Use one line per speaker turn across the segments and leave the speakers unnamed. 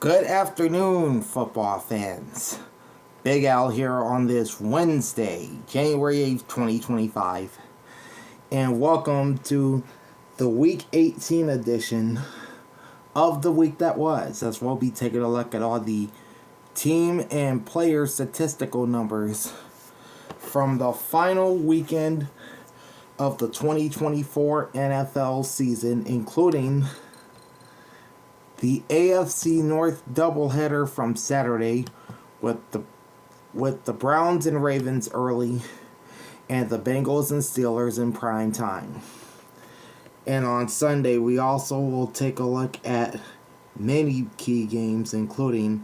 Good afternoon, football fans. Big Al here on this Wednesday, January 8th, 2025. And welcome to the Week 18 edition of the week that was, as we'll be taking a look at all the team and player statistical numbers from the final weekend of the 2024 NFL season, including the AFC North doubleheader from Saturday with the Browns and Ravens early and the Bengals and Steelers in prime time. And on Sunday, we also will take a look at many key games, including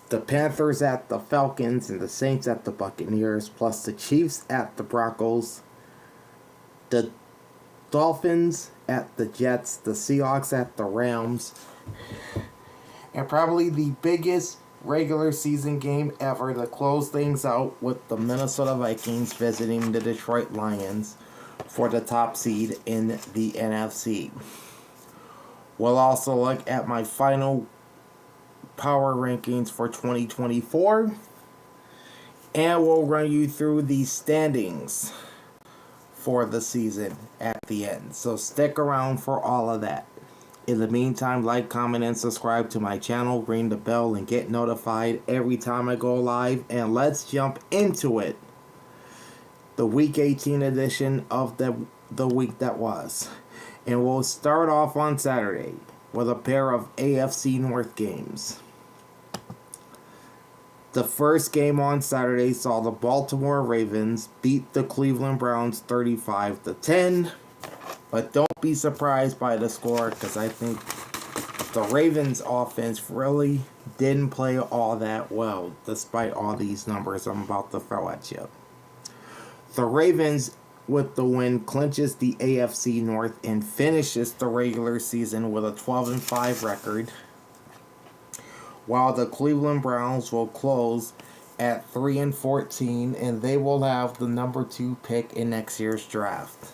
the Panthers at the Falcons and the Saints at the Buccaneers, plus the Chiefs at the Broncos, the Dolphins at the Jets, the Seahawks at the Rams, and probably the biggest regular season game ever to close things out with the Minnesota Vikings visiting the Detroit Lions for the top seed in the NFC. We'll also look at my final power rankings for 2024, and we'll run you through the standings for the season at the end. So stick around for all of that. In the meantime, like, comment, and subscribe to my channel, ring the bell, and get notified every time I go live. And let's jump into it. The Week 18 edition of the week that was. And we'll start off on Saturday with a pair of AFC North games. The first game on Saturday saw the Baltimore Ravens beat the Cleveland Browns 35-10. But don't be surprised by the score, because I think the Ravens offense really didn't play all that well, despite all these numbers I'm about to throw at you. The Ravens, with the win, clinches the AFC North and finishes the regular season with a 12-5 record, while the Cleveland Browns will close at 3-14, and they will have the number 2 pick in next year's draft.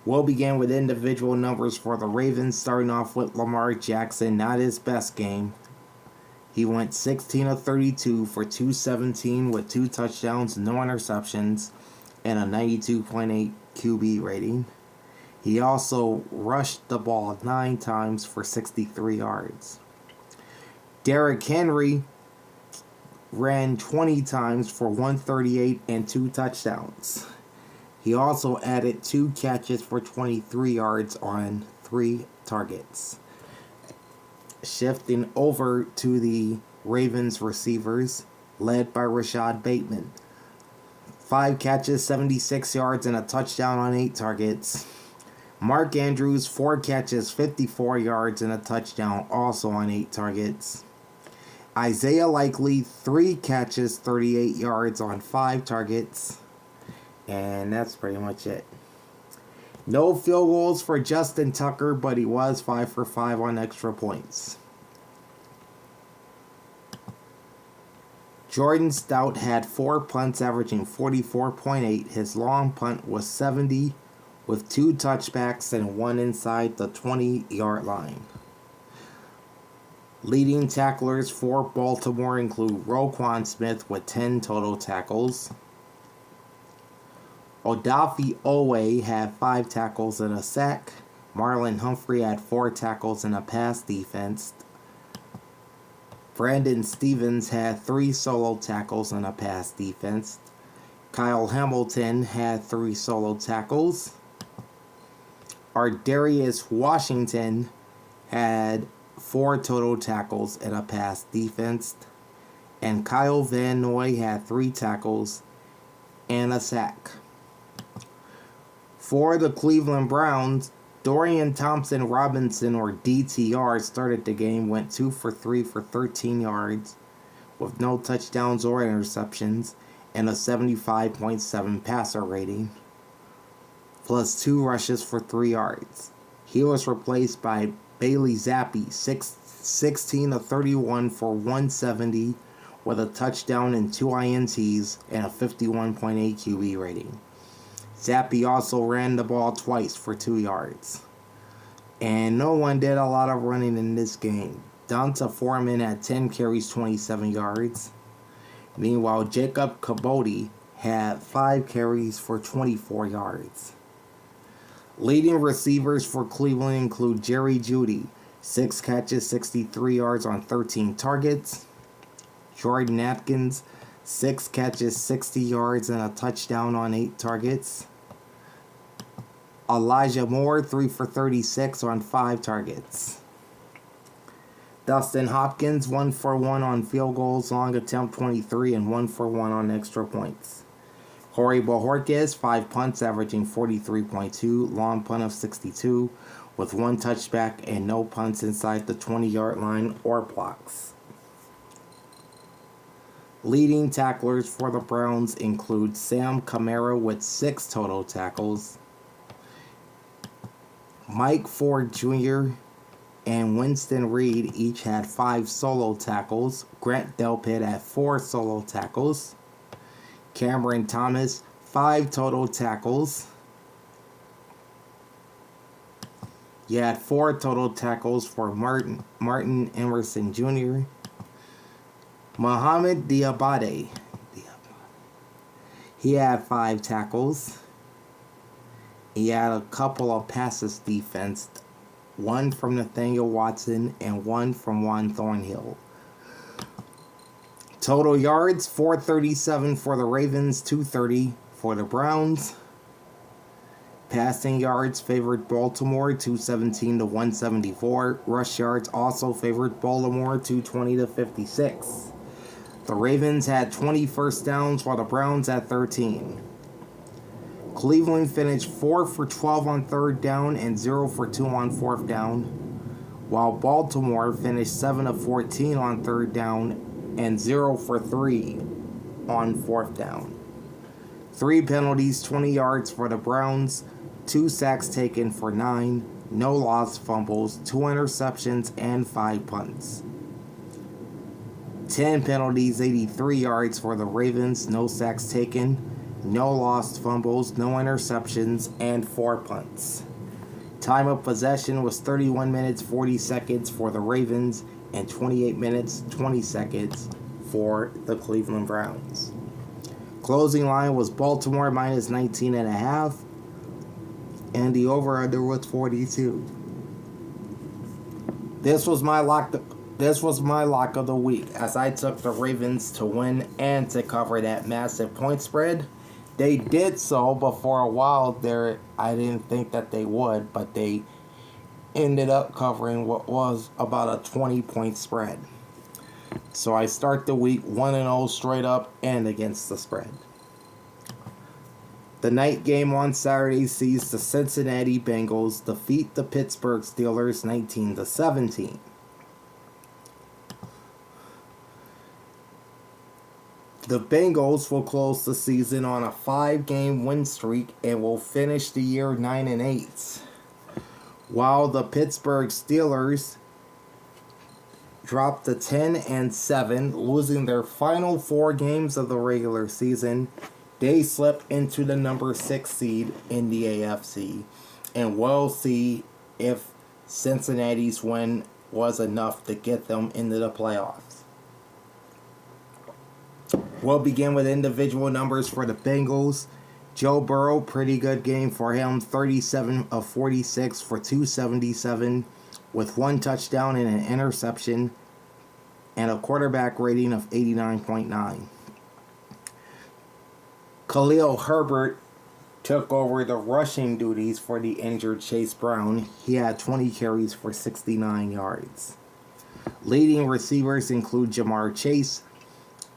We'll begin with individual numbers for the Ravens, starting off with Lamar Jackson. Not his best game. He went 16 of 32 for 217 with 2 touchdowns, no interceptions, and a 92.8 QB rating. He also rushed the ball 9 times for 63 yards. Derrick Henry ran 20 times for 138 and 2 touchdowns. He also added 2 catches for 23 yards on 3 targets. Shifting over to the Ravens receivers, led by Rashad Bateman. 5 catches, 76 yards, and a touchdown on 8 targets. Mark Andrews, 4 catches, 54 yards, and a touchdown, also on 8 targets. Isaiah Likely, 3 catches, 38 yards on 5 targets. And that's pretty much it. No field goals for Justin Tucker, but he was 5 for 5 on extra points. Jordan Stout had 4 punts, averaging 44.8. His long punt was 70, with 2 touchbacks and 1 inside the 20-yard line. Leading tacklers for Baltimore include Roquan Smith with 10 total tackles. Odafe Owe had 5 tackles and a sack. Marlon Humphrey had 4 tackles and a pass defense. Brandon Stevens had 3 solo tackles and a pass defense. Kyle Hamilton had 3 solo tackles. Ardarius Washington had 4 total tackles and a pass defense. And Kyle Van Noy had 3 tackles and a sack. For the Cleveland Browns, Dorian Thompson-Robinson, or DTR, started the game, went 2 for 3 for 13 yards, with no touchdowns or interceptions, and a 75.7 passer rating, plus 2 rushes for 3 yards. He was replaced by Bailey Zappi, 16 of 31 for 170, with a touchdown and 2 INTs, and a 51.8 QB rating. Zappi also ran the ball twice for 2 yards. And no one did a lot of running in this game. Donta Foreman had 10 carries, 27 yards. Meanwhile, Jacob Kabodi had 5 carries for 24 yards. Leading receivers for Cleveland include Jerry Jeudy, 6 catches, 63 yards on 13 targets. Jordan Atkins, 6 catches, 60 yards, and a touchdown on 8 targets. Elijah Moore, 3 for 36 on 5 targets. Dustin Hopkins, 1 for 1 on field goals, long attempt 23, and 1 for 1 on extra points. Corey Bojorquez, 5 punts, averaging 43.2, long punt of 62, with 1 touchback and no punts inside the 20-yard line or blocks. Leading tacklers for the Browns include Sam Kamara with 6 total tackles. Mike Ford Jr. and Winston Reed each had 5 solo tackles. Grant Delpit had 4 solo tackles. Cameron Thomas, 5 total tackles. You had 4 total tackles for Martin Emerson Jr. Mohamed Diabate, he had 5 tackles. He had a couple of passes defensed, 1 from Nathaniel Watson and 1 from Juan Thornhill. Total yards, 437 for the Ravens, 230 for the Browns. Passing yards favored Baltimore, 217 to 174. Rush yards also favored Baltimore, 220 to 56. The Ravens had 20 first downs while the Browns had 13. Cleveland finished 4 for 12 on 3rd down and 0 for 2 on 4th down, while Baltimore finished 7 of 14 on 3rd down and 0 for 3 on 4th down. 3 penalties, 20 yards for the Browns, 2 sacks taken for 9, no lost fumbles, 2 interceptions, and 5 punts. 10 penalties, 83 yards for the Ravens, no sacks taken, no lost fumbles, no interceptions, and 4 punts. Time of possession was 31 minutes 40 seconds for the Ravens and 28 minutes 20 seconds for the Cleveland Browns. Closing line was Baltimore minus 19.5, and the over-under was 42. This was my lock of the week, as I took the Ravens to win and to cover that massive point spread. They did so, but for a while there, I didn't think that they would, but they ended up covering what was about a 20-point spread. So I start the week 1-0 straight up and against the spread. The night game on Saturday sees the Cincinnati Bengals defeat the Pittsburgh Steelers 19-17. The Bengals will close the season on a 5-game win streak and will finish the year 9-8. While the Pittsburgh Steelers dropped to 10-7, losing their final 4 games of the regular season, they slip into the number 6 seed in the AFC. And we'll see if Cincinnati's win was enough to get them into the playoffs. We'll begin with individual numbers for the Bengals. Joe Burrow, pretty good game for him. 37 of 46 for 277 with 1 touchdown and an interception and a quarterback rating of 89.9. Khalil Herbert took over the rushing duties for the injured Chase Brown. He had 20 carries for 69 yards. Leading receivers include Jamar Chase,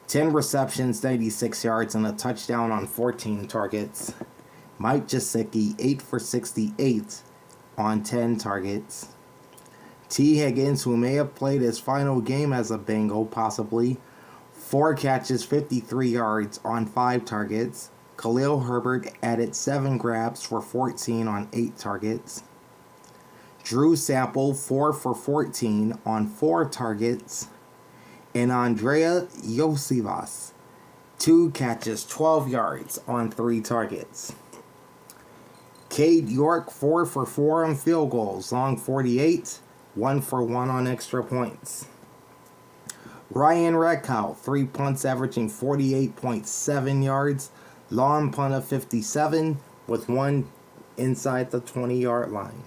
10 receptions, 96 yards, and a touchdown on 14 targets. Mike Gesicki, 8 for 68 on 10 targets. T. Higgins, who may have played his final game as a Bengal, possibly, 4 catches, 53 yards on 5 targets. Khalil Herbert added 7 grabs for 14 on 8 targets. Drew Sample, 4 for 14 on 4 targets. And Andrea Iosivas, 2 catches, 12 yards on 3 targets. Cade York, 4 for 4 on field goals, long 48, 1 for 1 on extra points. Ryan Redcow, 3 punts averaging 48.7 yards, long punt of 57 with 1 inside the 20-yard line.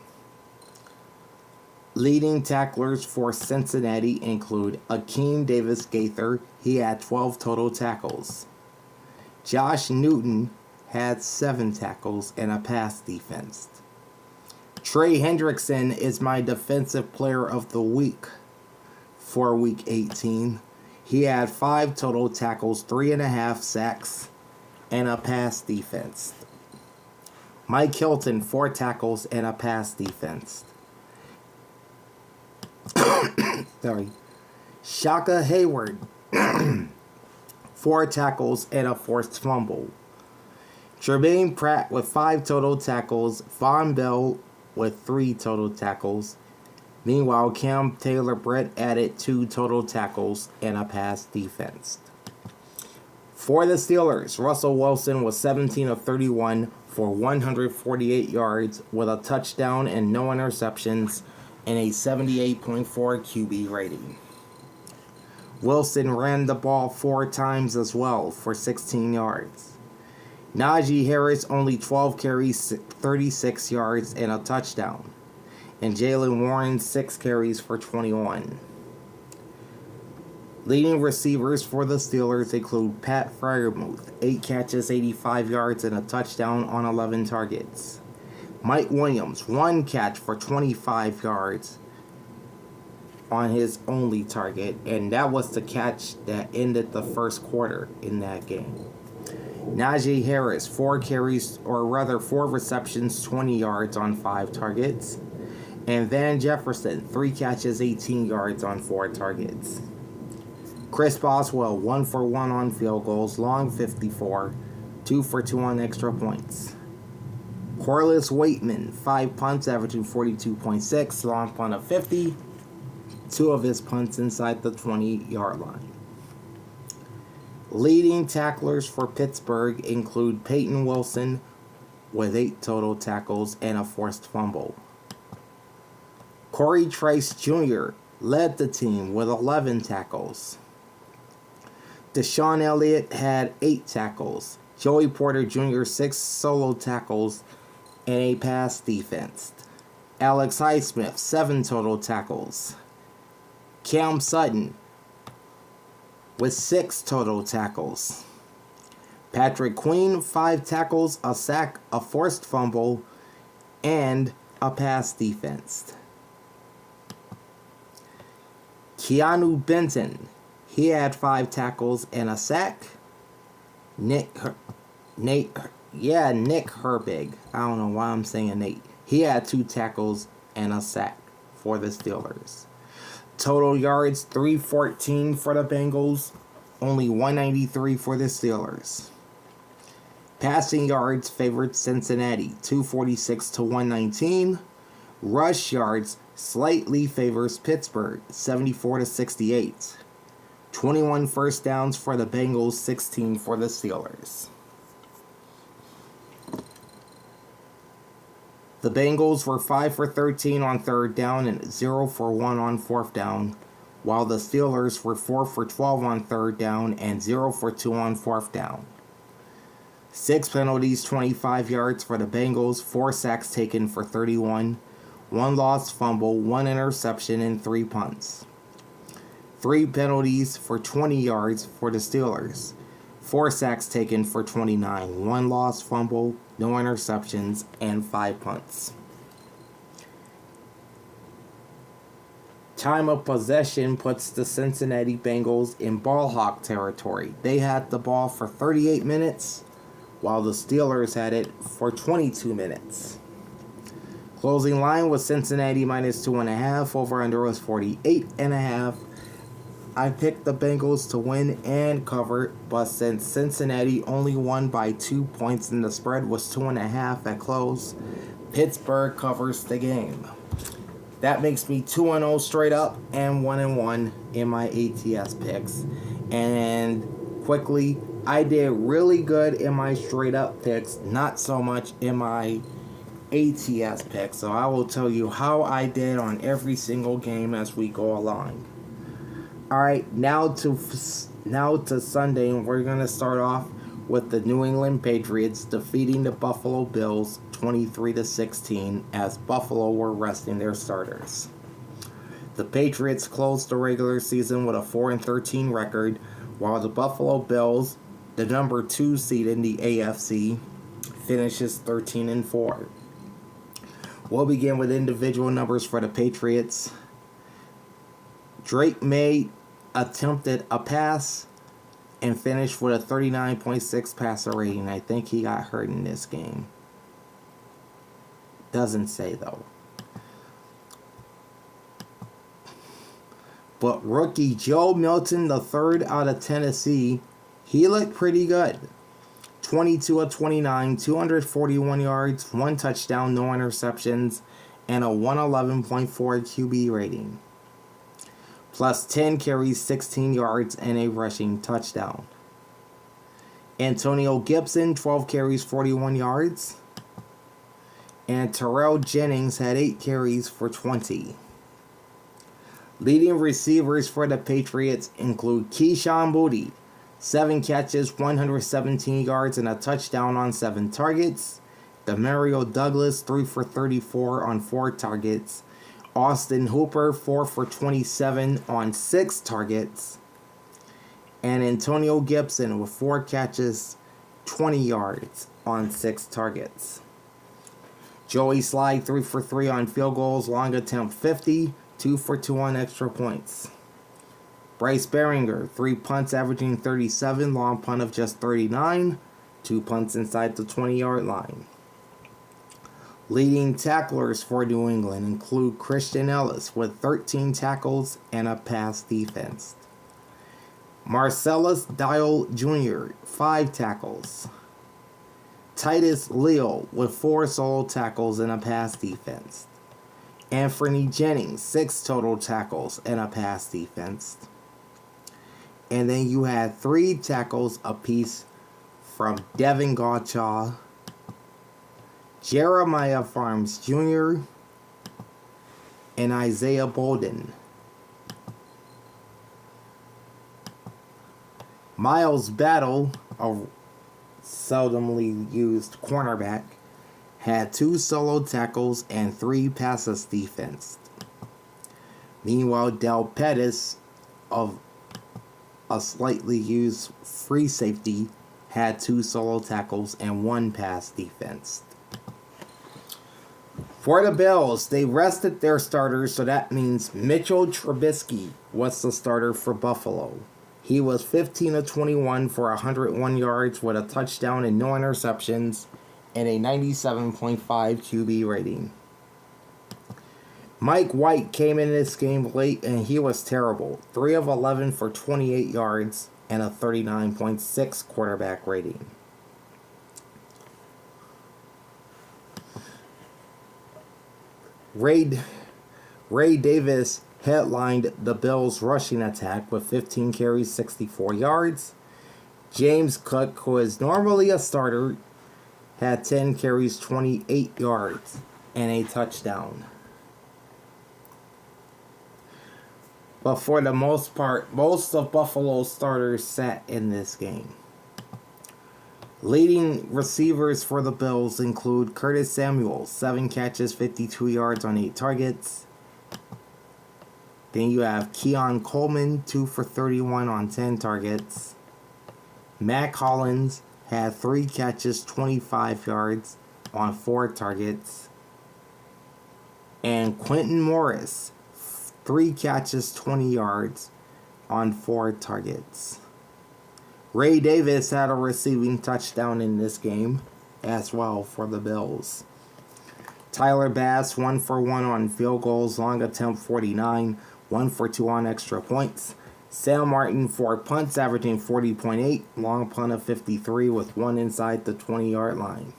Leading tacklers for Cincinnati include Akeem Davis-Gaither. He had 12 total tackles. Josh Newton had 7 tackles and a pass defense. Trey Hendrickson is my defensive player of the week for week 18. He had 5 total tackles, 3.5 sacks, and a pass defense. Mike Hilton, 4 tackles and a pass defense. Shaka Hayward, 4 tackles and a forced fumble. Jermaine Pratt with 5 total tackles. Von Bell with 3 total tackles. Meanwhile, Cam Taylor-Britt added 2 total tackles and a pass defense. For the Steelers, Russell Wilson was 17 of 31 for 148 yards with a touchdown and no interceptions and a 78.4 QB rating. Wilson ran the ball 4 times as well for 16 yards. Najee Harris only 12 carries, 36 yards, and a touchdown. And Jalen Warren 6 carries for 21. Leading receivers for the Steelers include Pat Freiermuth, 8 catches, 85 yards, and a touchdown on 11 targets. Mike Williams, 1 catch for 25 yards on his only target, and that was the catch that ended the first quarter in that game. Najee Harris, 4 carries, or rather 4 receptions, 20 yards on 5 targets. And Van Jefferson, 3 catches, 18 yards on 4 targets. Chris Boswell, 1 for 1 on field goals, long 54, 2 for 2 on extra points. Corliss Waitman, 5 punts, averaging 42.6, long punt of 50, 2 of his punts inside the 20-yard line. Leading tacklers for Pittsburgh include Peyton Wilson with 8 total tackles and a forced fumble. Corey Trice Jr. led the team with 11 tackles. Deshaun Elliott had 8 tackles. Joey Porter Jr. 6 solo tackles and a pass defense. Alex Highsmith 7 total tackles. Cam Sutton with 6 total tackles. Patrick Queen 5 tackles, a sack, a forced fumble, and a pass defense. Keanu Benton, he had 5 tackles and a sack. Nick Herbig, I don't know why I'm saying Nate. He had 2 tackles and a sack for the Steelers. Total yards, 314 for the Bengals, only 193 for the Steelers. Passing yards favored Cincinnati, 246 to 119. Rush yards slightly favors Pittsburgh, 74 to 68. 21 first downs for the Bengals, 16 for the Steelers. The Bengals were 5 for 13 on 3rd down and 0 for 1 on 4th down, while the Steelers were 4 for 12 on 3rd down and 0 for 2 on 4th down. 6 penalties, 25 yards for the Bengals, 4 sacks taken for 31, 1 lost fumble, 1 interception, and 3 punts. 3 penalties for 20 yards for the Steelers, 4 sacks taken for 29, 1 lost fumble, no interceptions, and 5 punts. Time of possession puts the Cincinnati Bengals in ball hawk territory. They had the ball for 38 minutes, while the Steelers had it for 22 minutes. Closing line was Cincinnati minus 2.5. Over-under was 48.5. I picked the Bengals to win and cover, but since Cincinnati only won by 2 points and the spread was 2.5 at close, Pittsburgh covers the game. That makes me 2-0 straight up and 1-1 in my ATS picks. And quickly, I did really good in my straight up picks, not so much in my ATS pick, so I will tell you how I did on every single game as we go along. Alright, now to Sunday, and we're going to start off with the New England Patriots defeating the Buffalo Bills 23-16 as Buffalo were resting their starters. The Patriots closed the regular season with a 4-13 record, while the Buffalo Bills, the number 2 seed in the AFC, finishes 13-4. We'll begin with individual numbers for the Patriots. Drake May attempted a pass and finished with a 39.6 passer rating. I think he got hurt in this game. Doesn't say though. But rookie Joe Milton, the third out of Tennessee, he looked pretty good. 22 of 29, 241 yards, 1 touchdown, no interceptions, and a 111.4 QB rating. Plus 10 carries, 16 yards, and a rushing touchdown. Antonio Gibson, 12 carries, 41 yards. And Terrell Jennings had 8 carries for 20. Leading receivers for the Patriots include Keyshawn Boutte, 7 catches, 117 yards, and a touchdown on 7 targets. Demario Douglas, 3 for 34 on 4 targets. Austin Hooper, 4 for 27 on 6 targets. And Antonio Gibson with 4 catches, 20 yards on 6 targets. Joey Slye, 3 for 3 on field goals, long attempt 50, 2 for 2 on extra points. Bryce Baringer, 3 punts averaging 37, long punt of just 39, 2 punts inside the 20-yard line. Leading tacklers for New England include Christian Ellis with 13 tackles and a pass defense. Marcellus Dial Jr., 5 tackles. Titus Leo with 4 solo tackles and a pass defense. Anthony Jennings, 6 total tackles and a pass defense. And then you had 3 tackles apiece from Devin Gauchaw, Jeremiah Farms Jr., and Isaiah Bolden. Miles Battle, a seldomly used cornerback, had 2 solo tackles and 3 passes defense. Meanwhile, Del Pettis, of a slightly used free safety, had 2 solo tackles and 1 pass defense. For the Bills, they rested their starters, so that means Mitchell Trubisky was the starter for Buffalo. He was 15 of 21 for 101 yards with a touchdown and no interceptions and a 97.5 QB rating. Mike White came in this game late and he was terrible. 3 of 11 for 28 yards and a 39.6 quarterback rating. Ray Davis headlined the Bills' rushing attack with 15 carries, 64 yards. James Cook, who is normally a starter, had 10 carries, 28 yards, and a touchdown. But for the most part, most of Buffalo's starters sat in this game. Leading receivers for the Bills include Curtis Samuel, 7 catches, 52 yards on 8 targets. Then you have Keon Coleman, 2 for 31 on 10 targets. Matt Collins had 3 catches, 25 yards on 4 targets. And Quentin Morris, 3 catches, 20 yards on 4 targets. Ray Davis had a receiving touchdown in this game as well for the Bills. Tyler Bass, 1 for 1 on field goals, long attempt 49, 1 for 2 on extra points. Sam Martin, 4 punts, averaging 40.8, long punt of 53 with 1 inside the 20-yard line.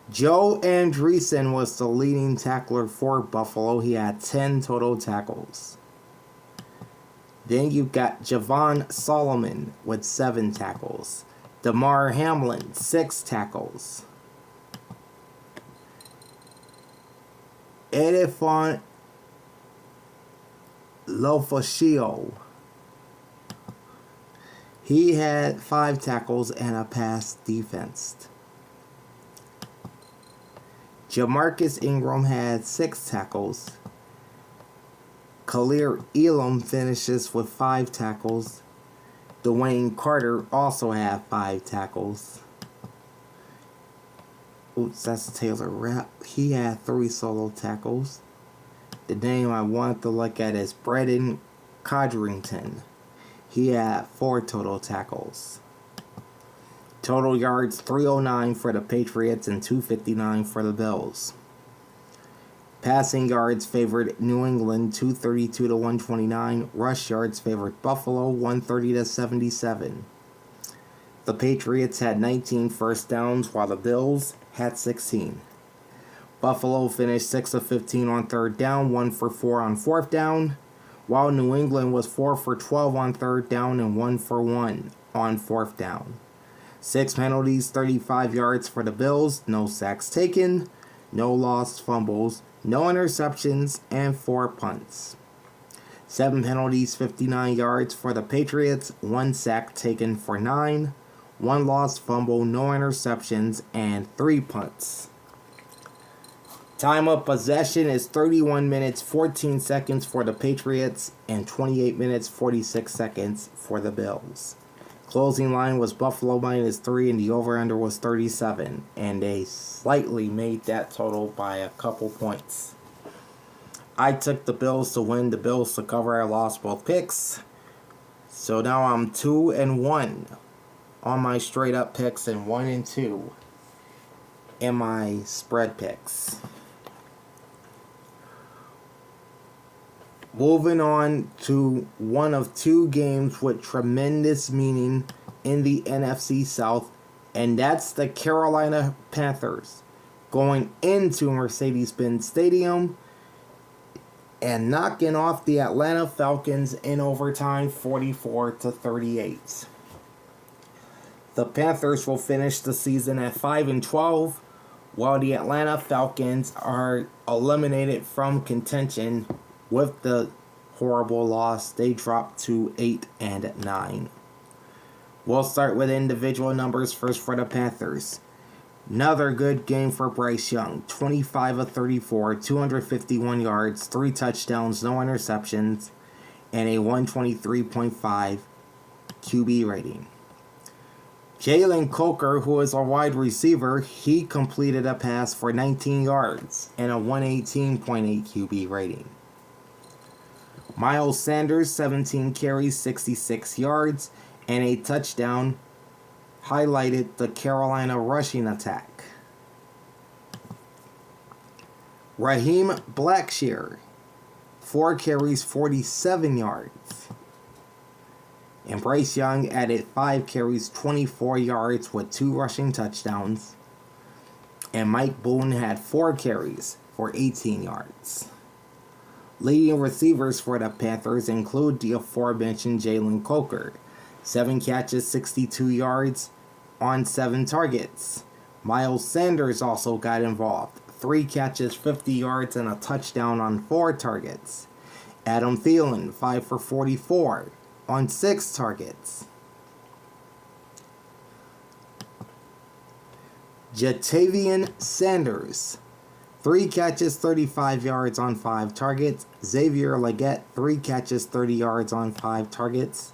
Joe Andreessen was the leading tackler for Buffalo. He had 10 total tackles. Then you've got Javon Solomon with 7 tackles. Damar Hamlin, 6 tackles. Edifon Lofascio. He had 5 tackles and a pass defense. Jamarcus Ingram had 6 tackles. Khalil Elam finishes with 5 tackles. Dwayne Carter also had 5 tackles. Oops, that's Taylor Rapp. He had 3 solo tackles. The name I want to look at is Braden Codrington. He had 4 total tackles. Total yards 309 for the Patriots and 259 for the Bills. Passing yards favored New England 232 to 129. Rush yards favored Buffalo 130 to 77. The Patriots had 19 first downs while the Bills had 16. Buffalo finished 6 of 15 on third down, 1 for 4 on fourth down, while New England was 4 for 12 on third down and 1 for 1 on fourth down. 6 penalties, 35 yards for the Bills, no sacks taken, no lost fumbles, no interceptions, and 4 punts. 7 penalties, 59 yards for the Patriots, 1 sack taken for 9, 1 lost fumble, no interceptions, and 3 punts. Time of possession is 31 minutes, 14 seconds for the Patriots and 28 minutes, 46 seconds for the Bills. Closing line was Buffalo -3 and the over-under was 37. And they slightly made that total by a couple points. I took the Bills to win, the Bills to cover. I lost both picks. So now I'm 2-1 on my straight up picks and 1-2 in my spread picks. Moving on to one of 2 games with tremendous meaning in the NFC South, and that's the Carolina Panthers going into Mercedes-Benz Stadium and knocking off the Atlanta Falcons in overtime 44 to 38. The Panthers will finish the season at 5-12, while the Atlanta Falcons are eliminated from contention. With the horrible loss, they dropped to 8-9. We'll start with individual numbers first for the Panthers. Another good game for Bryce Young. 25 of 34, 251 yards, 3 touchdowns, no interceptions, and a 123.5 QB rating. Jalen Coker, who is a wide receiver, he completed a pass for 19 yards and a 118.8 QB rating. Miles Sanders, 17 carries, 66 yards, and a touchdown, highlighted the Carolina rushing attack. Raheem Blackshear, 4 carries, 47 yards. And Bryce Young added 5 carries, 24 yards with 2 rushing touchdowns. And Mike Boone had 4 carries for 18 yards. Leading receivers for the Panthers include the aforementioned Jalen Coker. 7 catches, 62 yards on 7 targets. Miles Sanders also got involved. 3 catches, 50 yards, and a touchdown on 4 targets. Adam Thielen, 5 for 44 on 6 targets. Jatavian Sanders, 3 catches, 35 yards on 5 targets. Xavier Legette, 3 catches, 30 yards on 5 targets.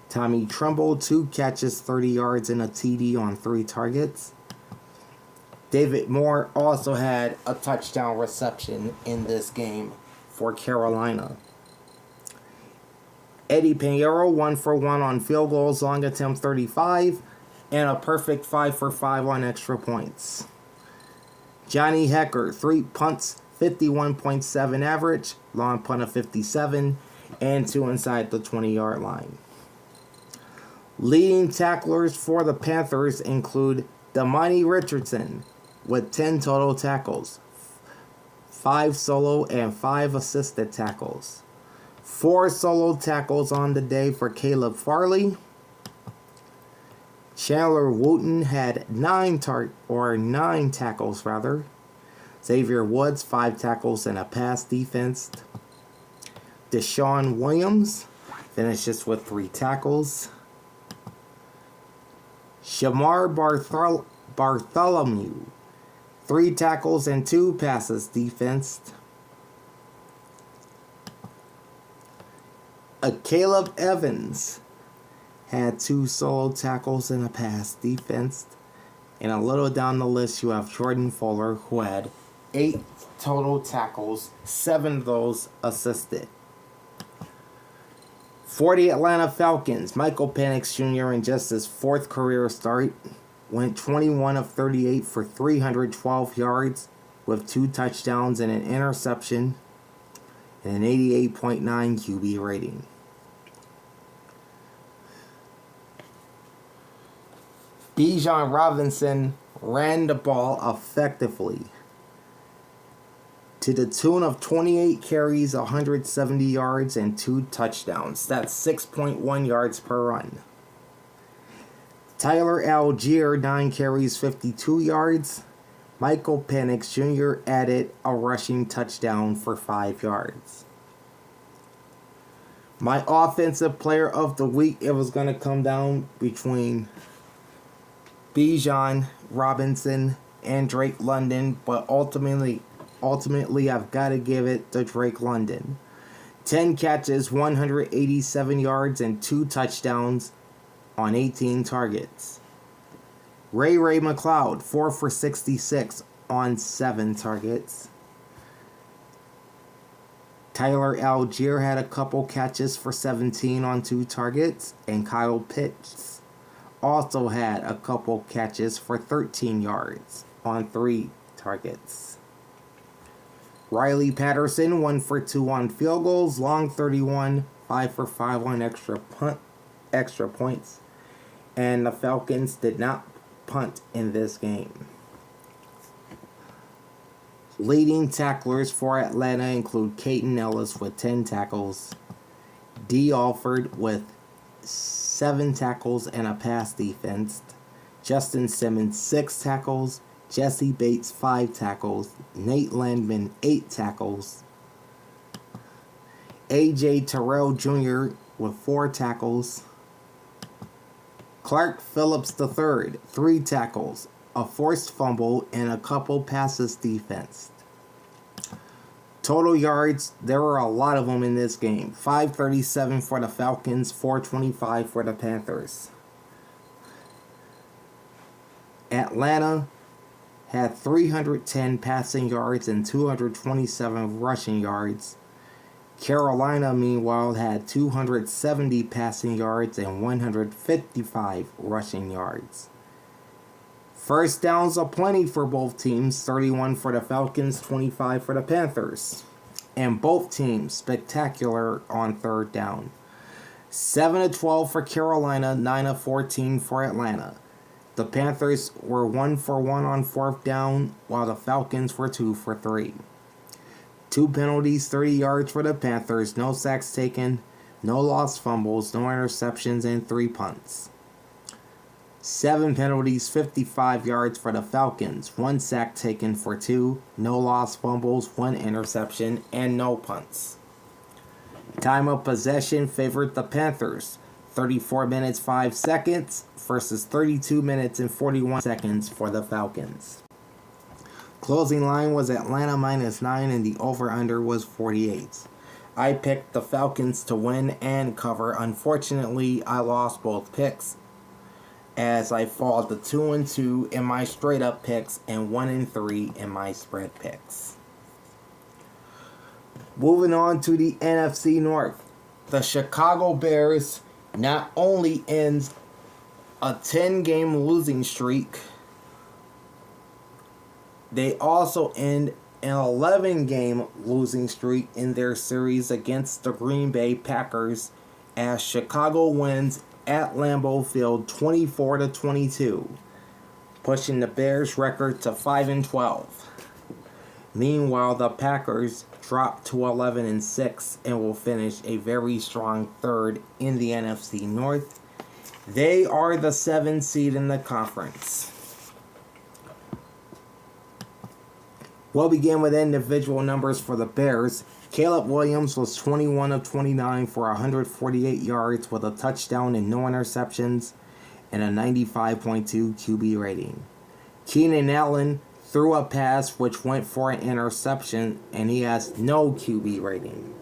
Tommy Tremble, 2 catches, 30 yards and a TD on 3 targets. David Moore also had a touchdown reception in this game for Carolina. Eddie Pinheiro, 1 for 1 on field goals, long attempt 35, and a perfect 5 for 5 on extra points. Johnny Hecker, 3 punts, 51.7 average, long punt of 57, and 2 inside the 20-yard line. Leading tacklers for the Panthers include Damani Richardson with 10 total tackles, 5 solo and 5 assisted tackles. 4 solo tackles on the day for Caleb Farley. Chandler Wooten had 9 tackles. Xavier Woods, 5 tackles and a pass defense. Deshaun Williams finishes with 3 tackles. Shamar Bartholomew, 3 tackles and 2 passes defense. Caleb Evans had 2 solo tackles and a pass defense. And a little down the list, you have Jordan Fuller, who had 8 total tackles, 7 of those assisted. For the Atlanta Falcons, Michael Penix Jr. in just his 4th career start went 21 of 38 for 312 yards with 2 touchdowns and an interception and an 88.9 QB rating. Bijan Robinson ran the ball effectively to the tune of 28 carries, 170 yards, and 2 touchdowns. That's 6.1 yards per run. Tyler Algier, 9 carries, 52 yards. Michael Penix Jr. added a rushing touchdown for 5 yards. My offensive player of the week, it was going to come down between Bijan Robinson and Drake London, but ultimately I've got to give it to Drake London. 10 catches, 187 yards, and 2 touchdowns on 18 targets. Ray McLeod, 4 for 66 on 7 targets. Tyler Algier had a couple catches for 17 on 2 targets, and Kyle Pitts also had a couple catches for 13 yards on 3 targets. Riley Patterson, 1 for 2 on field goals, long 31, 5 for 5 on extra points, and the Falcons did not punt in this game. Leading tacklers for Atlanta include Caden Ellis with 10 tackles, D. Alford with 7 tackles and a pass defense, Justin Simmons 6 tackles, Jesse Bates 5 tackles, Nate Landman 8 tackles, A.J. Terrell Jr. with 4 tackles, Clark Phillips III 3 tackles, a forced fumble, and a couple passes defense. Total yards, there were a lot of them in this game. 537 for the Falcons, 425 for the Panthers. Atlanta had 310 passing yards and 227 rushing yards. Carolina, meanwhile, had 270 passing yards and 155 rushing yards. First downs aplenty for both teams, 31 for the Falcons, 25 for the Panthers. And both teams spectacular on 3rd down. 7 of 12 for Carolina, 9 of 14 for Atlanta. The Panthers were 1 for 1 on 4th down, while the Falcons were 2 for 3. 2 penalties, 30 yards for the Panthers, no sacks taken, no lost fumbles, no interceptions, and 3 punts. 7 penalties, 55 yards for the Falcons, 1 sack taken for 2, no lost fumbles, 1 interception, and no punts. Time of possession favored the Panthers, 34 minutes 5 seconds versus 32 minutes and 41 seconds for the Falcons. Closing line was Atlanta -9 and the over-under was 48. I picked the Falcons to win and cover. Unfortunately, I lost both picks, as I fall to 2-2 in my straight up picks and 1-3 in my spread picks. Moving on to the NFC North. The Chicago Bears not only ends a 10-game losing streak, they also end an 11-game losing streak in their series against the Green Bay Packers, as Chicago wins at Lambeau Field 24-22, pushing the Bears' record to 5-12. Meanwhile, the Packers drop to 11-6 and will finish a very strong 3rd in the NFC North. They are the 7th seed in the conference. We'll begin with individual numbers for the Bears. Caleb Williams was 21 of 29 for 148 yards with a touchdown and no interceptions and a 95.2 QB rating. Keenan Allen threw a pass which went for an interception and he has no QB rating.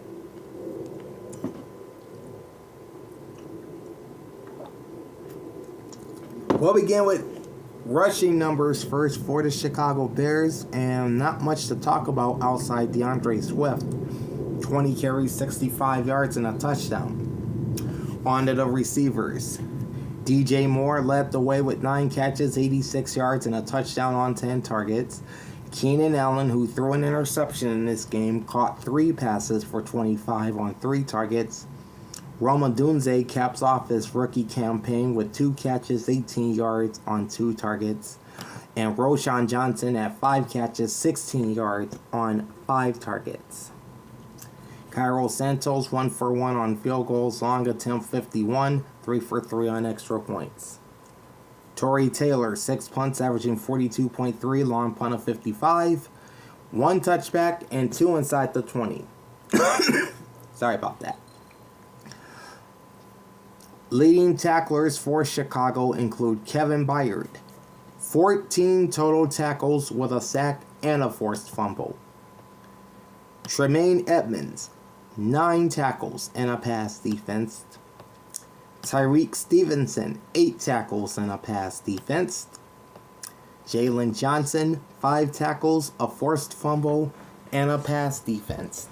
We'll begin with rushing numbers first for the Chicago Bears, and not much to talk about outside DeAndre Swift. 20 carries, 65 yards, and a touchdown. On to the receivers. DJ Moore led the way with 9 catches, 86 yards, and a touchdown on 10 targets. Keenan Allen, who threw an interception in this game, caught 3 passes for 25 on 3 targets. Roma Dunze caps off his rookie campaign with 2 catches, 18 yards on 2 targets. And Roschon Johnson had 5 catches, 16 yards on 5 targets. Cairo Santos 1 for 1 on field goals, long attempt 51, 3 for 3 on extra points. Torrey Taylor 6 punts averaging 42.3, long punt of 55, 1 touchback and 2 inside the 20. Sorry about that. Leading tacklers for Chicago include Kevin Byard, 14 total tackles with a sack and a forced fumble. Tremaine Edmonds, 9 tackles and a pass defense. Tyreek Stevenson, 8 tackles and a pass defense. Jalen Johnson, 5 tackles, a forced fumble, and a pass defense.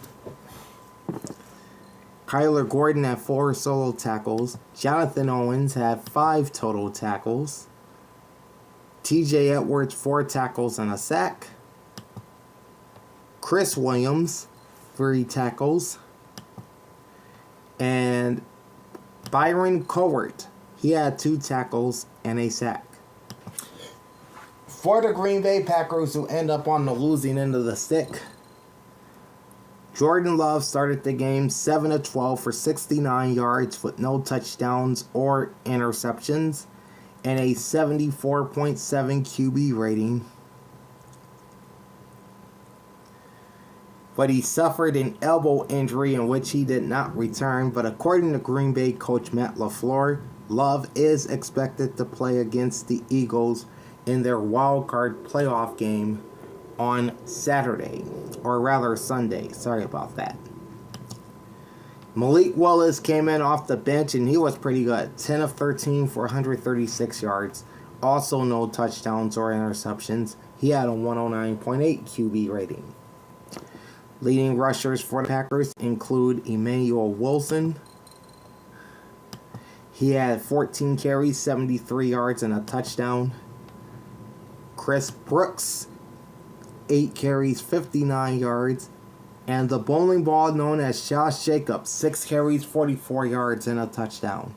Kyler Gordon had 4 solo tackles. Jonathan Owens had 5 total tackles. TJ Edwards, 4 tackles and a sack. Chris Williams, 3 tackles. And Byron Cowart, he had 2 tackles and a sack. For the Green Bay Packers, who end up on the losing end of the stick, Jordan Love started the game 7 of 12 for 69 yards with no touchdowns or interceptions and a 74.7 QB rating. But he suffered an elbow injury in which he did not return. But according to Green Bay coach Matt LaFleur, Love is expected to play against the Eagles in their wild card playoff game on Saturday, or rather Sunday. Sorry about that. Malik Willis came in off the bench and he was pretty good. 10 of 13 for 136 yards. Also no touchdowns or interceptions. He had a 109.8 QB rating. Leading rushers for the Packers include Emmanuel Wilson. He had 14 carries, 73 yards, and a touchdown. Chris Brooks, 8 carries, 59 yards. And the bowling ball known as Josh Jacobs, 6 carries, 44 yards, and a touchdown.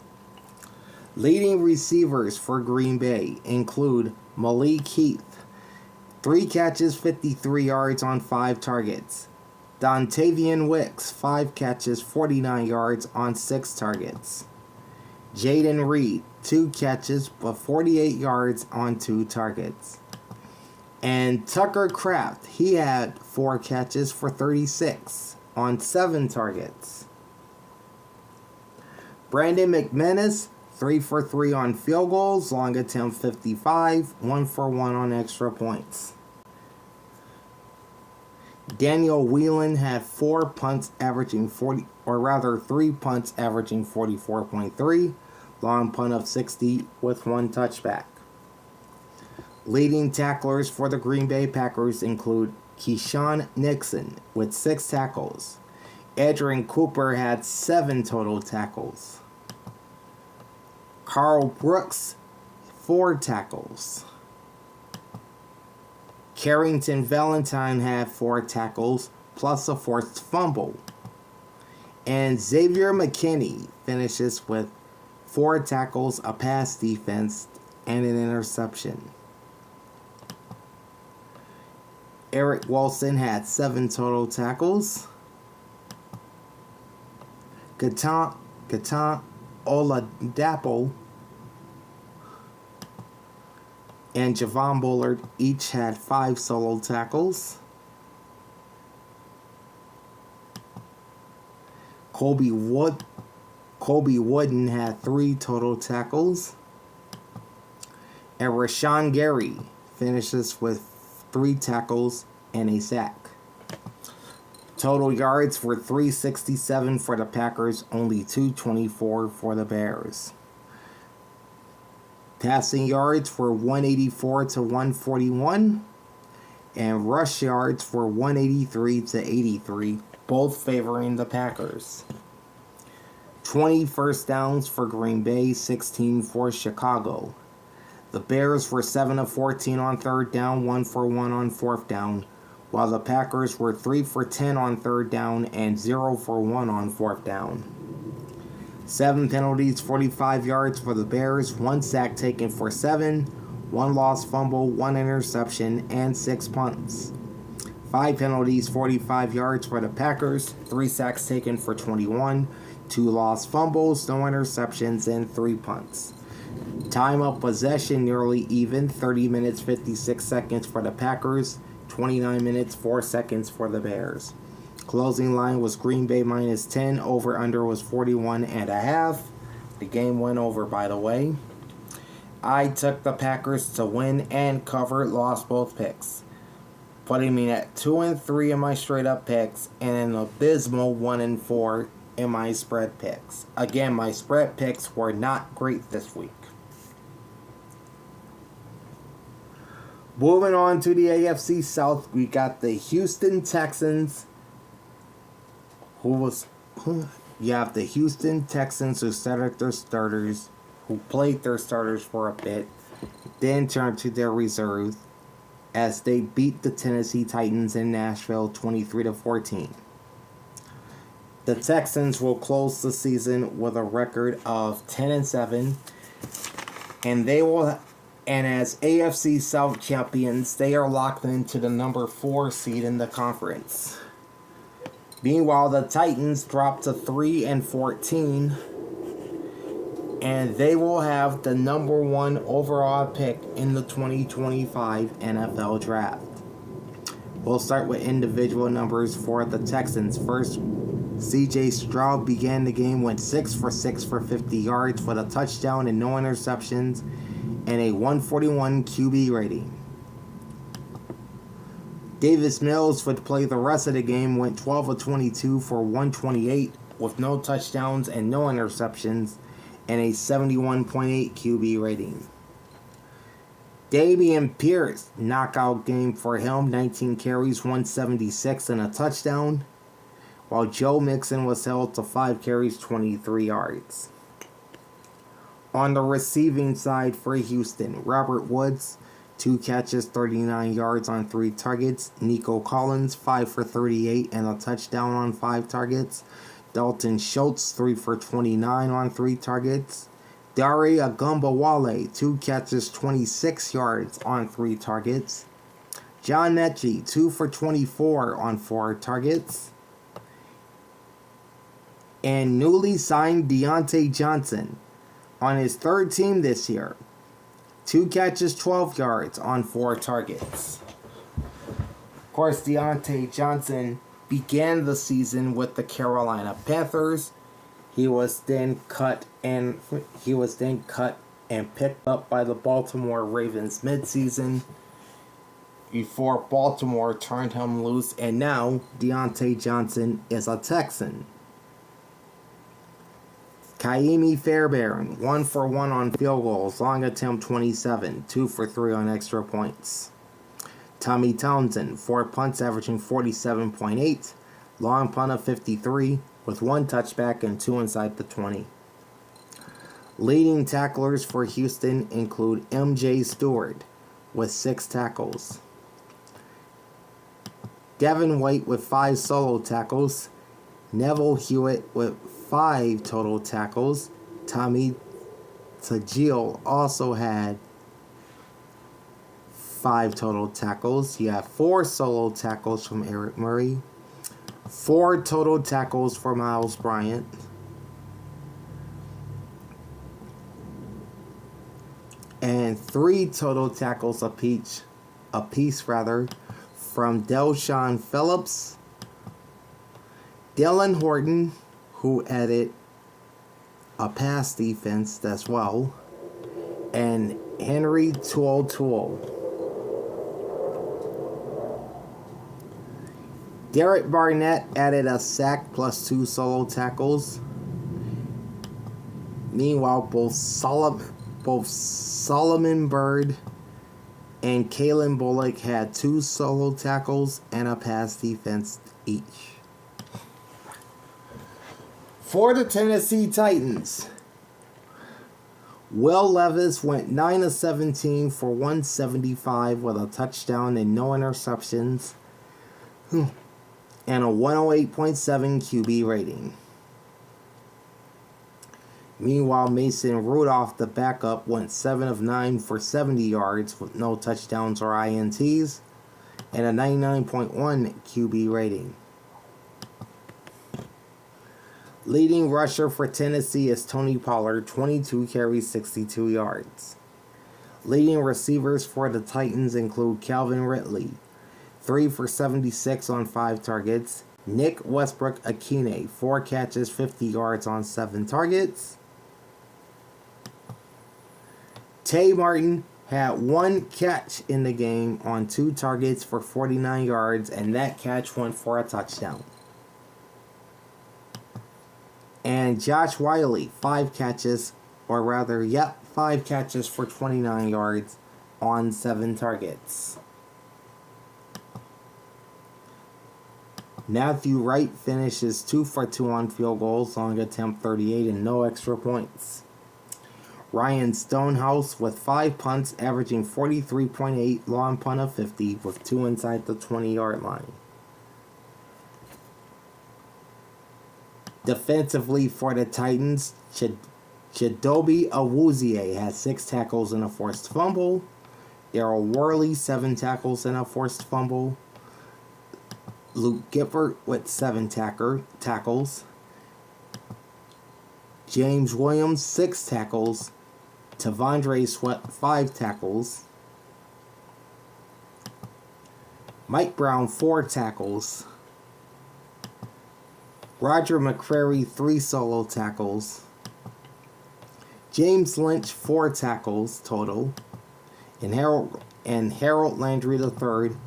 Leading receivers for Green Bay include Malik Heath, 3 catches, 53 yards on 5 targets. Dontavian Wicks, 5 catches, 49 yards on 6 targets. Jaden Reed, 2 catches, but 48 yards on 2 targets. And Tucker Kraft, he had 4 catches for 36 on 7 targets. Brandon McManus, 3 for 3 on field goals, long attempt 55, 1 for 1 on extra points. Daniel Whelan had 4 punts averaging 3 punts averaging 44.3, long punt of 60 with 1 touchback. Leading tacklers for the Green Bay Packers include Keyshawn Nixon with 6 tackles. Adrian Cooper had 7 total tackles. Carl Brooks, 4 tackles. Carrington Valentine had 4 tackles, plus a forced fumble. And Xavier McKinney finishes with 4 tackles, a pass defense, and an interception. Eric Wilson had 7 total tackles. Gatan Oladapo and Javon Bullard each had 5 solo tackles. Colby Wooden had 3 total tackles. And Rashawn Gary finishes with 3 tackles and a sack. Total yards were 367 for the Packers, only 224 for the Bears. Passing yards were 184 to 141, and rush yards were 183 to 83, both favoring the Packers. 20 first downs for Green Bay, 16 for Chicago. The Bears were 7 of 14 on third down, 1 for 1 on fourth down, while the Packers were 3 for 10 on third down and 0 for 1 on fourth down. 7 penalties, 45 yards for the Bears, 1 sack taken for 7, 1 lost fumble, 1 interception, and 6 punts. 5 penalties, 45 yards for the Packers, 3 sacks taken for 21, 2 lost fumbles, no interceptions, and 3 punts. Time of possession nearly even, 30 minutes 56 seconds for the Packers, 29 minutes 4 seconds for the Bears. Closing line was Green Bay minus 10, over under was 41.5. The game went over, by the way. I took the Packers to win and cover, lost both picks, putting me at 2-3 in my straight up picks and an abysmal 1-4 in my spread picks. Again, my spread picks were not great this week. Moving on to the AFC South, we got the Houston Texans. You have the Houston Texans who started their starters, who played their starters for a bit, then turned to their reserves as they beat the Tennessee Titans in Nashville 23-14. The Texans will close the season with a record of 10-7, and as AFC South champions, they are locked into the number 4 seed in the conference. Meanwhile, the Titans dropped to 3-14, and they will have the number 1 overall pick in the 2025 NFL Draft. We'll start with individual numbers for the Texans. First, C.J. Stroud began the game, went 6 for 6 for 50 yards with a touchdown and no interceptions, and a 141 QB rating. Davis Mills would play the rest of the game, went 12 of 22 for 128 with no touchdowns and no interceptions, and a 71.8 QB rating. Dameon Pierce, knockout game for him, 19 carries, 176 and a touchdown, while Joe Mixon was held to 5 carries, 23 yards. On the receiving side for Houston, Robert Woods, 2 catches, 39 yards on 3 targets. Nico Collins, 5 for 38 and a touchdown on 5 targets. Dalton Schultz, 3 for 29 on 3 targets. Dare Agumbawale, 2 catches, 26 yards on 3 targets. John Mechie, 2 for 24 on 4 targets. And newly signed Deontay Johnson, on his 3rd team this year, 2 catches, 12 yards on 4 targets. Of course, Deontay Johnson began the season with the Carolina Panthers. He was then cut and picked up by the Baltimore Ravens midseason before Baltimore turned him loose, and now Deontay Johnson is a Texan. Kaimi Fairbairn, 1 for 1 on field goals, long attempt 27, 2 for 3 on extra points. Tommy Townsend, 4 punts averaging 47.8, long punt of 53, with 1 touchback and 2 inside the 20. Leading tacklers for Houston include M.J. Stewart with 6 tackles. Devin White with 5 solo tackles. Neville Hewitt with 5 total tackles. Tommy Tajil also had 5 total tackles. You have 4 solo tackles from Eric Murray, 4 total tackles for Miles Bryant, and 3 total tackles apiece from Delshon Phillips, Dylan Horton, who added a pass defense as well, and Henry Tool. Derek Barnett added a sack plus 2 solo tackles. Meanwhile, both Solomon Byrd and Kalen Bullock had 2 solo tackles and a pass defense each. For the Tennessee Titans, Will Levis went 9 of 17 for 175 with a touchdown and no interceptions, and a 108.7 QB rating. Meanwhile, Mason Rudolph, the backup, went 7 of 9 for 70 yards with no touchdowns or INTs, and a 99.1 QB rating. Leading rusher for Tennessee is Tony Pollard, 22 carries, 62 yards. Leading receivers for the Titans include Calvin Ridley, 3 for 76 on 5 targets. Nick Westbrook-Akine, 4 catches, 50 yards on 7 targets. Tay Martin had 1 catch in the game on 2 targets for 49 yards, and that catch went for a touchdown. And Josh Wiley, 5 catches for 29 yards on 7 targets. Matthew Wright finishes 2 for 2 on field goals, long attempt 38 and no extra points. Ryan Stonehouse with 5 punts, averaging 43.8, long punt of 50 with 2 inside the 20-yard line. Defensively for the Titans, Chidobe Awuzie had 6 tackles and a forced fumble. Darrell Worley, 7 tackles and a forced fumble. Luke Gifford with 7 tackles. James Williams, 6 tackles. Tavondre Sweat, 5 tackles. Mike Brown, 4 tackles. Roger McCreary, 3 solo tackles. James Lynch, 4 tackles total. And Harold Landry III,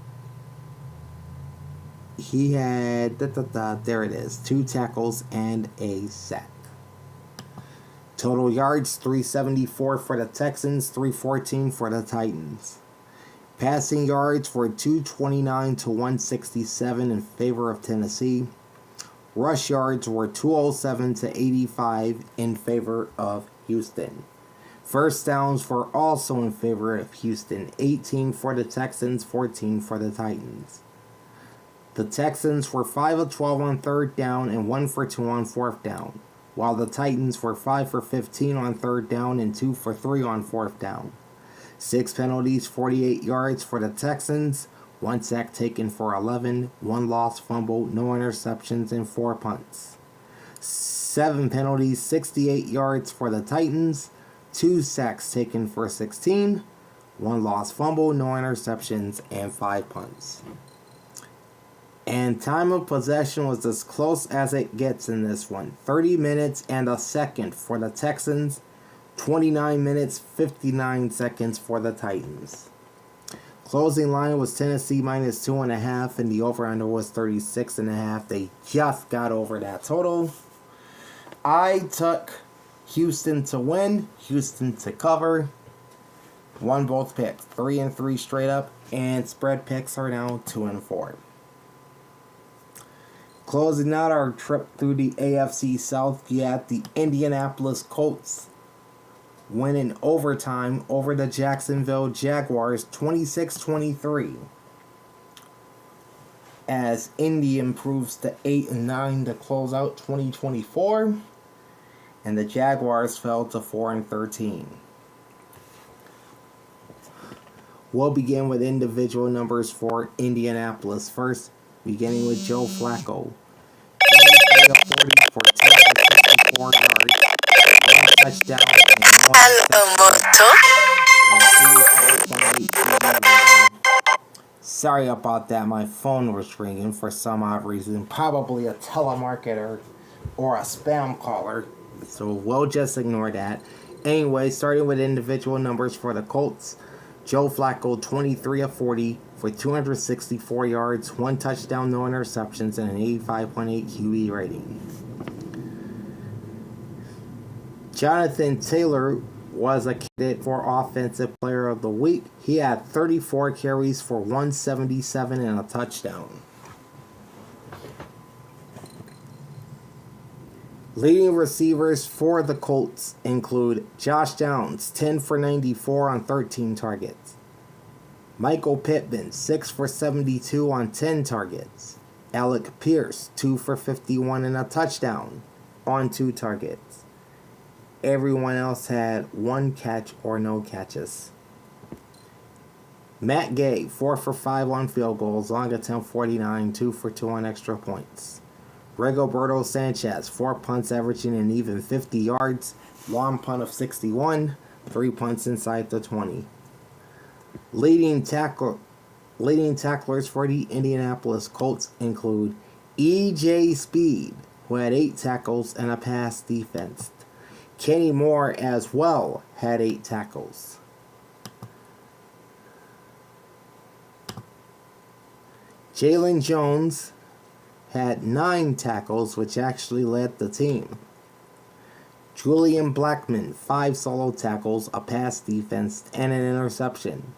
he had, there it is, 2 tackles and a sack. Total yards, 374 for the Texans, 314 for the Titans. Passing yards were 229 to 167 in favor of Tennessee. Rush yards were 207 to 85 in favor of Houston. First downs were also in favor of Houston, 18 for the Texans, 14 for the Titans. The Texans were 5 of 12 on 3rd down and 1 for 2 on 4th down, while the Titans were 5 for 15 on 3rd down and 2 for 3 on 4th down. 6 penalties, 48 yards for the Texans, 1 sack taken for 11, 1 lost fumble, no interceptions, and 4 punts. 7 penalties, 68 yards for the Titans, 2 sacks taken for 16, 1 lost fumble, no interceptions, and 5 punts. And time of possession was as close as it gets in this one. 30 minutes and a second for the Texans, 29 minutes, 59 seconds for the Titans. Closing line was Tennessee minus 2.5, and the over-under was 36.5. They just got over that total. I took Houston to win, Houston to cover. Won both picks, 3-3 straight up, and spread picks are now 2-4. Closing out our trip through the AFC South, you had the Indianapolis Colts winning overtime over the Jacksonville Jaguars 26-23. As Indy improves to 8-9 to close out 2024, and the Jaguars fell to 4-13. We'll begin with individual numbers for Indianapolis first, beginning with Joe Flacco. 40 for 264 yards, 1 touchdown, Sorry about that, my phone was ringing for some odd reason. Probably a telemarketer or a spam caller. So we'll just ignore that. Anyway, starting with individual numbers for the Colts. Joe Flacco, 23 of 40 for 264 yards, 1 touchdown, no interceptions, and an 85.8 QB rating. Jonathan Taylor was a candidate for Offensive Player of the Week. He had 34 carries for 177 and a touchdown. Leading receivers for the Colts include Josh Downs, 10 for 94 on 13 targets. Michael Pittman, 6 for 72 on 10 targets. Alec Pierce, 2 for 51 and a touchdown on 2 targets. Everyone else had 1 catch or no catches. Matt Gay, 4 for 5 on field goals, long attempt 49, 2 for 2 on extra points. Rigoberto Sanchez, 4 punts averaging an even 50 yards, long punt of 61, 3 punts inside the 20. Leading tacklers for the Indianapolis Colts include E.J. Speed, who had 8 tackles and a pass defense. Kenny Moore as well had 8 tackles. Jalen Jones had 9 tackles, which actually led the team. Julian Blackmon, 5 solo tackles, a pass defense, and an interception.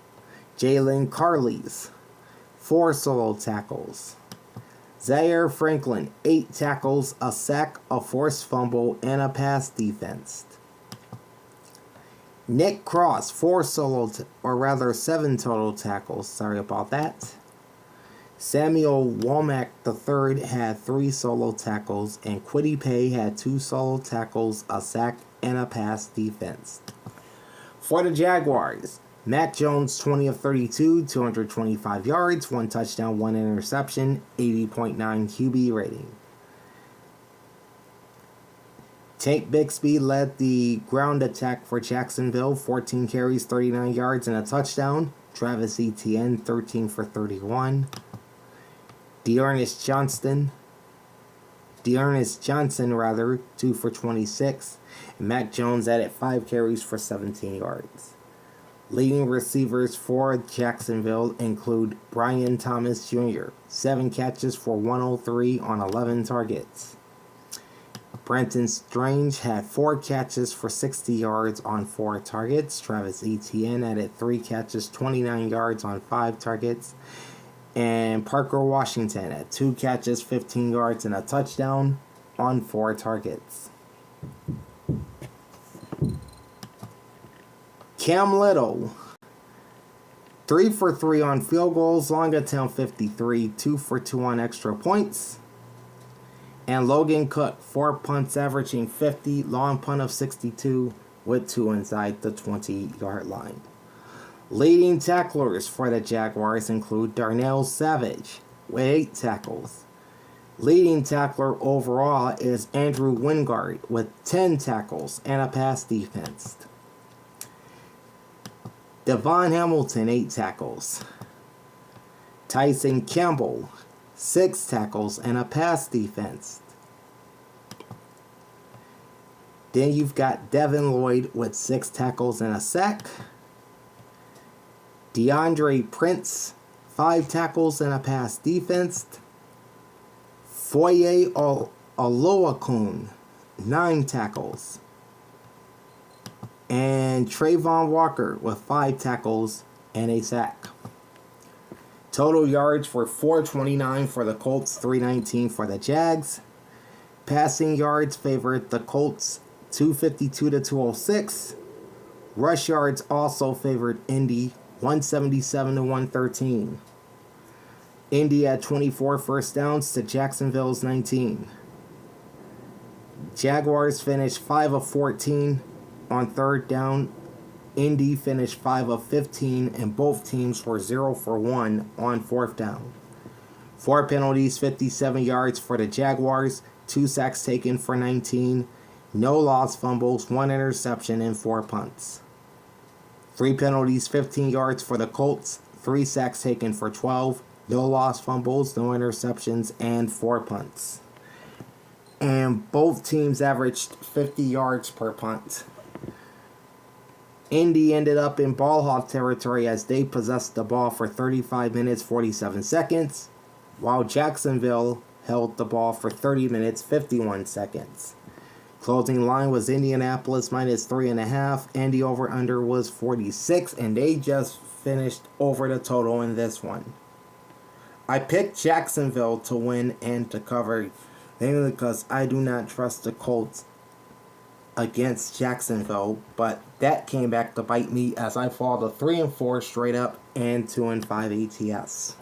Jalen Carles, 4 solo tackles. Zaire Franklin, 8 tackles, a sack, a forced fumble, and a pass defense. Nick Cross, 7 total tackles. Sorry about that. Samuel Womack III had 3 solo tackles, and Kwity Paye had 2 solo tackles, a sack, and a pass defense. For the Jaguars, Mac Jones, 20 of 32, 225 yards, 1 touchdown, 1 interception, 80.9 QB rating. Tank Bixby led the ground attack for Jacksonville, 14 carries, 39 yards, and a touchdown. Travis Etienne, 13 for 31. Dearness Johnson, 2 for 26. And Mac Jones added 5 carries for 17 yards. Leading receivers for Jacksonville include Brian Thomas Jr., 7 catches for 103 on 11 targets. Brenton Strange had 4 catches for 60 yards on 4 targets. Travis Etienne added 3 catches, 29 yards on 5 targets. And Parker Washington had 2 catches, 15 yards, and a touchdown on 4 targets. Cam Little, 3 for 3 on field goals, long attempt 53, 2 for 2 on extra points. And Logan Cook, 4 punts averaging 50, long punt of 62 with 2 inside the 20-yard line. Leading tacklers for the Jaguars include Darnell Savage with 8 tackles. Leading tackler overall is Andrew Wingard with 10 tackles and a pass defense. Devon Hamilton, 8 tackles. Tyson Campbell, 6 tackles and a pass defense. Then you've got Devin Lloyd with 6 tackles and a sack. DeAndre Prince, 5 tackles and a pass defense. Foye Oluokun, 9 tackles. And Trayvon Walker with 5 tackles and a sack. Total yards for 429 for the Colts, 319 for the Jags. Passing yards favored the Colts, 252 to 206. Rush yards also favored Indy, 177 to 113. Indy had 24 first downs to Jacksonville's 19. Jaguars finished 5 of 14 on third down. Indy finished 5 of 15, and both teams were 0 for 1 on fourth down. 4 penalties, 57 yards for the Jaguars, 2 sacks taken for 19, no lost fumbles, 1 interception, and 4 punts. 3 penalties, 15 yards for the Colts, 3 sacks taken for 12, no lost fumbles, no interceptions, and 4 punts. and both teams averaged 50 yards per punt. Indy ended up in ball hawk territory as they possessed the ball for 35 minutes 47 seconds, while Jacksonville held the ball for 30 minutes 51 seconds. Closing line was Indianapolis minus 3.5, and the over-under was 46, and they just finished over the total in this one. I picked Jacksonville to win and to cover, mainly because I do not trust the Colts against Jacksonville, but that came back to bite me as I fall to 3-4 straight up and 2-5 ATS.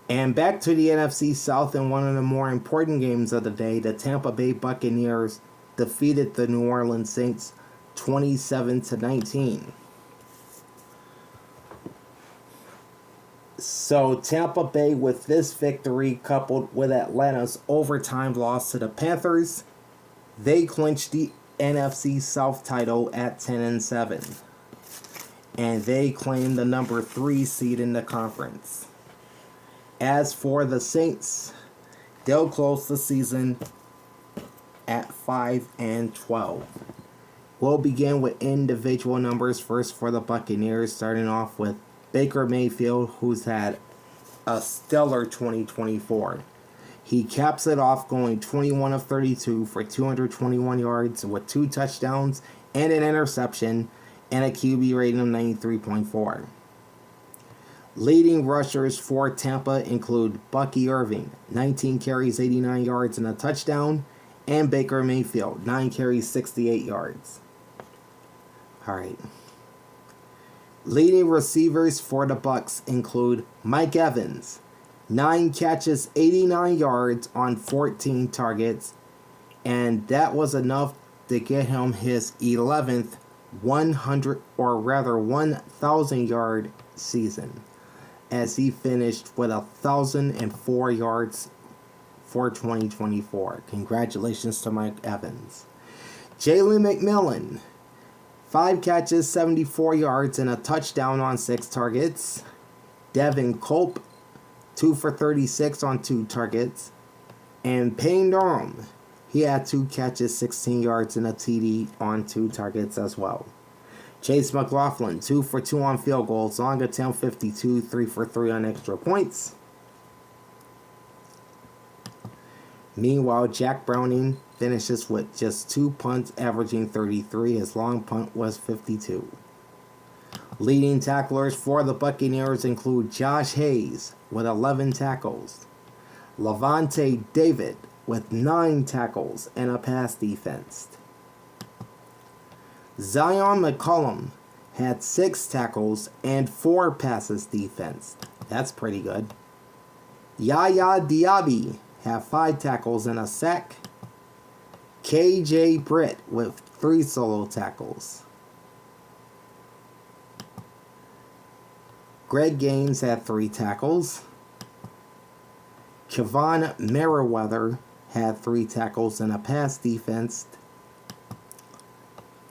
And back to the NFC South in one of the more important games of the day, the Tampa Bay Buccaneers defeated the New Orleans Saints 27-19. So Tampa Bay, with this victory coupled with Atlanta's overtime loss to the Panthers, they clinched the NFC South title at 10-7. And they claim the number 3 seed in the conference. As for the Saints, they'll close the season at 5-12. We'll begin with individual numbers first for the Buccaneers, starting off with Baker Mayfield, who's had a stellar 2024. He caps it off going 21 of 32 for 221 yards with 2 touchdowns and an interception and a QB rating of 93.4. Leading rushers for Tampa include Bucky Irving, 19 carries, 89 yards and a touchdown, and Baker Mayfield, 9 carries, 68 yards. All right. Leading receivers for the Bucs include Mike Evans, 9 catches, 89 yards on 14 targets, and that was enough to get him his 11th 1,000-yard season, as he finished with 1,004 yards for 2024. Congratulations to Mike Evans. Jalen McMillan, 5 catches, 74 yards, and a touchdown on 6 targets. Devin Culp, 2 for 36 on 2 targets. And Payne Durham, he had 2 catches, 16 yards, and a TD on 2 targets as well. Chase McLaughlin, 2 for 2 on field goals, long attempt 52, 3 for 3 on extra points. Meanwhile, Jack Browning finishes with just 2 punts, averaging 33. His long punt was 52. Leading tacklers for the Buccaneers include Josh Hayes with 11 tackles, Levante David with 9 tackles and a pass defense. Zion McCollum had 6 tackles and 4 passes defense. That's pretty good. Yaya Diaby had 5 tackles and a sack. KJ Britt with 3 solo tackles. Greg Gaines had 3 tackles. Kevon Merriweather had 3 tackles and a pass defense.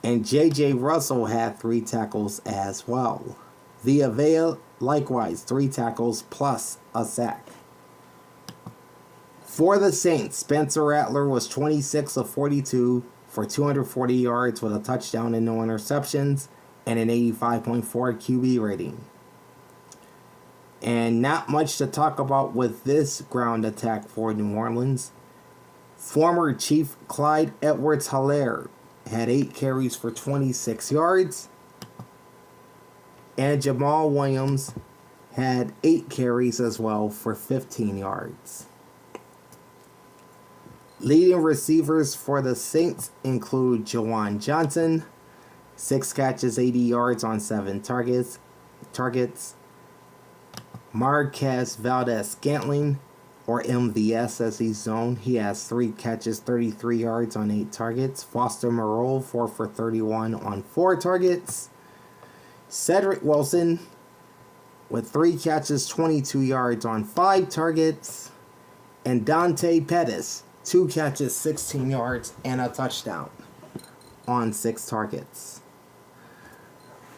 And J.J. Russell had 3 tackles as well. Villa likewise 3 tackles plus a sack. For the Saints, Spencer Rattler was 26 of 42 for 240 yards with a touchdown and no interceptions and an 85.4 QB rating. And not much to talk about with this ground attack for New Orleans. Former Chief Clyde Edwards-Helaire had 8 carries for 26 yards. And Jamal Williams had 8 carries as well for 15 yards. Leading receivers for the Saints include Jawan Johnson, 6 catches, 80 yards on 7 targets. Marquez Valdez-Scantling, or MVS as he's known, he has 3 catches, 33 yards on 8 targets. Foster Moreau, 4 for 31 on 4 targets. Cedric Wilson with 3 catches, 22 yards on 5 targets. And Dante Pettis, 2 catches, 16 yards, and a touchdown on 6 targets.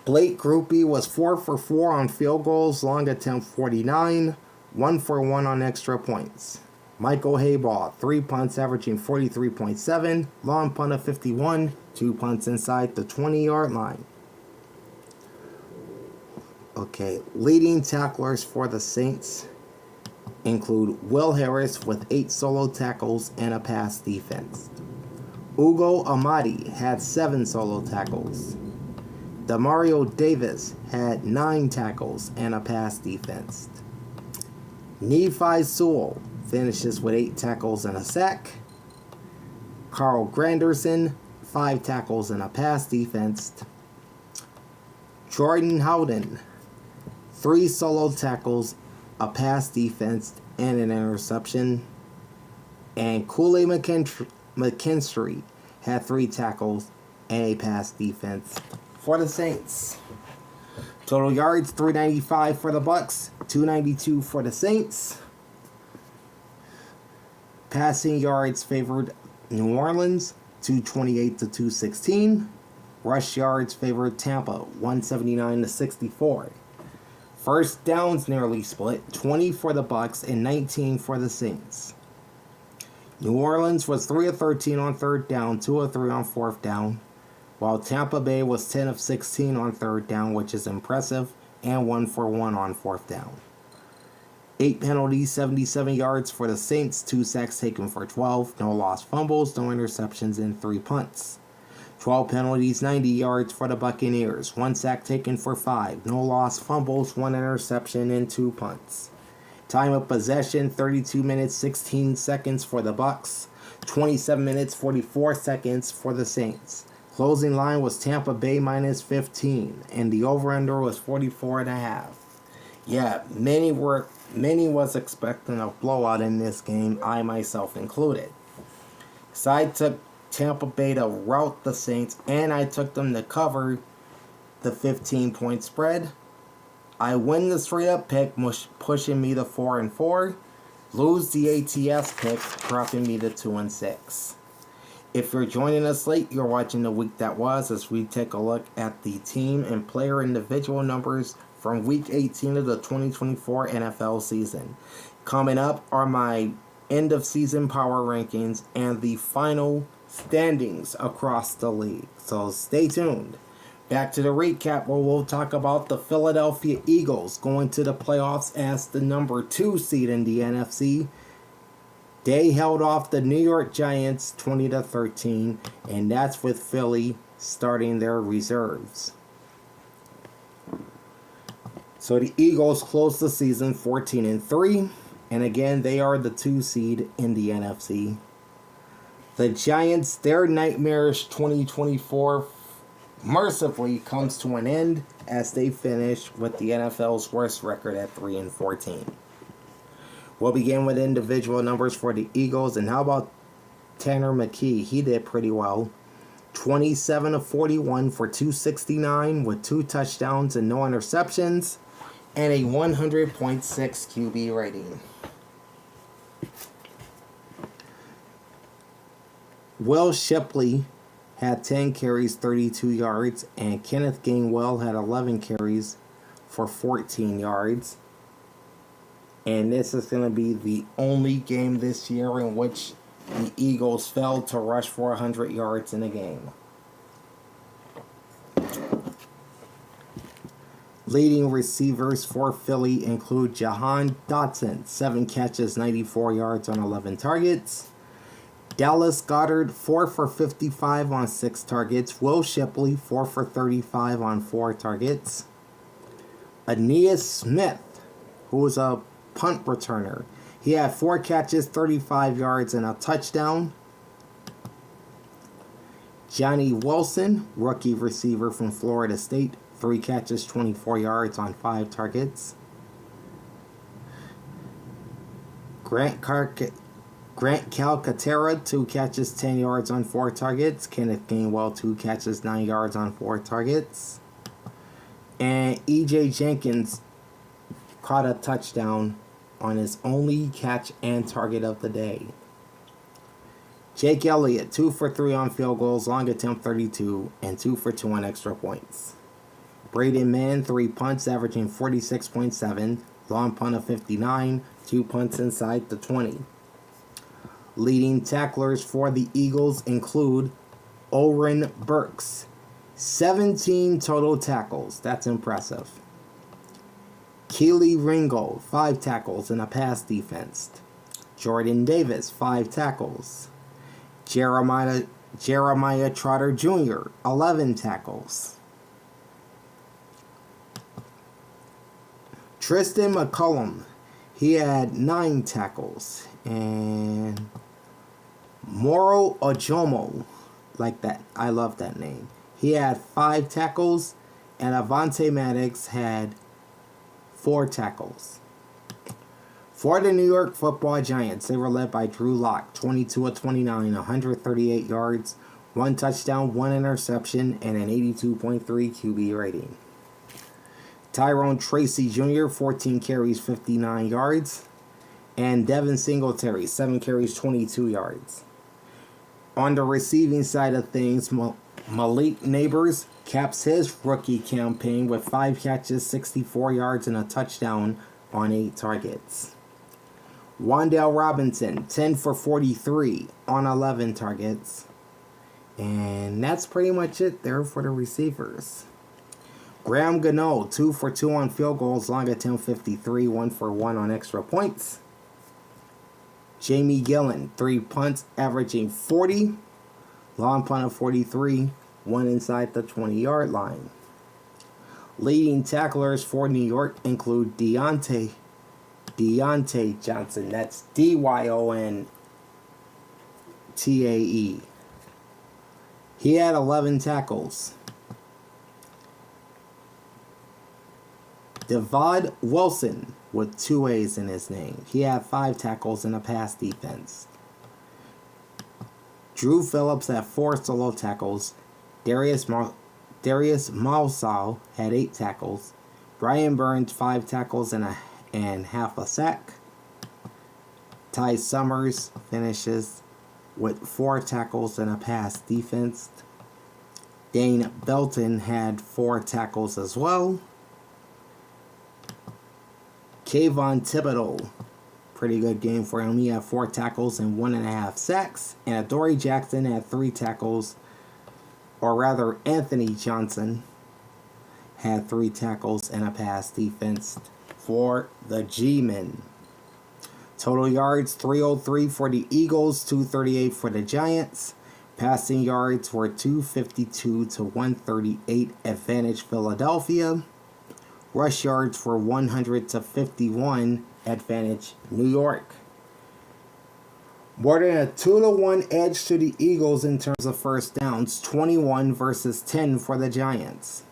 Blake Grupe was 4 for 4 on field goals, long attempt 49, 1 for 1 on extra points. Michael Hayball, 3 punts averaging 43.7, long punt of 51, 2 punts inside the 20-yard line. Okay, leading tacklers for the Saints include Will Harris with 8 solo tackles and a pass defense. Ugo Amadi had 7 solo tackles. Demario Davis had 9 tackles and a pass defense. Nephi Sewell finishes with 8 tackles and a sack. Carl Granderson, 5 tackles and a pass defense. Jordan Howden, 3 solo tackles, a pass defense, and an interception. And Kool-Aid McKinstry had 3 tackles and a pass defense for the Saints. Total yards, 395 for the Bucks, 292 for the Saints. Passing yards favored New Orleans, 228 to 216. Rush yards favored Tampa, 179 to 64. First downs nearly split, 20 for the Bucks and 19 for the Saints. New Orleans was 3 of 13 on third down, 2 of 3 on fourth down, while Tampa Bay was 10 of 16 on third down, which is impressive, and 1 for 1 on fourth down. 8 penalties, 77 yards for the Saints, 2 sacks taken for 12, no lost fumbles, no interceptions, and 3 punts. 12 penalties, 90 yards for the Buccaneers, 1 sack taken for 5, no lost fumbles, 1 interception, and 2 punts. Time of possession, 32 minutes, 16 seconds for the Bucks, 27 minutes, 44 seconds for the Saints. Closing line was Tampa Bay minus 15, and the over-under was 44.5. Yeah, many was expecting a blowout in this game, I myself included. So I took Tampa Bay to rout the Saints, and I took them to cover the 15-point spread. I win the straight-up pick, pushing me to 4-4. Lose the ATS pick, dropping me to 2-6. If you're joining us late, you're watching the week that was as we take a look at the team and player individual numbers from Week 18 of the 2024 NFL season. Coming up are my end-of-season power rankings and the final standings across the league. So stay tuned. Back to the recap where we'll talk about the Philadelphia Eagles going to the playoffs as the number 2 seed in the NFC. They held off the New York Giants 20-13, and that's with Philly starting their reserves. So the Eagles closed the season 14-3, and again they are the 2 seed in the NFC. The Giants, their nightmarish 2024 mercifully comes to an end as they finish with the NFL's worst record at 3-14. We'll begin with individual numbers for the Eagles, and how about Tanner McKee? He did pretty well. 27 of 41 for 269 with 2 touchdowns and no interceptions, and a 100.6 QB rating. Will Shipley had 10 carries, 32 yards, and Kenneth Gainwell had 11 carries for 14 yards. And this is going to be the only game this year in which the Eagles failed to rush for 100 yards in a game. Leading receivers for Philly include Jahan Dotson, 7 catches, 94 yards on 11 targets. Dallas Goedert, 4 for 55 on 6 targets. Will Shipley, 4 for 35 on 4 targets. Aeneas Smith, who was a punt returner, he had 4 catches, 35 yards, and a touchdown. Johnny Wilson, rookie receiver from Florida State, 3 catches, 24 yards on 5 targets. Grant Calcaterra, 2 catches, 10 yards on 4 targets. Kenneth Gainwell, 2 catches, 9 yards on 4 targets. And E.J. Jenkins caught a touchdown on his only catch and target of the day. Jake Elliott, 2 for 3 on field goals, long attempt 32, and 2 for 2 on extra points. Braden Mann, 3 punts, averaging 46.7. Long punt of 59. 2 punts inside the 20. Leading tacklers for the Eagles include Oren Burks. 17 total tackles. That's impressive. Keely Ringo, 5 tackles and a pass defense. Jordan Davis, 5 tackles. Jeremiah Trotter Jr., 11 tackles. Tristan McCullum, he had 9 tackles. And Moro Ojomo, like that, I love that name. He had 5 tackles, and Avante Maddox had 4 tackles. For the New York Football Giants, they were led by Drew Lock, 22 of 29, 138 yards, 1 touchdown, 1 interception, and an 82.3 QB rating. Tyrone Tracy Jr., 14 carries, 59 yards. And Devin Singletary, 7 carries, 22 yards. On the receiving side of things, Malik Neighbors caps his rookie campaign with 5 catches, 64 yards, and a touchdown on 8 targets. Wan'Dale Robinson, 10 for 43 on 11 targets. And that's pretty much it there for the receivers. Graham Gano, 2 for 2 on field goals, long attempt 53, 1 for 1 on extra points. Jamie Gillen, 3 punts, averaging 40, long punt of 43, 1 inside the 20-yard line. Leading tacklers for New York include Deontay Johnson. That's Dyontae. He had 11 tackles. Devad Wilson, with 2 A's in his name. He had 5 tackles and a pass defense. Drew Phillips had 4 solo tackles. Darius Mausau had 8 tackles. Brian Burns, 5 tackles and half a sack. Ty Summers finishes with 4 tackles and a pass defense. Dane Belton had 4 tackles as well. Kayvon Thibodeau, pretty good game for him. He had 4 tackles and 1.5 sacks. And Adoree Jackson had 3 tackles, or rather Anthony Johnson had 3 tackles and a pass defense for the G-Men. Total yards, 303 for the Eagles, 238 for the Giants. Passing yards were 252 to 138, advantage Philadelphia. Rush yards were 100 to 51, advantage New York. More than a 2-1 edge to the Eagles in terms of first downs, 21 versus 10 for the Giants.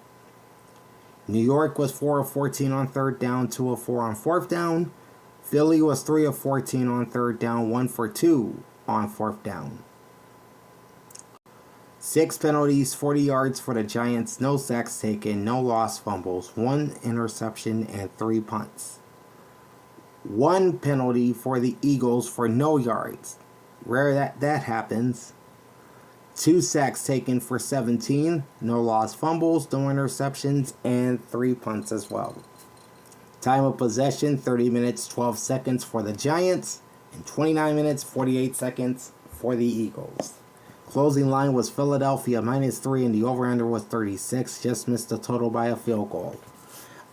New York was 4 of 14 on 3rd down, 2 of 4 on 4th down. Philly was 3 of 14 on 3rd down, 1 for 2 on 4th down. 6 penalties, 40 yards for the Giants, no sacks taken, no lost fumbles, 1 interception, and 3 punts. 1 penalty for the Eagles for no yards. Rare that happens. 2 sacks taken for 17, no lost fumbles, no interceptions, and 3 punts as well. Time of possession, 30 minutes, 12 seconds for the Giants, and 29 minutes, 48 seconds for the Eagles. Closing line was Philadelphia -3, and the over-under was 36. Just missed the total by a field goal.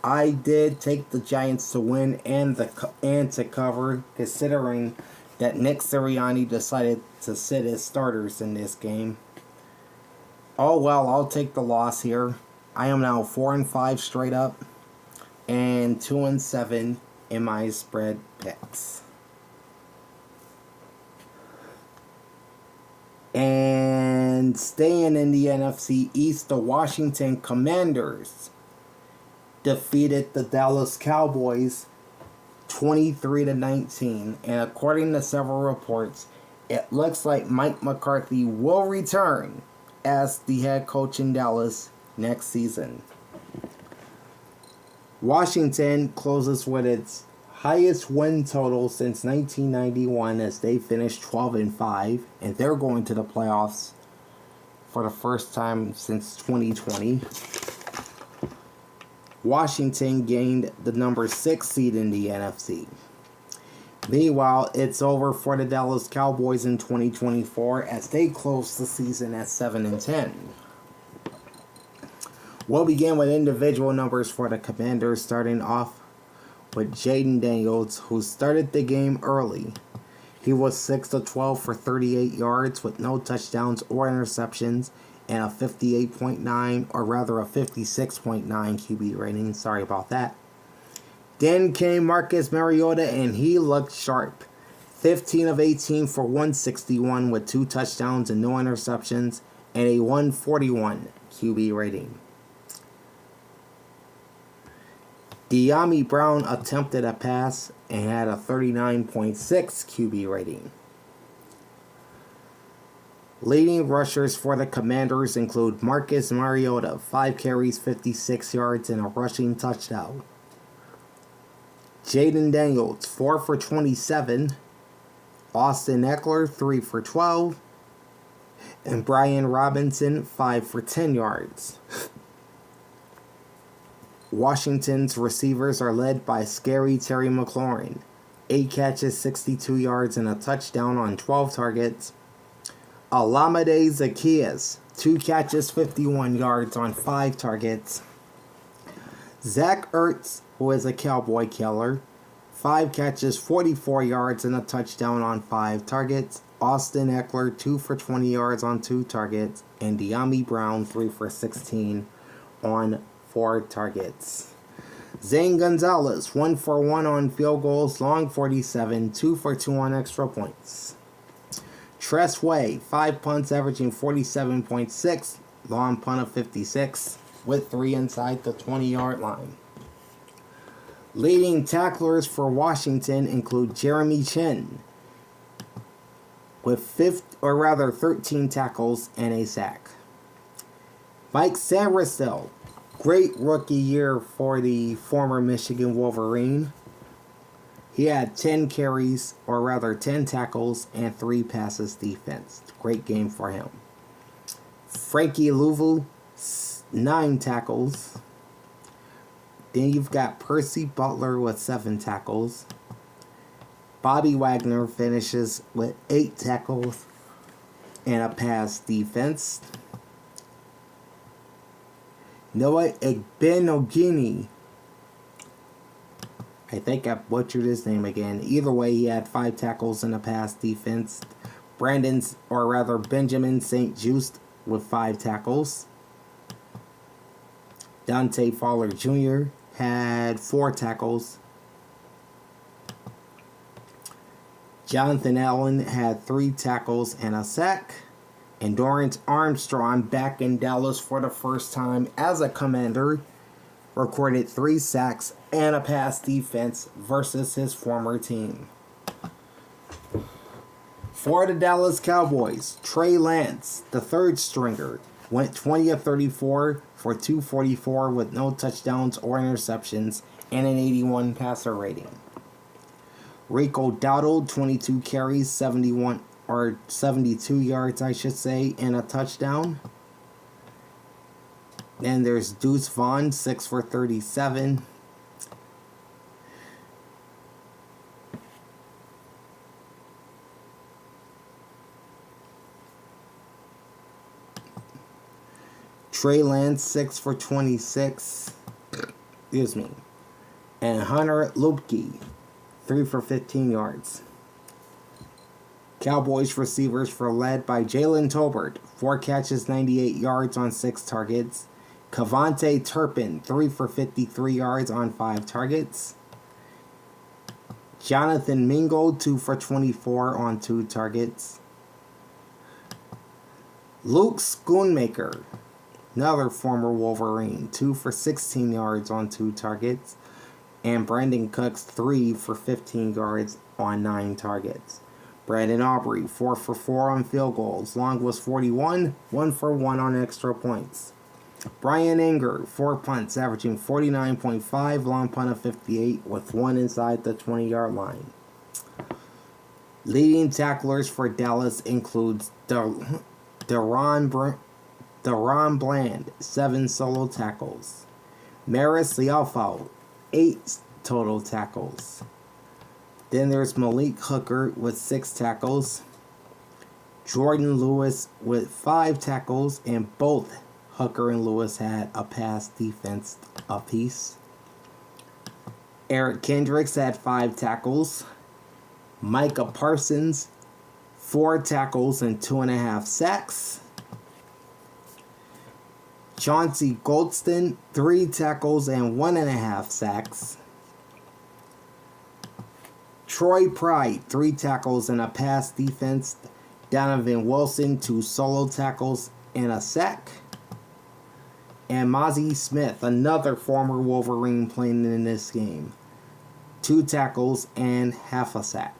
I did take the Giants to win and to cover, considering that Nick Sirianni decided to sit his starters in this game. Oh well, I'll take the loss here. I am now 4-5 straight up, and 2-7 in my spread picks. And staying in the NFC East, the Washington Commanders defeated the Dallas Cowboys 23-19. And according to several reports, it looks like Mike McCarthy will return as the head coach in Dallas next season. Washington closes with its highest win total since 1991 as they finished 12-5, and they're going to the playoffs for the first time since 2020. Washington gained the number 6 seed in the NFC. Meanwhile, it's over for the Dallas Cowboys in 2024 as they close the season at 7-10. We'll begin with individual numbers for the Commanders, starting off with Jaden Daniels, who started the game early. He was 6 of 12 for 38 yards with no touchdowns or interceptions and a 58.9, or rather a 56.9 QB rating. Sorry about that. Then came Marcus Mariota, and he looked sharp. 15 of 18 for 161 with 2 touchdowns and no interceptions and a 141 QB rating. Dyami Brown attempted a pass and had a 39.6 QB rating. Leading rushers for the Commanders include Marcus Mariota, 5 carries, 56 yards, and a rushing touchdown. Jaden Daniels, 4 for 27. Austin Eckler, 3 for 12. And Brian Robinson, 5 for 10 yards. Washington's receivers are led by Scary Terry McLaurin, 8 catches, 62 yards, and a touchdown on 12 targets. Olamide Zaccheaus, 2 catches, 51 yards on 5 targets. Zach Ertz, who is a Cowboy killer, 5 catches, 44 yards, and a touchdown on 5 targets. Austin Eckler, 2 for 20 yards on 2 targets. And Dyami Brown, 3 for 16 on 4 targets. Zane Gonzalez, 1 for 1 on field goals, long 47, 2 for 2 on extra points. Tress Way, 5 punts, averaging 47.6, long punt of 56, with 3 inside the 20-yard line. Leading tacklers for Washington include Jeremy Chin, with 13 tackles and a sack. Mike Sainristil, great rookie year for the former Michigan Wolverine. He had 10 carries, 10 tackles, and 3 passes defense. Great game for him. Frankie Louvu, 9 tackles. Then you've got Percy Butler with 7 tackles. Bobby Wagner finishes with 8 tackles and a pass defense. Noah Igbenogany, I think I butchered his name again. Either way, he had 5 tackles and a pass defense. Benjamin St. Juste with 5 tackles. Dante Fowler Jr. had 4 tackles. Jonathan Allen had 3 tackles and a sack. And Dorrance Armstrong, back in Dallas for the first time as a Commander, recorded 3 sacks and a pass defense versus his former team. For the Dallas Cowboys, Trey Lance, the 3rd stringer, went 20 of 34 for 244 with no touchdowns or interceptions and an 81 passer rating. Rico Dowdle, 22 carries, 72 yards, and a touchdown. Then there's Deuce Vaughn, 6 for 37. Trey Lance, 6 for 26. And Hunter Lupke, 3 for 15 yards. Cowboys receivers were led by Jalen Tolbert, 4 catches, 98 yards on 6 targets. Cavante Turpin, 3 for 53 yards on 5 targets. Jonathan Mingo, 2 for 24 on 2 targets. Luke Schoonmaker, another former Wolverine, 2 for 16 yards on 2 targets. And Brandon Cooks, 3 for 15 yards on 9 targets. Brandon Aubrey, 4 for 4 on field goals. Long was 41, 1 for 1 on extra points. Brian Anger, 4 punts, averaging 49.5, long punt of 58, with 1 inside the 20-yard line. Leading tacklers for Dallas includes Deron Bland, 7 solo tackles. Maris Lialfo, 8 total tackles. Then there's Malik Hooker with 6 tackles. Jordan Lewis with 5 tackles, and both Hooker and Lewis had a pass defense apiece. Eric Kendricks had 5 tackles. Micah Parsons, 4 tackles and 2.5 sacks. Chauncey Goldston, 3 tackles and 1.5 sacks. Troy Pride, 3 tackles and a pass defense. Donovan Wilson, 2 solo tackles and a sack. And Mozzie Smith, another former Wolverine playing in this game, 2 tackles and half a sack.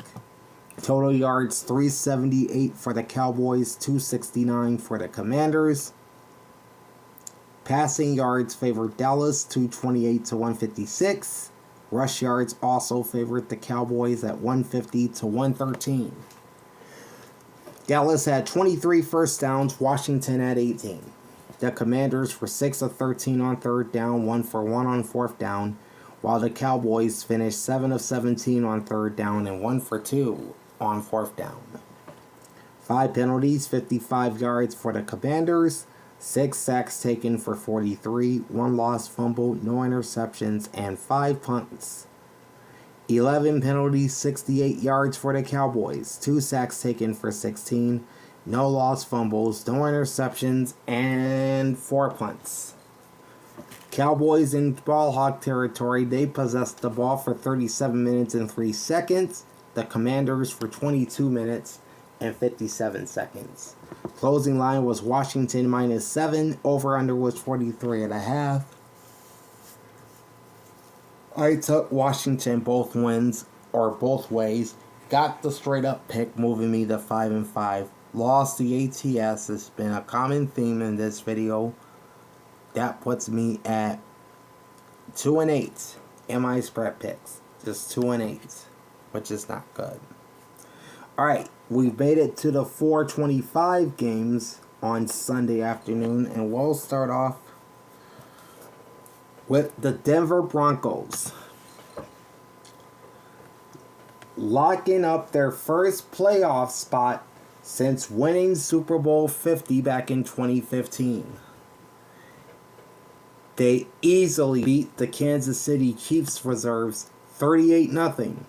Total yards, 378 for the Cowboys, 269 for the Commanders. Passing yards favored Dallas, 228 to 156. Rush yards also favored the Cowboys at 150 to 113. Dallas had 23 first downs, Washington had 18. The Commanders were 6 of 13 on third down, 1 for 1 on fourth down, while the Cowboys finished 7 of 17 on third down and 1 for 2 on fourth down. 5 penalties, 55 yards for the Commanders, 6 sacks taken for 43, 1 lost fumble, no interceptions, and 5 punts. 11 penalties, 68 yards for the Cowboys, 2 sacks taken for 16, no lost fumbles, no interceptions, and 4 punts. Cowboys in ball hawk territory, they possessed the ball for 37 minutes and 3 seconds. The Commanders for 22 minutes and 57 seconds. Closing line was Washington -7. Over-under was 43.5. I took Washington both wins, or both ways. Got the straight-up pick, moving me to 5-5. Lost the ATS. It's been a common theme in this video. That puts me at 2-8 in my spread picks. Just 2-8, which is not good. Alright, we've made it to the 4:25 games on Sunday afternoon, and we'll start off with the Denver Broncos locking up their first playoff spot since winning Super Bowl 50 back in 2015. They easily beat the Kansas City Chiefs reserves 38-0.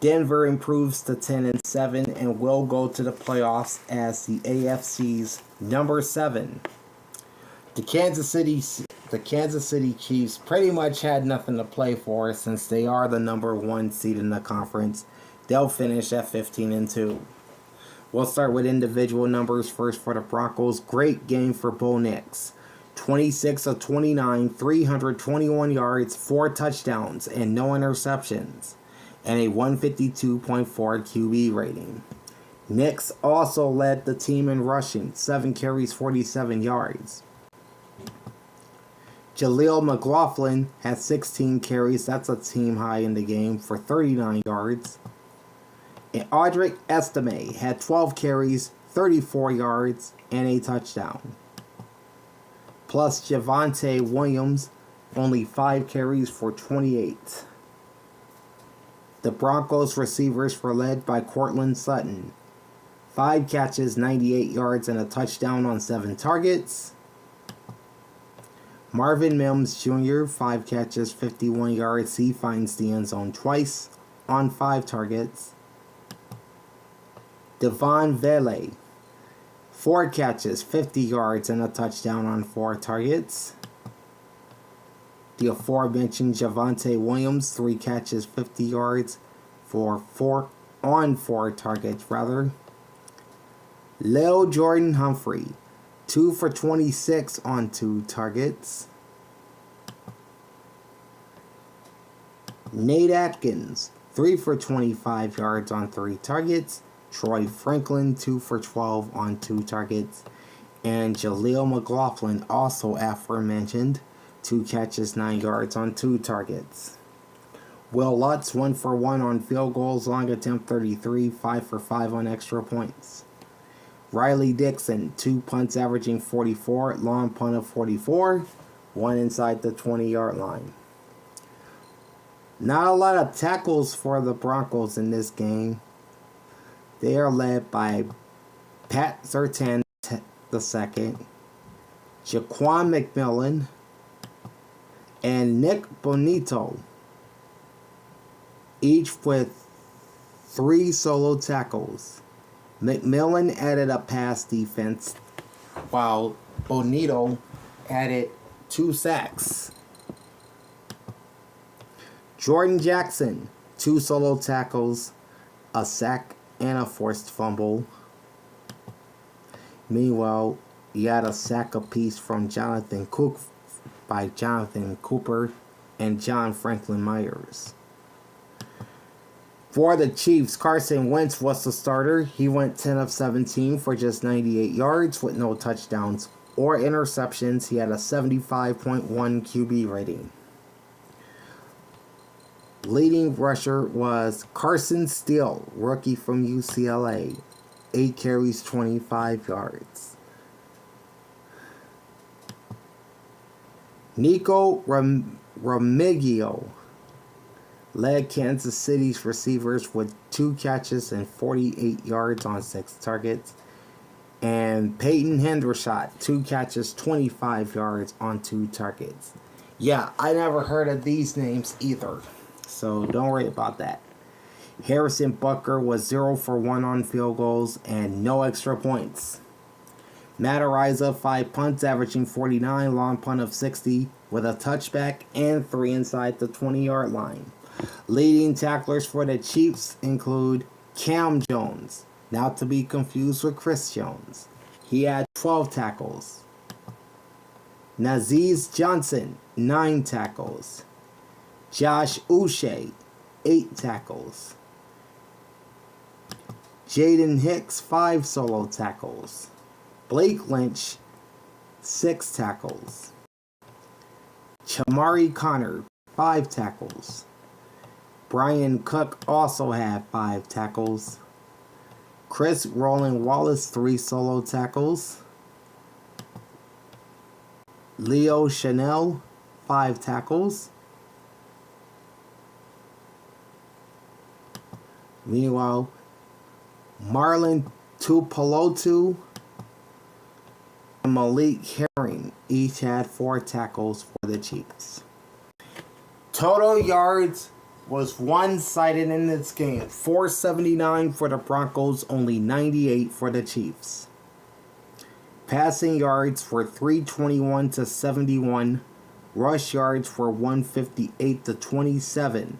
Denver improves to 10-7 and will go to the playoffs as the AFC's number 7. The Kansas City Chiefs pretty much had nothing to play for since they are the number 1 seed in the conference. They'll finish at 15-2. We'll start with individual numbers first for the Broncos. Great game for Bo Nix. 26 of 29, 321 yards, 4 touchdowns, and no interceptions, and a 152.4 QB rating. Nix also led the team in rushing, 7 carries, 47 yards. Jaleel McLaughlin had 16 carries, that's a team high in the game, for 39 yards. And Audric Estime had 12 carries, 34 yards, and a touchdown. Plus Javonte Williams, only 5 carries for 28. The Broncos receivers were led by Courtland Sutton. 5 catches, 98 yards, and a touchdown on 7 targets. Marvin Mims Jr., 5 catches, 51 yards. He finds the end zone twice on 5 targets. Devon Vele, 4 catches, 50 yards, and a touchdown on 4 targets. The aforementioned Javonte Williams, 3 catches, 50 yards for 4 targets. Lil Jordan Humphrey, 2 for 26 on 2 targets. Nate Atkins, 3 for 25 yards on 3 targets. Troy Franklin, 2 for 12 on 2 targets. And Jaleel McLaughlin, also aforementioned, 2 catches, 9 yards on 2 targets. Will Lutz, 1 for 1 on field goals, long attempt 33, 5 for 5 on extra points. Riley Dixon, 2 punts averaging 44, long punt of 44. one inside the 20-yard line. Not a lot of tackles for the Broncos in this game. They are led by Pat Surtain II, Jaquan McMillan, and Nick Bonito, each with 3 solo tackles. McMillan added a pass defense, while Bonito added 2 sacks. Jordan Jackson, 2 solo tackles, a sack, and a forced fumble. Meanwhile, you had a sack apiece from Jonathan Cooper and John Franklin Myers. For the Chiefs, Carson Wentz was the starter. He went 10 of 17 for just 98 yards with no touchdowns or interceptions. He had a 75.1 QB rating. Leading rusher was Carson Steele, rookie from UCLA. 8 carries, 25 yards. Nico Remigio led Kansas City's receivers with 2 catches and 48 yards on 6 targets. And Peyton Hendershot, 2 catches, 25 yards on 2 targets. Yeah, I never heard of these names either, so don't worry about that. Harrison Butker was 0 for 1 on field goals and no extra points. Matt Araiza, 5 punts, averaging 49, long punt of 60, with a touchback and 3 inside the 20-yard line. Leading tacklers for the Chiefs include Cam Jones, not to be confused with Chris Jones. He had 12 tackles. Nazeez Johnson, 9 tackles. Josh Uche, 8 tackles. Jaden Hicks, 5 solo tackles. Blake Lynch, 6 tackles. Chamari Connor, 5 tackles. Brian Cook also had 5 tackles. Chris Roland Wallace, 3 solo tackles. Leo Chanel, 5 tackles. Meanwhile, Marlon Tupelotu and Malik Herring each had 4 tackles for the Chiefs. Total yards was one-sided in this game. 479 for the Broncos, only 98 for the Chiefs. Passing yards were 321 to 71. Rush yards were 158 to 27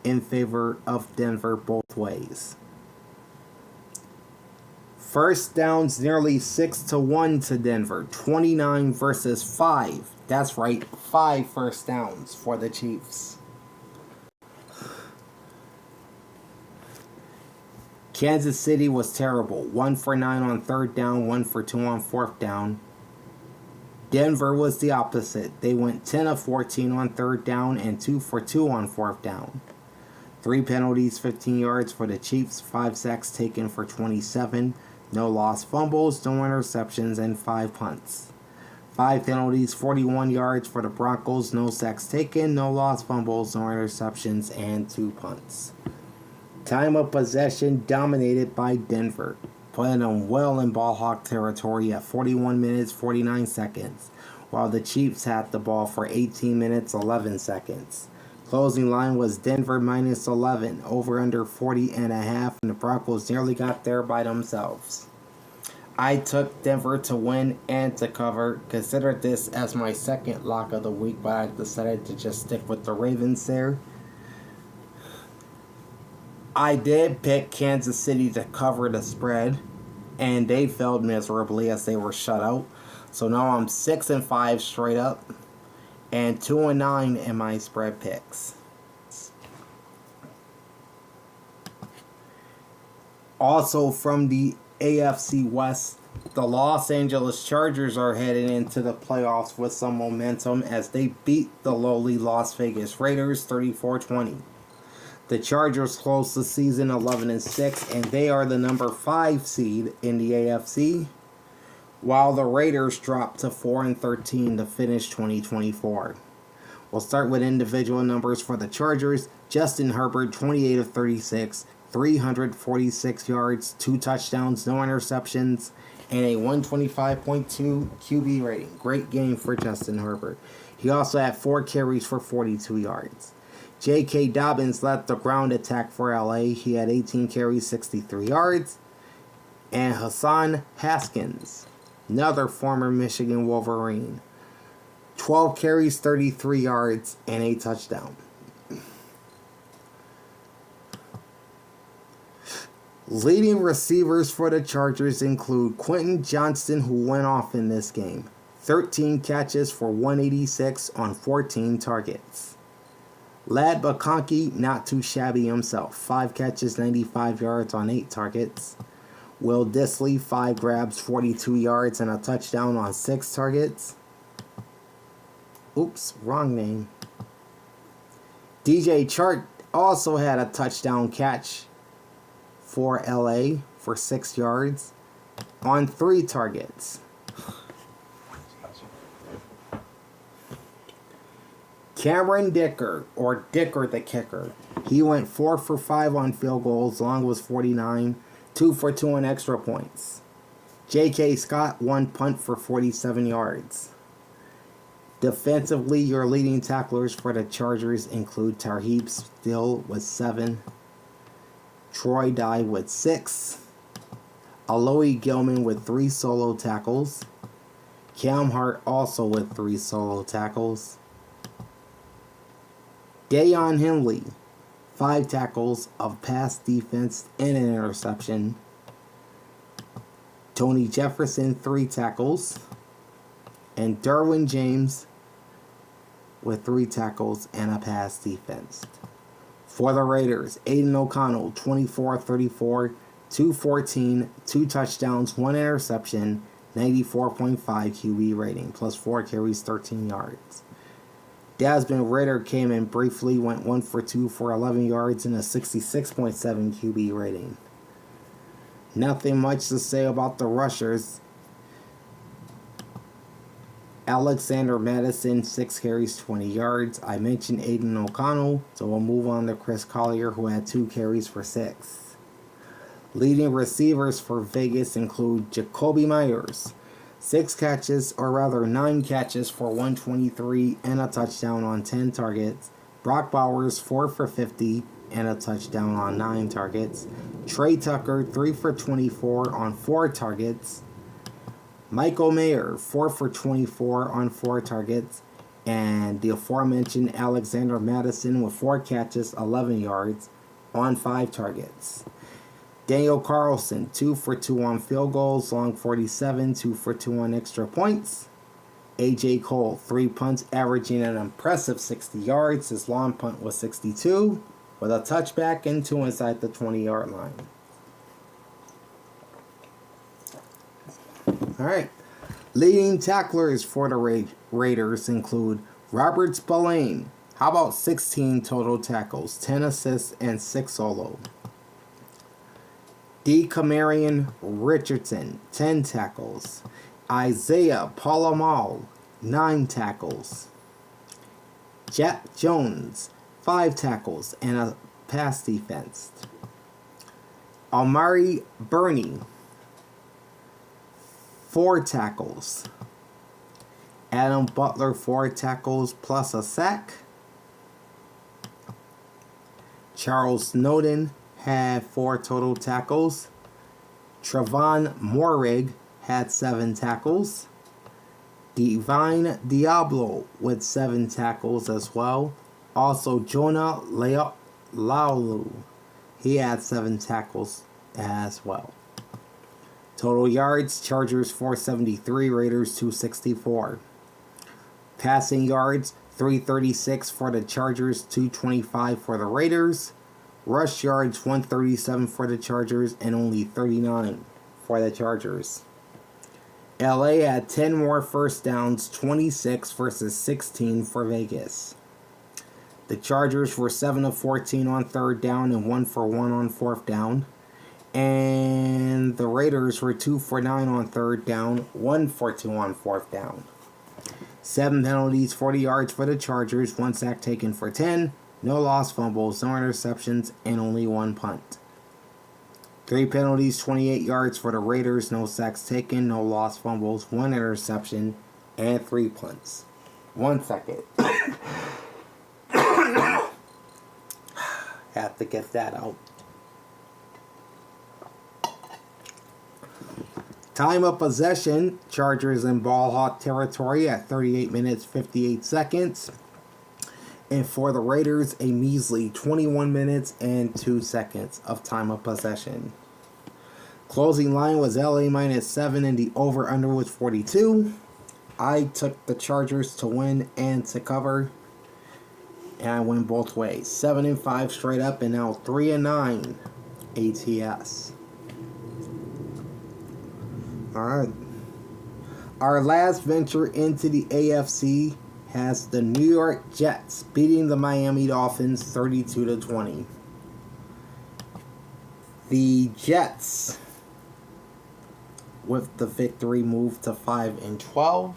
in favor of Denver both ways. First downs nearly 6-1 to Denver. 29 versus 5. That's right, 5 first downs for the Chiefs. Kansas City was terrible. 1 for 9 on 3rd down, 1 for 2 on 4th down. Denver was the opposite. They went 10 of 14 on 3rd down and 2 for 2 on 4th down. 3 penalties, 15 yards for the Chiefs, 5 sacks taken for 27, no lost fumbles, no interceptions, and 5 punts. 5 penalties, 41 yards for the Broncos, no sacks taken, no lost fumbles, no interceptions, and 2 punts. Time of possession dominated by Denver, putting them well in ball hawk territory at 41 minutes, 49 seconds, while the Chiefs had the ball for 18 minutes, 11 seconds. Closing line was Denver minus 11, over under 40.5, and the Broncos nearly got there by themselves. I took Denver to win and to cover. Considered this as my second lock of the week, but I decided to just stick with the Ravens there. I did pick Kansas City to cover the spread, and they failed miserably as they were shut out. So now I'm 6-5 straight up, and 2-9 in my spread picks. Also from the AFC West, the Los Angeles Chargers are headed into the playoffs with some momentum as they beat the lowly Las Vegas Raiders 34-20. The Chargers closed the season 11-6, and they are the number 5 seed in the AFC, while the Raiders dropped to 4-13 to finish 2024. We'll start with individual numbers for the Chargers. Justin Herbert, 28 of 36, 346 yards, 2 touchdowns, no interceptions, and a 125.2 QB rating. Great game for Justin Herbert. He also had 4 carries for 42 yards. J.K. Dobbins led the ground attack for LA. He had 18 carries, 63 yards. And Hassan Haskins, another former Michigan Wolverine, 12 carries, 33 yards, and a touchdown. Leading receivers for the Chargers include Quentin Johnston, who went off in this game. 13 catches for 186 on 14 targets. Lad McConkey, not too shabby himself. 5 catches, 95 yards on 8 targets. Will Dissly, 5 grabs, 42 yards, and a touchdown on 6 targets. Oops, wrong name. DJ Chark also had a touchdown catch for LA for 6 yards on 3 targets. Cameron Dicker, or Dicker the kicker, he went 4 for 5 on field goals. Long was 49, 2 for 2 on extra points. J.K. Scott, 1 punt for 47 yards. Defensively, your leading tacklers for the Chargers include Tarheeb Still with 7, Troy Dye with 6, Aloy Gilman with 3 solo tackles, Cam Hart also with 3 solo tackles, Dayon Henley, 5 tackles of pass defense and an interception, Tony Jefferson, 3 tackles, and Derwin James with 3 tackles and a pass defense. For the Raiders, Aiden O'Connell, 24-34, 214, 2 touchdowns, 1 interception, 94.5 QB rating, plus 4 carries, 13 yards. Desmond Ridder came in briefly, went 1 for 2 for 11 yards and a 66.7 QB rating. Nothing much to say about the rushers. Alexander Madison, 6 carries, 20 yards. I mentioned Aiden O'Connell, so we'll move on to Chris Collier, who had 2 carries for 6. Leading receivers for Vegas include Jacoby Myers, 6 catches, or rather 9 catches for 123 and a touchdown on 10 targets. Brock Bowers, 4 for 50 and a touchdown on 9 targets. Trey Tucker, 3 for 24 on 4 targets. Michael Mayer, 4 for 24 on 4 targets. And the aforementioned Alexander Madison with 4 catches, 11 yards on 5 targets. Daniel Carlson, 2 for 2 on field goals, long 47, 2 for 2 on extra points. A.J. Cole, 3 punts, averaging an impressive 60 yards. His long punt was 62, with a touchback and 2 inside the 20-yard line. Alright, leading tacklers for the Raiders include Robert Spillane. How about 16 total tackles, 10 assists, and 6 solo? DeCamarion Richardson, 10 tackles. Isaiah Palomal, 9 tackles. Jack Jones, 5 tackles and a pass defense. Amari Burney, 4 tackles. Adam Butler, 4 tackles plus a sack. Charles Snowden had 4 total tackles. Trevon Morig had 7 tackles. Divine Diablo with 7 tackles as well. Also, Jonah Laulu, he had 7 tackles as well. Total yards, Chargers 473, Raiders 264. Passing yards, 336 for the Chargers, 225 for the Raiders. Rush yards, 137 for the Chargers and only 39 for the Chargers. LA had 10 more first downs, 26 versus 16 for Vegas. The Chargers were 7 of 14 on 3rd down and 1 for 1 on 4th down. And the Raiders were 2 for 9 on third down, 1 for 2 on fourth down. 7 penalties, 40 yards for the Chargers, 1 sack taken for 10, no lost fumbles, no interceptions, and only 1 punt. 3 penalties, 28 yards for the Raiders, no sacks taken, no lost fumbles, 1 interception, and 3 punts. 1 second. Have to get that out. Time of possession, Chargers in ball hawk territory at 38 minutes 58 seconds. And for the Raiders, a measly 21 minutes and 2 seconds of time of possession. Closing line was LA -7 and the over-under was 42. I took the Chargers to win and to cover. And I win both ways. 7-5 straight up and now 3-9 ATS. Alright. Our last venture into the AFC has the New York Jets beating the Miami Dolphins 32-20. The Jets, with the victory, moved to 5-12.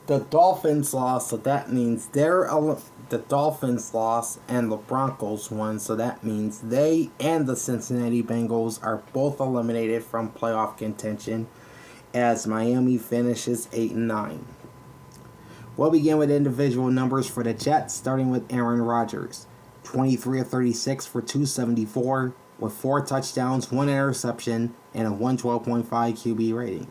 The Dolphins lost, so that means the Dolphins lost and the Broncos won, so that means they and the Cincinnati Bengals are both eliminated from playoff contention as Miami finishes 8-9. We'll begin with individual numbers for the Jets, starting with Aaron Rodgers. 23 of 36 for 274 with 4 touchdowns, 1 interception, and a 112.5 QB rating.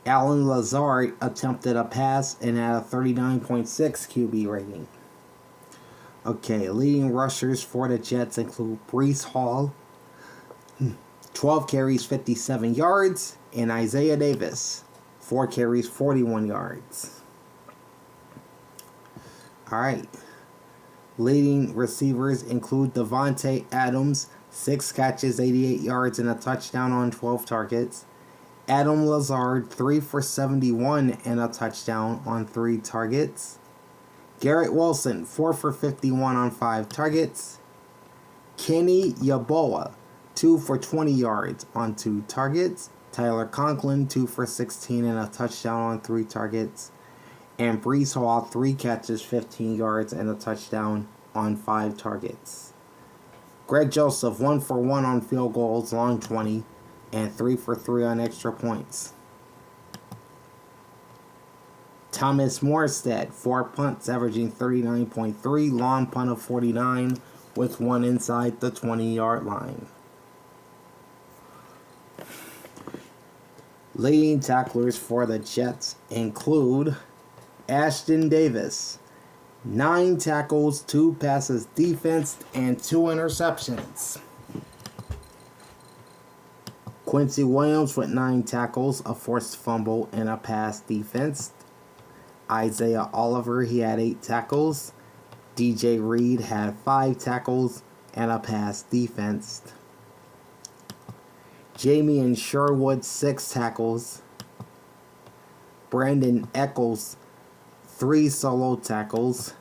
Allen Lazard attempted a pass and had a 39.6 QB rating. Okay, leading rushers for the Jets include Breece Hall, 12 carries, 57 yards, and Isaiah Davis, 4 carries, 41 yards. Alright. Leading receivers include Devontae Adams, 6 catches, 88 yards, and a touchdown on 12 targets. Adam Lazard, 3 for 71 and a touchdown on 3 targets. Garrett Wilson, 4 for 51 on 5 targets. Kenny Yeboah, 2 for 20 yards on 2 targets. Tyler Conklin, 2 for 16 and a touchdown on 3 targets. And Breece Hall, 3 catches, 15 yards, and a touchdown on 5 targets. Greg Joseph, 1 for 1 on field goals, long 20, and 3 for 3 on extra points. Thomas Morstead, 4 punts, averaging 39.3, long punt of 49, with 1 inside the 20-yard line. Leading tacklers for the Jets include Ashton Davis, 9 tackles, 2 passes defensed, and 2 interceptions. Quincy Williams with 9 tackles, a forced fumble, and a pass defensed. Isaiah Oliver, he had 8 tackles. DJ Reed had 5 tackles and a pass defensed. Jamie Sherwood, 6 tackles. Brandon Eccles, 3 solo tackles.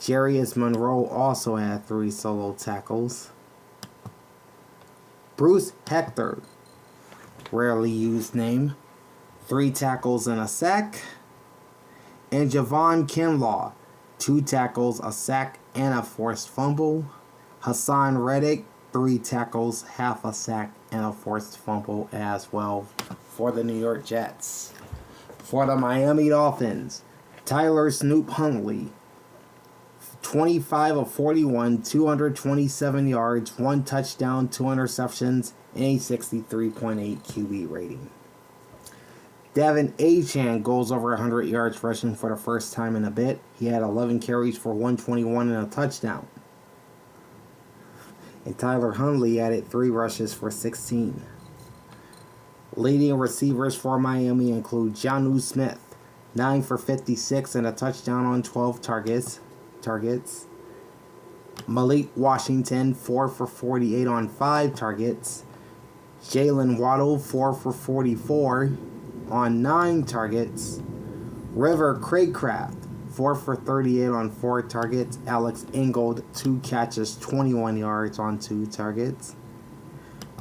Jarius Monroe also had 3 solo tackles. Bruce Hector, rarely used name, 3 tackles and a sack. And Javon Kinlaw, 2 tackles, a sack, and a forced fumble. Hassan Reddick, 3 tackles, half a sack, and a forced fumble as well for the New York Jets. For the Miami Dolphins, Tyler Snoop Huntley, 25 of 41, 227 yards, 1 touchdown, 2 interceptions, and a 63.8 QB rating. Devin Achane goes over 100 yards rushing for the first time in a bit. He had 11 carries for 121 and a touchdown. And Tyler Huntley added 3 rushes for 16. Leading receivers for Miami include Jonnu Smith, 9 for 56 and a touchdown on 12 targets. Malik Washington, 4 for 48 on 5 targets. Jalen Waddle, 4 for 44 on 9 targets. River Craycraft, 4 for 38 on 4 targets. Alex Ingold, 2 catches, 21 yards on 2 targets.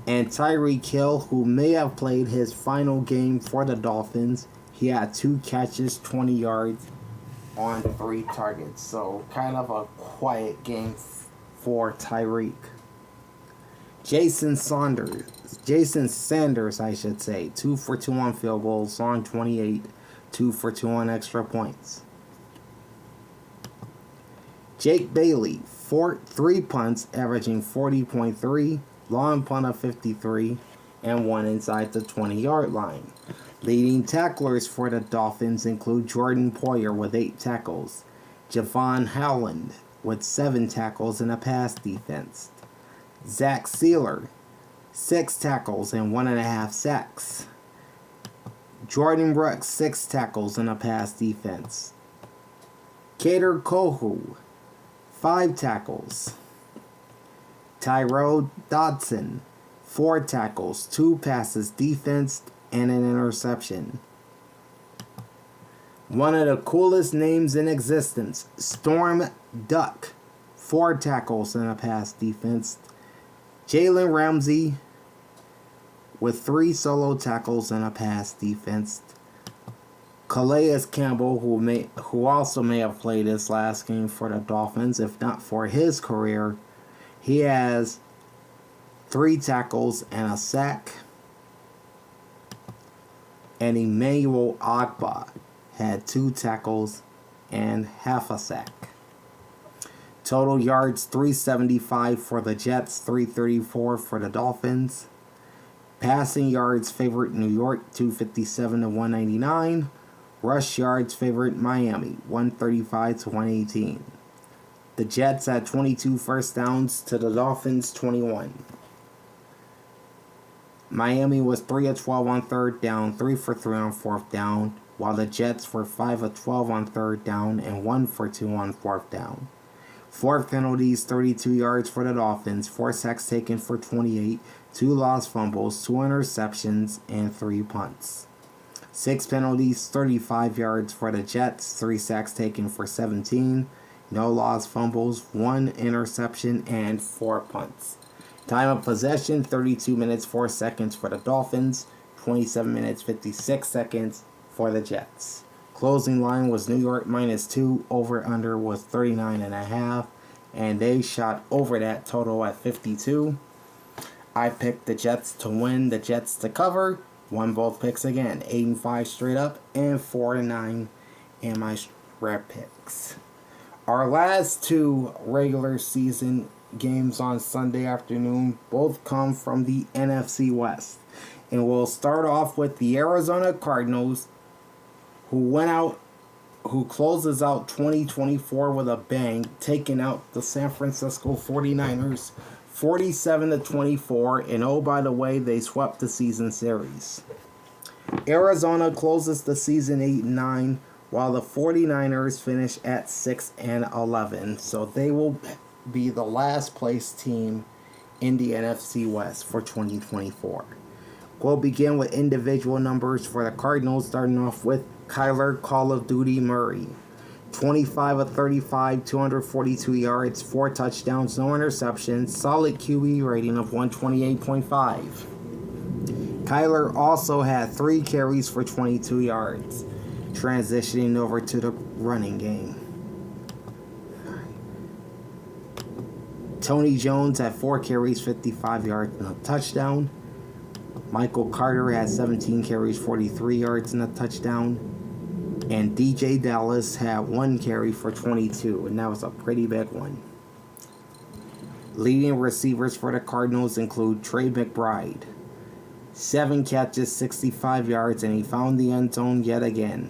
And Tyreek Hill, who may have played his final game for the Dolphins, he had 2 catches, 20 yards on 3 targets. So kind of a quiet game for Tyreek. Jason Sanders, I should say, 2 for 2 on field goals on 28, 2 for 2 on extra points. Jake Bailey, 3 punts, averaging 40.3, long punt of 53, and 1 inside the 20-yard line. Leading tacklers for the Dolphins include Jordan Poyer with 8 tackles, Javon Howland with 7 tackles and a pass defense, Zach Sealer, 6 tackles and 1.5 sacks, Jordan Brooks, 6 tackles and a pass defense, Kader Kohu, 5 tackles, Tyrod Dodson, 4 tackles, 2 passes defense, and an interception. One of the coolest names in existence, Storm Duck, 4 tackles and a pass defense. Jalen Ramsey with 3 solo tackles and a pass defense. Calais Campbell, who also may have played his last game for the Dolphins, if not for his career, he has 3 tackles and a sack. And Emmanuel Ogbah had 2 tackles and half a sack. Total yards 375 for the Jets, 334 for the Dolphins. Passing yards favorite New York, 257 to 199. Rush yards favorite Miami, 135 to 118. The Jets had 22 first downs to the Dolphins, 21. Miami was 3 of 12 on 3rd down, 3 for 3 on 4th down, while the Jets were 5 of 12 on 3rd down and 1 for 2 on 4th down. 4 penalties, 32 yards for the Dolphins, 4 sacks taken for 28, 2 lost fumbles, 2 interceptions, and 3 punts. 6 penalties, 35 yards for the Jets, 3 sacks taken for 17, no lost fumbles, 1 interception, and 4 punts. Time of possession, 32 minutes 4 seconds for the Dolphins, 27 minutes 56 seconds for the Jets. Closing line was New York -2, over-under was 39.5, and they shot over that total at 52. I picked the Jets to win, the Jets to cover, won both picks again, 8-5 straight up, and 4-9 in my spread picks. Our last 2 regular season games on Sunday afternoon both come from the NFC West. And we'll start off with the Arizona Cardinals, who closes out 2024 with a bang, taking out the San Francisco 49ers 47-24, and oh, by the way, they swept the season series. Arizona closes the season 8-9, while the 49ers finish at 6-11, so they will be the last place team in the NFC West for 2024. We'll begin with individual numbers for the Cardinals, starting off with Kyler Call of Duty Murray. 25 of 35, 242 yards, 4 touchdowns, no interceptions, solid QB rating of 128.5. Kyler also had 3 carries for 22 yards, transitioning over to the running game. Tony Jones had 4 carries, 55 yards, and a touchdown. Michael Carter had 17 carries, 43 yards, and a touchdown. And DJ Dallas had 1 carry for 22, and that was a pretty big one. Leading receivers for the Cardinals include Trey McBride. 7 catches, 65 yards, and he found the end zone yet again.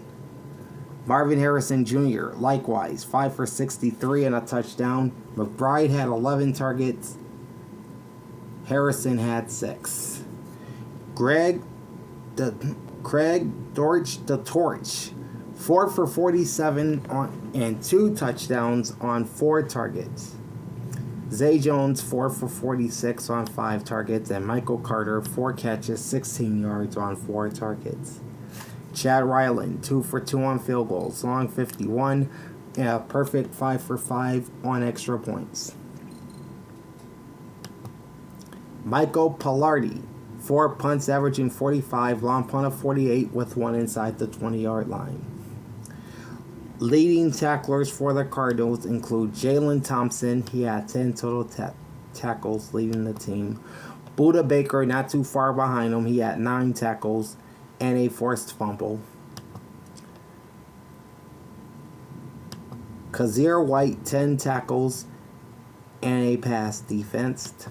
Marvin Harrison Jr., likewise, 5 for 63 and a touchdown. McBride had 11 targets. Harrison had 6. Craig Dortch the Torch, 4 for 47 and 2 touchdowns on 4 targets. Zay Jones, 4 for 46 on 5 targets, and Michael Carter, 4 catches, 16 yards on 4 targets. Chad Ryland, 2 for 2 on field goals, long 51. Yeah, perfect 5 for 5 on extra points. Michael Pilardi, 4 punts averaging 45, long punt of 48 with 1 inside the 20-yard line. Leading tacklers for the Cardinals include Jalen Thompson. He had 10 total tackles leading the team. Buda Baker not too far behind him. He had 9 tackles and a forced fumble. Kazir White, 10 tackles and a pass defensed.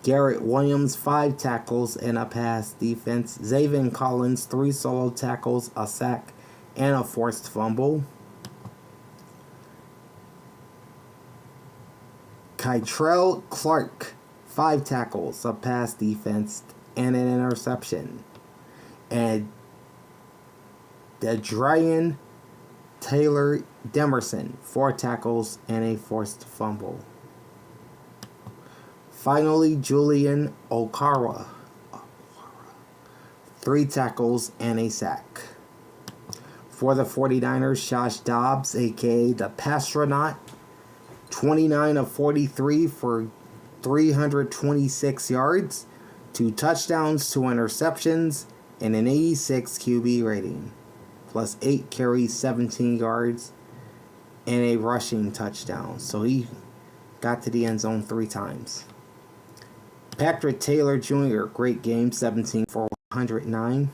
Garrett Williams, 5 tackles and a pass defense. Zaven Collins, 3 solo tackles, a sack, and a forced fumble. Kytrell Clark, 5 tackles, a pass defense, and an interception. And Adrian Taylor Demerson, 4 tackles and a forced fumble. Finally, Julian Okara, 3 tackles and a sack. For the 49ers, Josh Dobbs, a.k.a. the Pastronaut, 29 of 43 for 326 yards, 2 touchdowns, 2 interceptions, and an 86 QB rating, plus 8 carries, 17 yards, and a rushing touchdown. So he got to the end zone 3 times. Patrick Taylor Jr., great game, 17 for 109.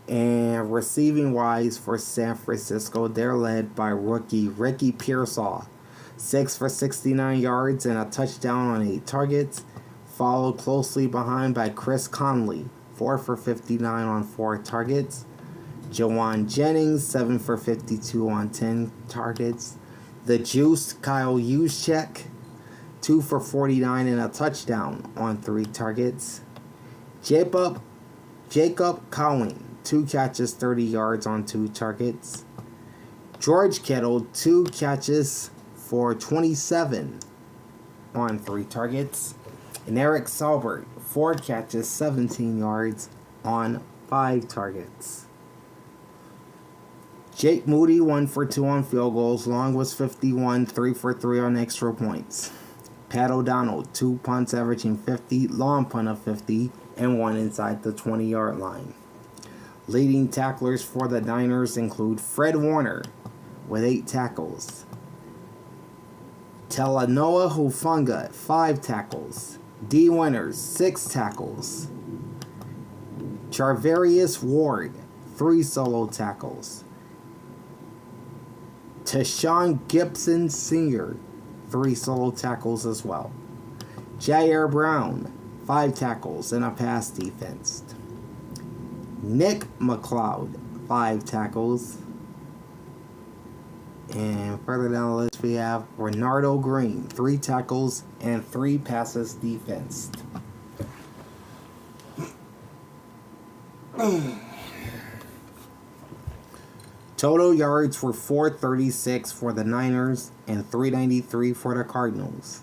And receiving wise for San Francisco, they're led by rookie Ricky Pearsall, 6 for 69 yards and a touchdown on 8 targets, followed closely behind by Chris Conley, 4 for 59 on 4 targets. Jawan Jennings, 7 for 52 on 10 targets. The Juice, Kyle Juszczyk, 2 for 49 and a touchdown on 3 targets. Jacob Cowan, 2 catches, 30 yards on 2 targets. George Kittle, 2 catches for 27 on 3 targets. And Eric Saubert, 4 catches, 17 yards on 5 targets. Jake Moody, 1 for 2 on field goals. Long was 51, 3 for 3 on extra points. Pat O'Donnell, 2 punts averaging 50, long punt of 50, and 1 inside the 20-yard line. Leading tacklers for the Niners include Fred Warner with 8 tackles. Talanoa Hufanga, 5 tackles. D. Winters, 6 tackles. Charvarius Ward, 3 solo tackles. Tashawn Gibson Sr., 3 solo tackles as well. Jair Brown, 5 tackles and a pass defense. Nick McLeod, 5 tackles. And further down the list we have Renardo Green, 3 tackles and 3 passes defensed. Total yards were 436 for the Niners and 393 for the Cardinals.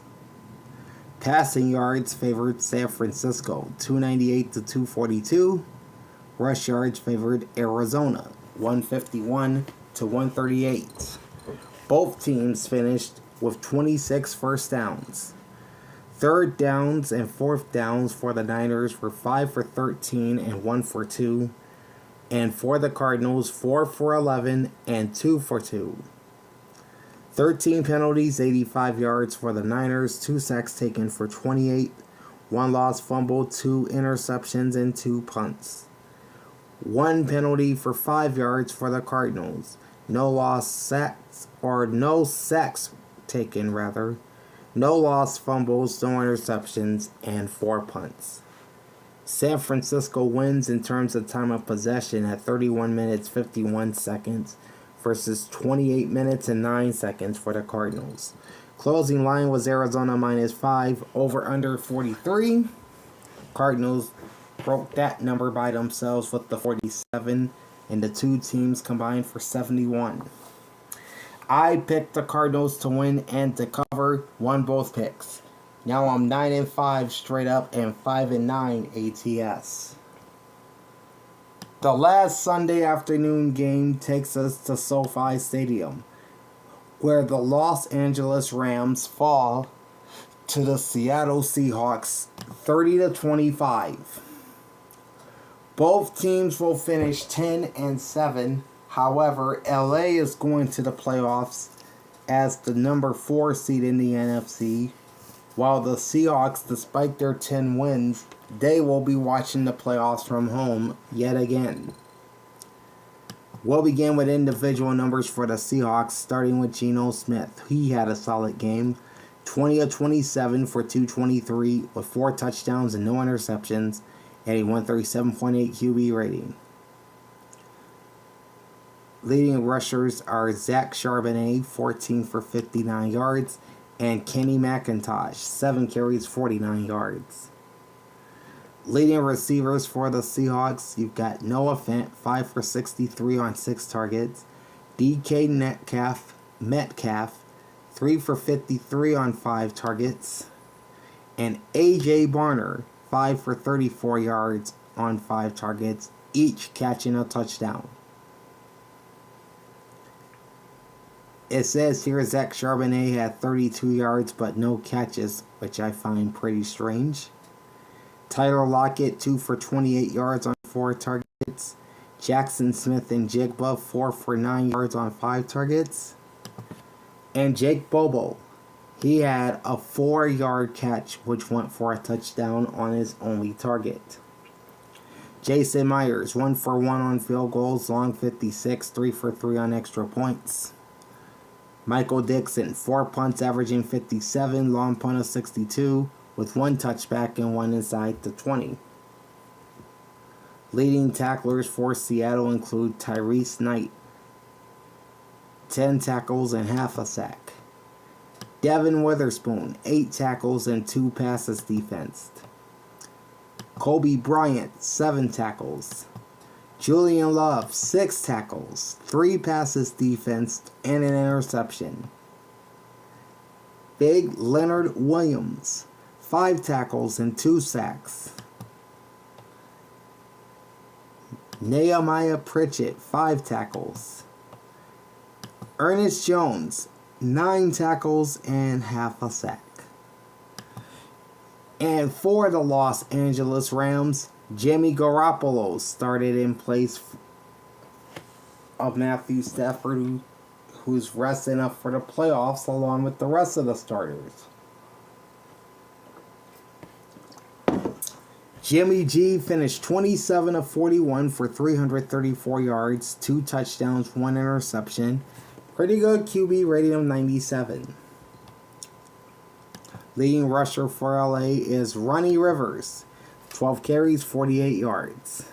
Passing yards favored San Francisco, 298 to 242. Rush yards favored Arizona, 151 to 138. Both teams finished with 26 first downs. Third downs and fourth downs for the Niners were 5 for 13 and 1 for 2. And for the Cardinals, 4 for 11 and 2 for 2. 13 penalties, 85 yards for the Niners, 2 sacks taken for 28, 1 lost fumble, 2 interceptions, and 2 punts. 1 penalty for 5 yards for the Cardinals. No lost sacks, or no sacks taken rather. No lost fumbles, no interceptions, and 4 punts. San Francisco wins in terms of time of possession at 31 minutes 51 seconds versus 28 minutes and 9 seconds for the Cardinals. Closing line was Arizona -5, over under 43. Cardinals broke that number by themselves with the 47, and the two teams combined for 71. I picked the Cardinals to win and to cover, won both picks. Now I'm 9-5 straight up and 5-9 ATS. The last Sunday afternoon game takes us to SoFi Stadium, where the Los Angeles Rams fall to the Seattle Seahawks 30-25. Both teams will finish 10-7. However, LA is going to the playoffs as the number 4 seed in the NFC, while the Seahawks, despite their 10 wins, they will be watching the playoffs from home yet again. We'll begin with individual numbers for the Seahawks, starting with Geno Smith. He had a solid game, 20-27 for 223 with 4 touchdowns and no interceptions, and a 137.8 QB rating. Leading rushers are Zach Charbonnet, 14 for 59 yards, and Kenny McIntosh, 7 carries, 49 yards. Leading receivers for the Seahawks, you've got Noah Fant, 5 for 63 on 6 targets. DK Metcalf, 3 for 53 on 5 targets. And AJ Barner, 5 for 34 yards on 5 targets, each catching a touchdown. It says here Zach Charbonnet had 32 yards but no catches, which I find pretty strange. Tyler Lockett, 2 for 28 yards on 4 targets. Jackson Smith and Jigba, 4 for 9 yards on 5 targets. And Jake Bobo, he had a 4-yard catch, which went for a touchdown on his only target. Jason Myers, 1 for 1 on field goals, long 56, 3 for 3 on extra points. Michael Dixon, 4 punts averaging 57, long punt of 62, with 1 touchback and 1 inside the 20. Leading tacklers for Seattle include Tyrese Knight, 10 tackles and half a sack. Devin Witherspoon, 8 tackles and 2 passes defensed. Kobe Bryant, 7 tackles. Julian Love, 6 tackles, 3 passes defensed, and an interception. Big Leonard Williams, 5 tackles and 2 sacks. Nehemiah Pritchett, 5 tackles. Ernest Jones, 9 tackles and half a sack. And for the Los Angeles Rams, Jimmy Garoppolo started in place of Matthew Stafford, who's resting up for the playoffs along with the rest of the starters. Jimmy G finished 27 of 41 for 334 yards, 2 touchdowns, 1 interception. Pretty good QB rating of 97. Leading rusher for LA is Ronnie Rivers, 12 carries, 48 yards.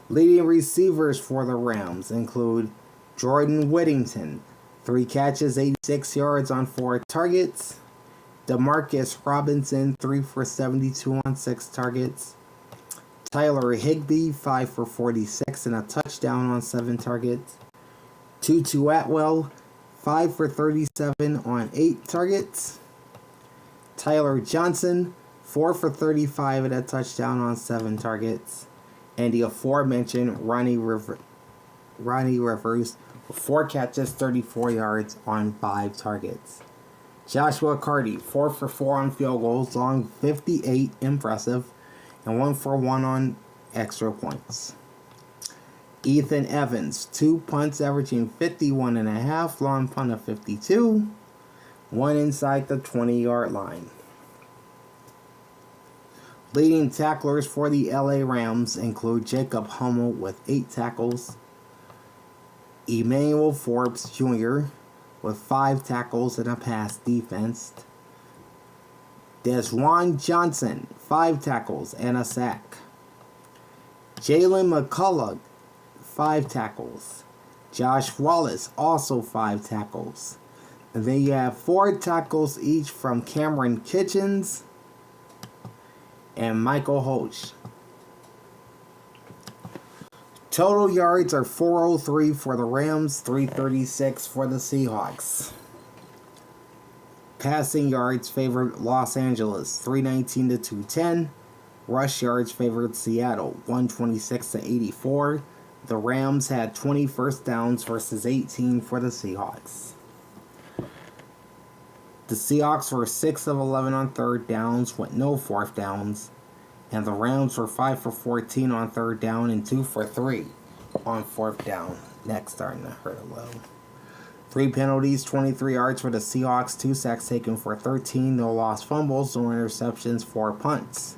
Leading receivers for the Rams include Jordan Whittington, 3 catches, 86 yards on 4 targets. Demarcus Robinson, 3 for 72 on 6 targets. Tyler Higbee, 5 for 46 and a touchdown on 7 targets. Tutu Atwell, 5 for 37 on 8 targets. Tyler Johnson, 4 for 35 and a touchdown on 7 targets. And the aforementioned Ronnie Rivers, with 4 catches, 34 yards on 5 targets. Joshua Carty, 4 for 4 on field goals, long 58, impressive, and 1 for 1 on extra points. Ethan Evans, 2 punts averaging 51.5, long punt of 52, 1 inside the 20-yard line. Leading tacklers for the LA Rams include Jacob Hummel with 8 tackles, Emmanuel Forbes Jr. with 5 tackles and a pass defense, Desjuan Johnson, 5 tackles and a sack, Jalen McCullough, 5 tackles, Josh Wallace, also 5 tackles. And then you have 4 tackles each from Cameron Kitchens and Michael Hoch. Total yards are 403 for the Rams, 336 for the Seahawks. Passing yards favored Los Angeles, 319 to 210. Rush yards favored Seattle, 126 to 84. the Rams had 20 first downs versus 18 for the Seahawks. The Seahawks were 6 of 11 on third downs with no fourth downs, and the Rams were 5 for 14 on third down and 2 for 3 on fourth down. Next, starting to hurt a little. 3 penalties, 23 yards for the Seahawks, 2 sacks taken for 13, no lost fumbles, no interceptions, 4 punts.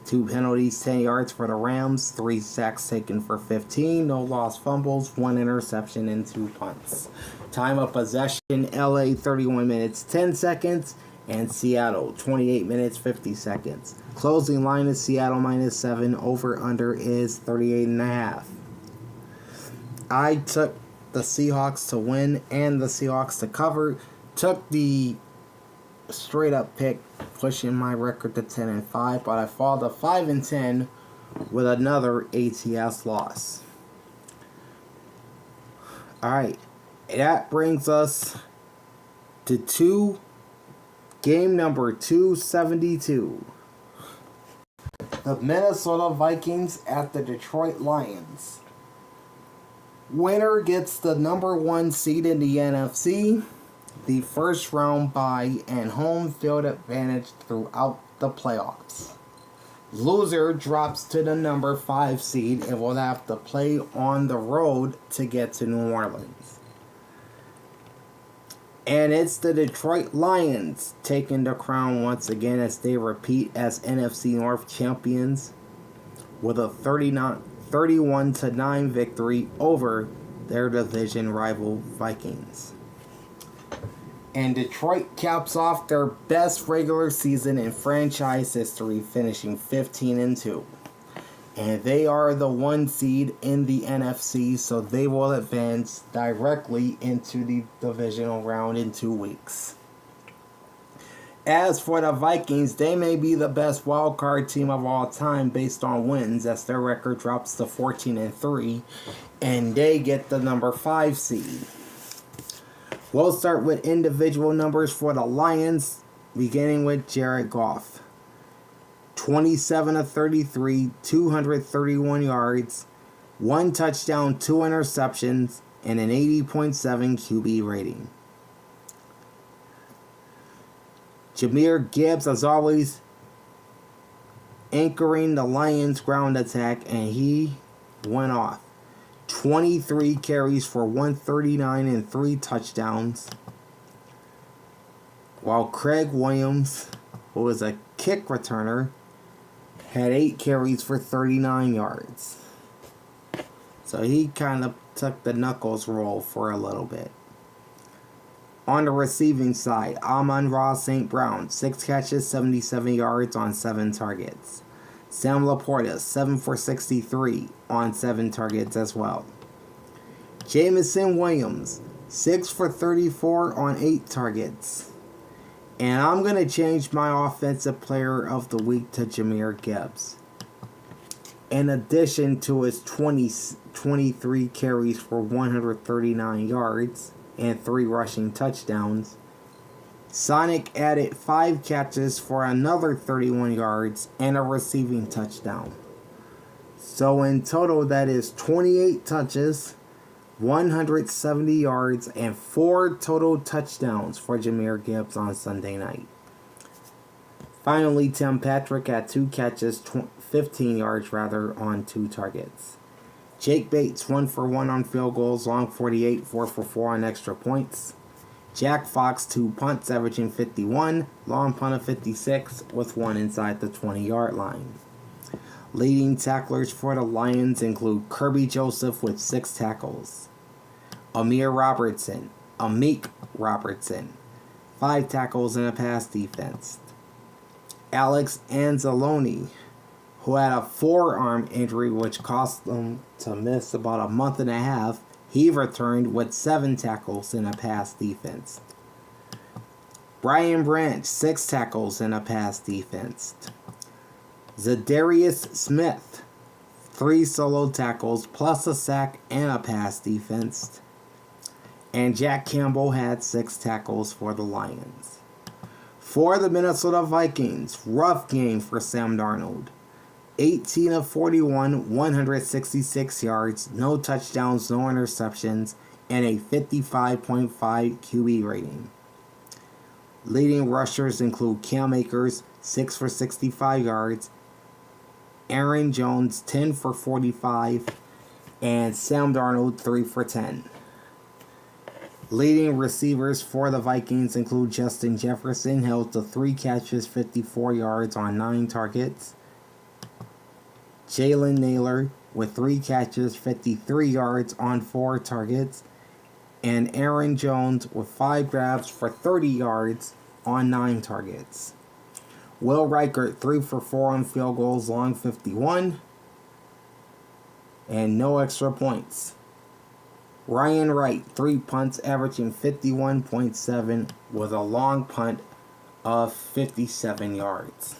2 penalties, 10 yards for the Rams, 3 sacks taken for 15, no lost fumbles, 1 interception, and 2 punts. Time of possession, LA 31 minutes 10 seconds, and Seattle 28 minutes 50 seconds. Closing line is Seattle -7, over under is 38.5. I took the Seahawks to win and the Seahawks to cover. Took the straight up pick, pushing my record to 10-5, but I fall to 5-10 with another ATS loss. Alright, that brings us to game number 272. The Minnesota Vikings at the Detroit Lions. Winner gets the number 1 seed in the NFC, the first round bye, and home field advantage throughout the playoffs. Loser drops to the number 5 seed and will have to play on the road to get to New Orleans. And it's the Detroit Lions taking the crown once again as they repeat as NFC North champions with a 31-9 victory over their division rival Vikings. And Detroit caps off their best regular season in franchise history, finishing 15-2. And they are the 1 seed in the NFC, so they will advance directly into the divisional round in 2 weeks. As for the Vikings, they may be the best wildcard team of all time based on wins, as their record drops to 14-3, and they get the number 5 seed. We'll start with individual numbers for the Lions, beginning with Jared Goff. 27 of 33, 231 yards, 1 touchdown, 2 interceptions, and an 80.7 QB rating. Jahmyr Gibbs, as always, anchoring the Lions' ground attack, and he went off. 23 carries for 139 and 3 touchdowns. While Craig Williams, who was a kick returner, had 8 carries for 39 yards. So he kind of took the knuckles roll for a little bit. On the receiving side, Amon-Ra St. Brown, 6 catches, 77 yards on 7 targets. Sam Laporta, 7 for 63 on 7 targets as well. Jameson Williams, 6 for 34 on 8 targets. And I'm going to change my offensive player of the week to Jahmyr Gibbs. In addition to his 23 carries for 139 yards and 3 rushing touchdowns, Sonic added 5 catches for another 31 yards and a receiving touchdown. So in total, that is 28 touches, 170 yards, and 4 total touchdowns for Jahmyr Gibbs on Sunday night. Finally, Tim Patrick had 2 catches, 15 yards on 2 targets. Jake Bates, 1 for 1 on field goals, long 48, 4 for 4 on extra points. Jack Fox, 2 punts, averaging 51, long punt of 56, with 1 inside the 20-yard line. Leading tacklers for the Lions include Kirby Joseph with 6 tackles. Amik Robertson, 5 tackles in a pass defense. Alex Anzalone, who had a forearm injury which cost him to miss about a month and a half, he returned with 7 tackles in a pass defense. Brian Branch, 6 tackles in a pass defense. Zadarius Smith, 3 solo tackles plus a sack and a pass defense. And Jack Campbell had 6 tackles for the Lions. For the Minnesota Vikings, rough game for Sam Darnold. 18 of 41, 166 yards, no touchdowns, no interceptions, and a 55.5 QB rating. Leading rushers include Cam Akers, 6 for 65 yards, Aaron Jones, 10 for 45, and Sam Darnold, 3 for 10. Leading receivers for the Vikings include Justin Jefferson, held to 3 catches, 54 yards on 9 targets. Jalen Naylor with 3 catches, 53 yards on 4 targets. And Aaron Jones with 5 grabs for 30 yards on 9 targets. Will Reichert, 3 for 4 on field goals, long 51. And no extra points. Ryan Wright, 3 punts, averaging 51.7 with a long punt of 57 yards.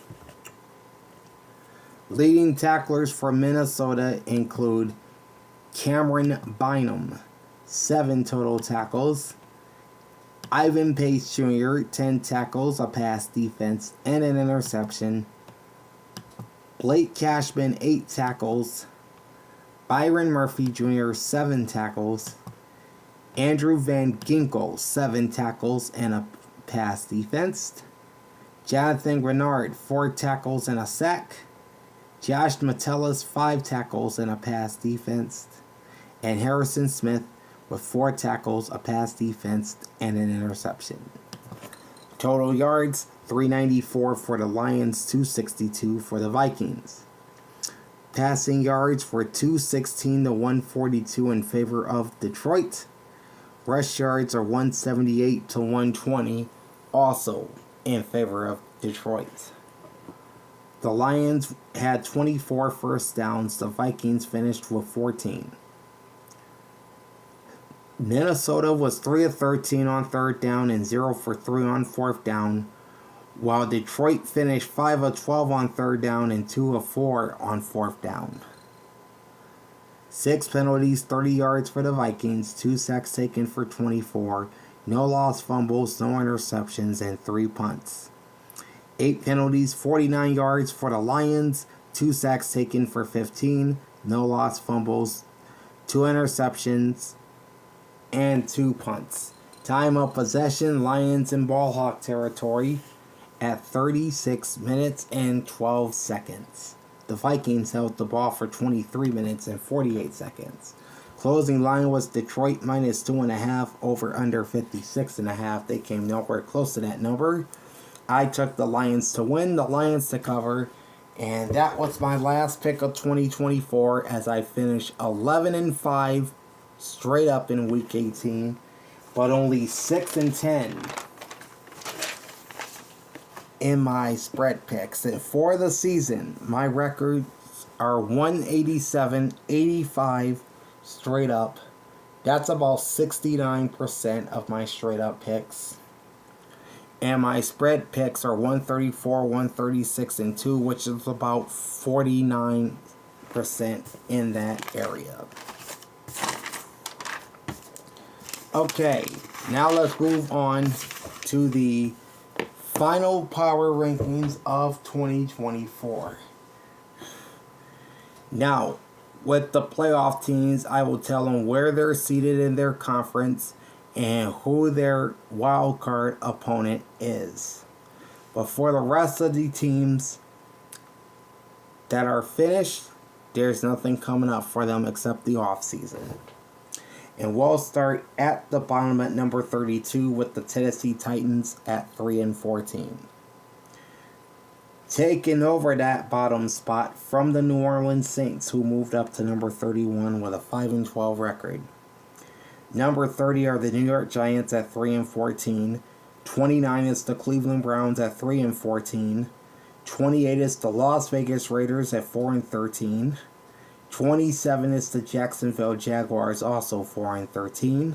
Leading tacklers for Minnesota include Cameron Bynum, 7 total tackles. Ivan Pace Jr., 10 tackles, a pass defense, and an interception. Blake Cashman, 8 tackles. Byron Murphy Jr., 7 tackles. Andrew Van Ginkel, 7 tackles and a pass defense. Jonathan Grenard, 4 tackles and a sack. Josh Metellus, 5 tackles and a pass defense. And Harrison Smith with 4 tackles, a pass defense, and an interception. Total yards, 394 for the Lions, 262 for the Vikings. Passing yards for 216 to 142 in favor of Detroit. Rush yards are 178 to 120, also in favor of Detroit. The Lions had 24 first downs. The Vikings finished with 14. Minnesota was 3 of 13 on 3rd down and 0 for 3 on 4th down, while Detroit finished 5 of 12 on 3rd down and 2 of 4 on 4th down. 6 penalties, 30 yards for the Vikings, 2 sacks taken for 24, no lost fumbles, no interceptions, and 3 punts. 8 penalties, 49 yards for the Lions, 2 sacks taken for 15, no lost fumbles, 2 interceptions, and 2 punts. Time of possession, Lions in ball hawk territory at 36 minutes and 12 seconds. The Vikings held the ball for 23 minutes and 48 seconds. Closing line was Detroit minus 2.5, over under 56.5. They came nowhere close to that number. I took the Lions to win, the Lions to cover, and that was my last pick of 2024 as I finished 11-5 straight up in week 18, but only 6-10 in my spread picks. And for the season, my records are 187, 85 straight up. That's about 69% of my straight up picks. And my spread picks are 134, 136, and 2, which is about 49% in that area. Okay, now let's move on to the final power rankings of 2024. Now, with the playoff teams, I will tell them where they're seated in their conference and who their wild card opponent is. But for the rest of the teams that are finished, there's nothing coming up for them except the offseason. And we'll start at the bottom at number 32 with the Tennessee Titans at 3-14. Taking over that bottom spot from the New Orleans Saints, who moved up to number 31 with a 5-12 record. Number 30 are the New York Giants at 3-14. 29 is the Cleveland Browns at 3-14. 28 is the Las Vegas Raiders at 4-13. 27 is the Jacksonville Jaguars, also 4-13.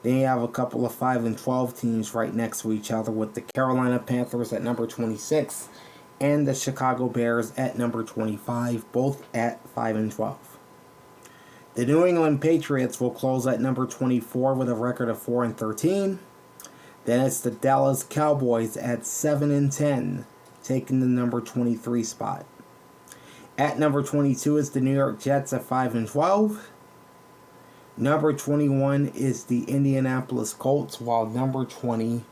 Then you have a couple of 5-12 teams right next to each other with the Carolina Panthers at number 26 and the Chicago Bears at number 25, both at 5-12. The New England Patriots will close at number 24 with a record of 4-13. Then it's the Dallas Cowboys at 7-10, taking the number 23 spot. At number 22 is the New York Jets at 5-12. Number 21 is the Indianapolis Colts, while number 20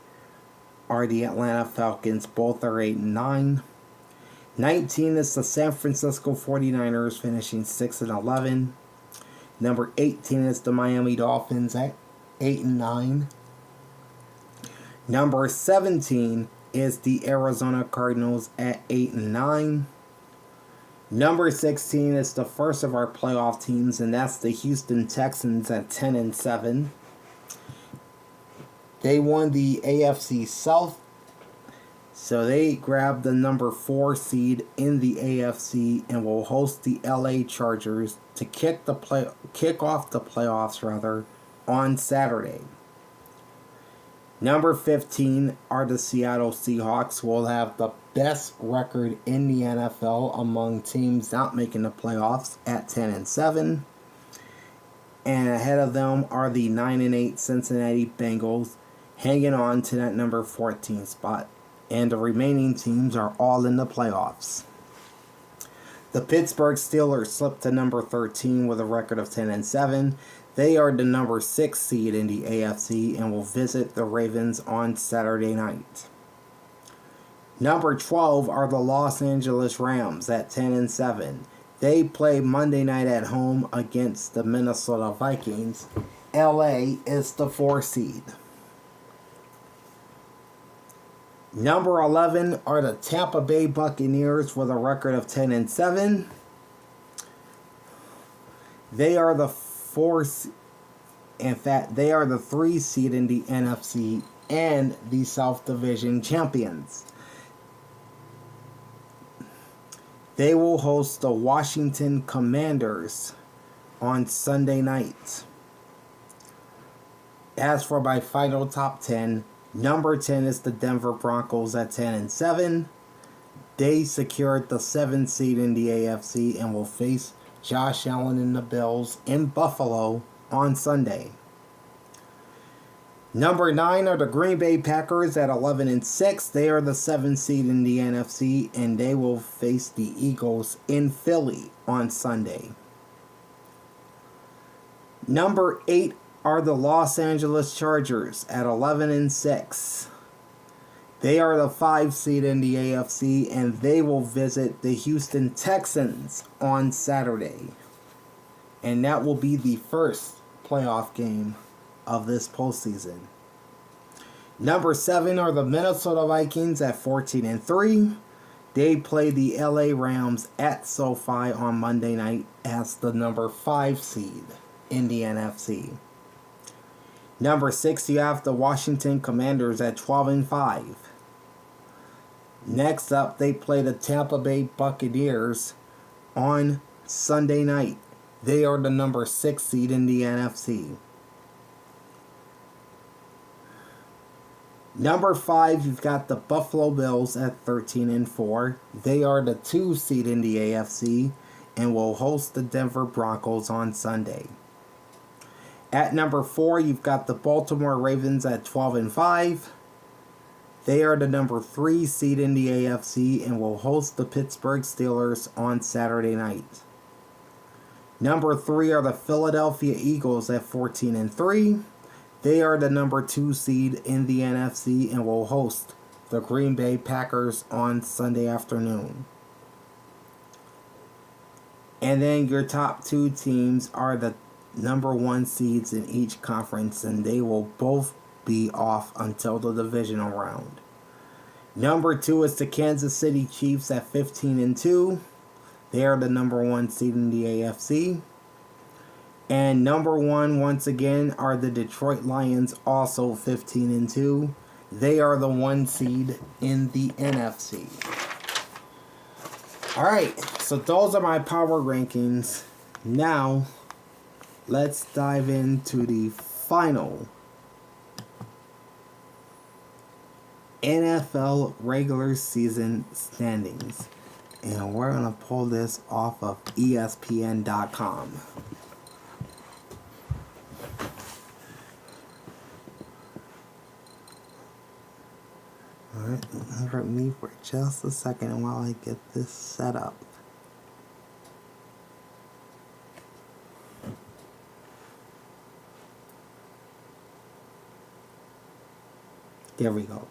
are the Atlanta Falcons. Both are 8-9. 19 is the San Francisco 49ers, finishing 6-11. Number 18 is the Miami Dolphins at 8-9. Number 17 is the Arizona Cardinals at 8-9. Number 16 is the first of our playoff teams, and that's the Houston Texans at 10-7. They won the AFC South, so they grabbed the number 4 seed in the AFC and will host the LA Chargers to kick off the playoffs on Saturday. Number 15 are the Seattle Seahawks, who will have the best record in the NFL among teams not making the playoffs at 10-7. And ahead of them are the 9-8 Cincinnati Bengals, hanging on to that number 14 spot. And the remaining teams are all in the playoffs. The Pittsburgh Steelers slipped to number 13 with a record of 10-7. They are the number 6 seed in the AFC and will visit the Ravens on Saturday night. Number 12 are the Los Angeles Rams at 10-7. They play Monday night at home against the Minnesota Vikings. LA is the 4 seed. Number 11 are the Tampa Bay Buccaneers with a record of 10-7. They are the 4th. In fact, they are the 3 seed in the NFC and the South Division champions. They will host the Washington Commanders on Sunday night. As for my final top 10, number 10 is the Denver Broncos at 10-7. They secured the 7th seed in the AFC and will face Josh Allen and the Bills in Buffalo on Sunday. Number 9 are the Green Bay Packers at 11-6. They are the 7th seed in the NFC and they will face the Eagles in Philly on Sunday. Number 8 are the Los Angeles Chargers at 11-6. They are the 5th seed in the AFC and they will visit the Houston Texans on Saturday. And that will be the first playoff game of this postseason. Number 7 are the Minnesota Vikings at 14-3. They play the LA Rams at SoFi on Monday night as the number 5 seed in the NFC. Number 6, you have the Washington Commanders at 12-5. Next up, they play the Tampa Bay Buccaneers on Sunday night. They are the number 6 seed in the NFC. Number 5, you've got the Buffalo Bills at 13-4. They are the 2 seed in the AFC and will host the Denver Broncos on Sunday. At number 4, you've got the Baltimore Ravens at 12-5. They are the number 3 seed in the AFC and will host the Pittsburgh Steelers on Saturday night. Number 3 are the Philadelphia Eagles at 14-3. They are the number 2 seed in the NFC and will host the Green Bay Packers on Sunday afternoon. And then your top 2 teams are the number 1 seeds in each conference, and they will both be off until the divisional round. Number 2 is the Kansas City Chiefs at 15-2. They are the number 1 seed in the AFC. And number 1, once again, are the Detroit Lions, also 15-2. They are the 1 seed in the NFC. Alright, so those are my power rankings. Now, let's dive into the final NFL regular season standings. And we're going to pull this off of ESPN.com. Alright, let me for just a second while I get this set up. There we go.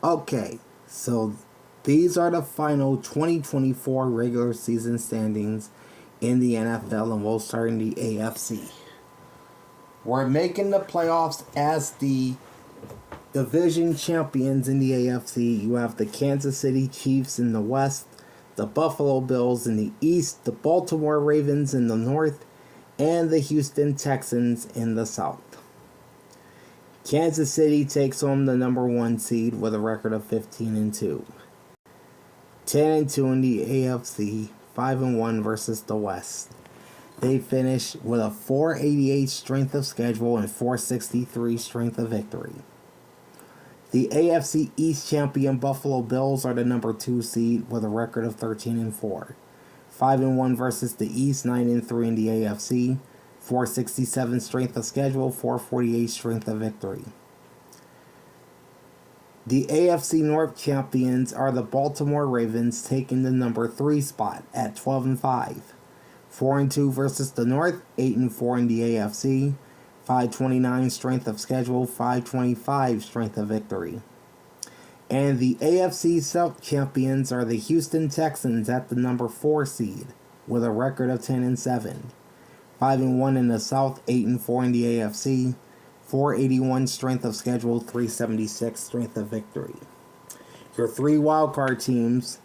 Okay, so these are the final 2024 regular season standings in the NFL, and we'll start in the AFC. We're making the playoffs as the division champions in the AFC. You have the Kansas City Chiefs in the West, the Buffalo Bills in the East, the Baltimore Ravens in the North, and the Houston Texans in the South. Kansas City takes home the number 1 seed with a record of 15-2. 10-2 in the AFC, 5-1 versus the West. They finish with a 488 strength of schedule and 463 strength of victory. The AFC East champion Buffalo Bills are the number 2 seed with a record of 13-4. 5-1 versus the East, 9-3 in the AFC, 467 strength of schedule, 448 strength of victory. The AFC North champions are the Baltimore Ravens, taking the number 3 spot at 12-5. 4-2 versus the North, 8-4 in the AFC, 529 strength of schedule, 525 strength of victory. And the AFC South champions are the Houston Texans at the number 4 seed with a record of 10-7. 5-1 in the South, 8-4 in the AFC, 481 strength of schedule, 376 strength of victory. Your 3 wildcard teams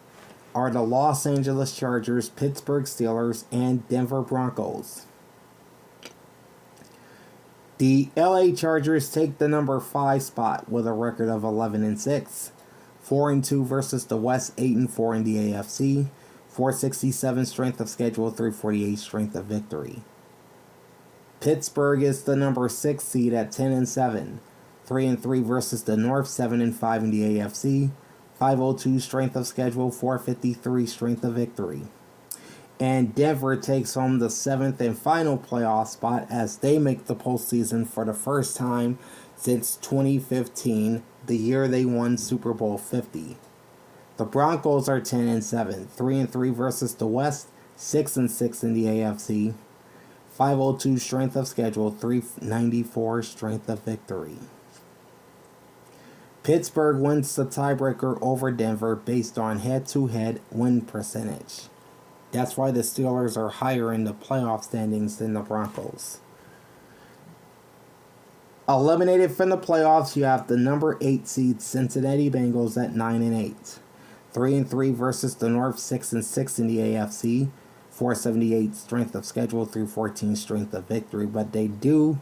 are the Los Angeles Chargers, Pittsburgh Steelers, and Denver Broncos. The LA Chargers take the number 5 spot with a record of 11-6. 4-2 versus the West, 8-4 in the AFC, 467 strength of schedule, 348 strength of victory. Pittsburgh is the number 6 seed at 10-7. 3-3 versus the North, 7-5 in the AFC, 502 strength of schedule, 453 strength of victory. And Denver takes home the 7th and final playoff spot as they make the postseason for the first time since 2015, the year they won Super Bowl 50. The Broncos are 10-7, 3-3 versus the West, 6-6 in the AFC, 502 strength of schedule, 394 strength of victory. Pittsburgh wins the tiebreaker over Denver based on head-to-head win percentage. That's why the Steelers are higher in the playoff standings than the Broncos. Eliminated from the playoffs, you have the number 8 seed Cincinnati Bengals at 9-8. 3-3 versus the North, 6-6 in the AFC, 478 strength of schedule, 314 strength of victory. But they do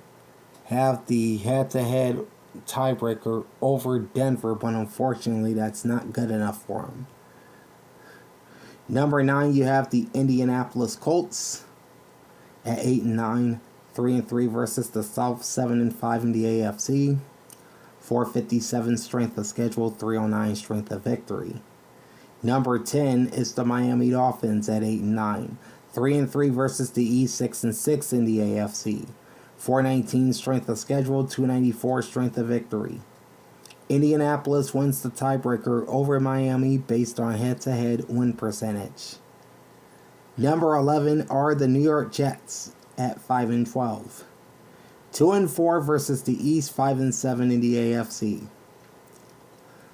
have the head-to-head tiebreaker over Denver, but unfortunately that's not good enough for them. Number 9, you have the Indianapolis Colts at 8-9, 3-3 versus the South, 7-5 in the AFC, 457 strength of schedule, 309 strength of victory. Number 10 is the Miami Dolphins at 8-9, 3-3 versus the East, 6-6 in the AFC, 419 strength of schedule, 294 strength of victory. Indianapolis wins the tiebreaker over Miami based on head-to-head win percentage. Number 11 are the New York Jets at 5-12. 2-4 versus the East, 5-7 in the AFC.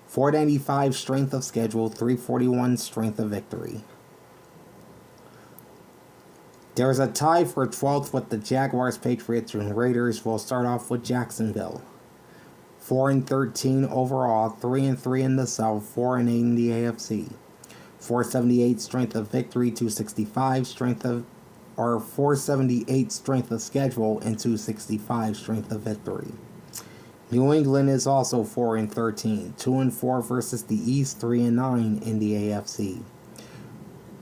495 strength of schedule, 341 strength of victory. There's a tie for 12th with the Jaguars, Patriots, and Raiders. We'll start off with Jacksonville. 4-13 overall, 3-3 in the South, 4-8 in the AFC. 478 strength of victory, 265 478 strength of schedule, and 265 strength of victory. New England is also 4-13, 2-4 versus the East, 3-9 in the AFC.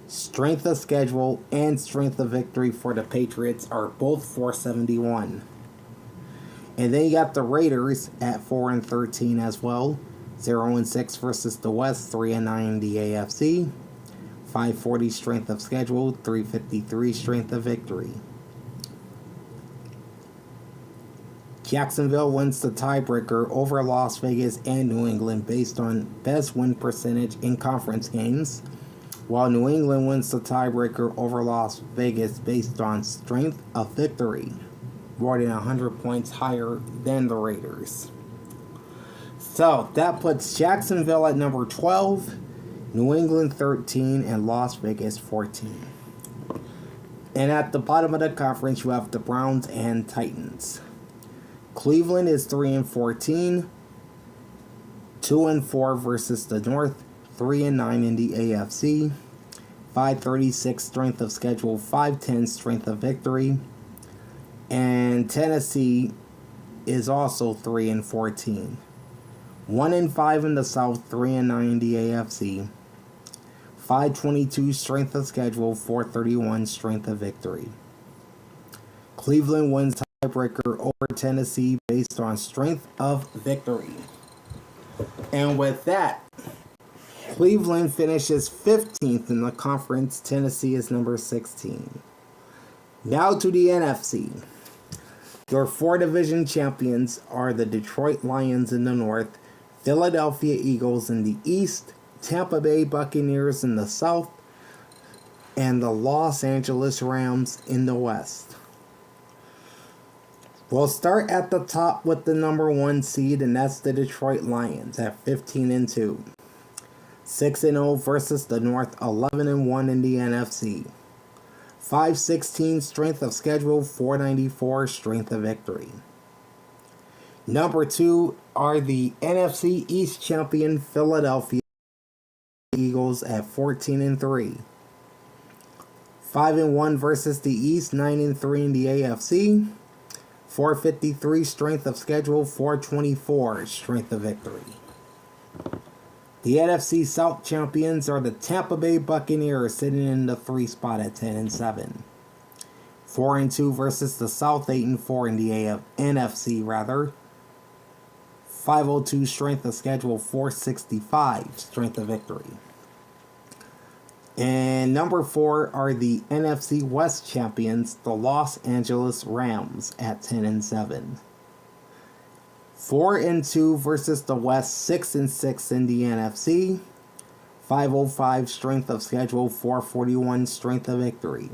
Strength of schedule and strength of victory for the Patriots are both 471. And then you got the Raiders at 4-13 as well. 0-6 versus the West, 3-9 in the AFC. 540 strength of schedule, 353 strength of victory. Jacksonville wins the tiebreaker over Las Vegas and New England based on best win percentage in conference games, while New England wins the tiebreaker over Las Vegas based on strength of victory, more than 100 points higher than the Raiders. So that puts Jacksonville at number 12, New England 13, and Las Vegas 14. And at the bottom of the conference, you have the Browns and Titans. Cleveland is 3-14, 2-4 versus the North, 3-9 in the AFC, 536 strength of schedule, 510 strength of victory. And Tennessee is also 3-14. 1-5 in the South, 3-9 in the AFC. 522 strength of schedule, 431 strength of victory. Cleveland wins tiebreaker over Tennessee based on strength of victory. And with that, Cleveland finishes 15th in the conference. Tennessee is number 16. Now to the NFC. Your 4 division champions are the Detroit Lions in the North, Philadelphia Eagles in the East, Tampa Bay Buccaneers in the South, and the Los Angeles Rams in the West. We'll start at the top with the number 1 seed, and that's the Detroit Lions at 15-2. 6-0 versus the North, 11-1 in the NFC. 516 strength of schedule, 494 strength of victory. Number 2 are the NFC East champion Philadelphia Eagles at 14-3. 5-1 versus the East, 9-3 in the AFC. 453 strength of schedule, 424 strength of victory. The NFC South champions are the Tampa Bay Buccaneers, sitting in the 3 spot at 10-7. 4-2 versus the South, 8-4 in the NFC rather. 502 strength of schedule, 465 strength of victory. And number 4 are the NFC West champions, the Los Angeles Rams at 10-7. 4-2 versus the West, 6-6 in the NFC. 505 strength of schedule, 441 strength of victory.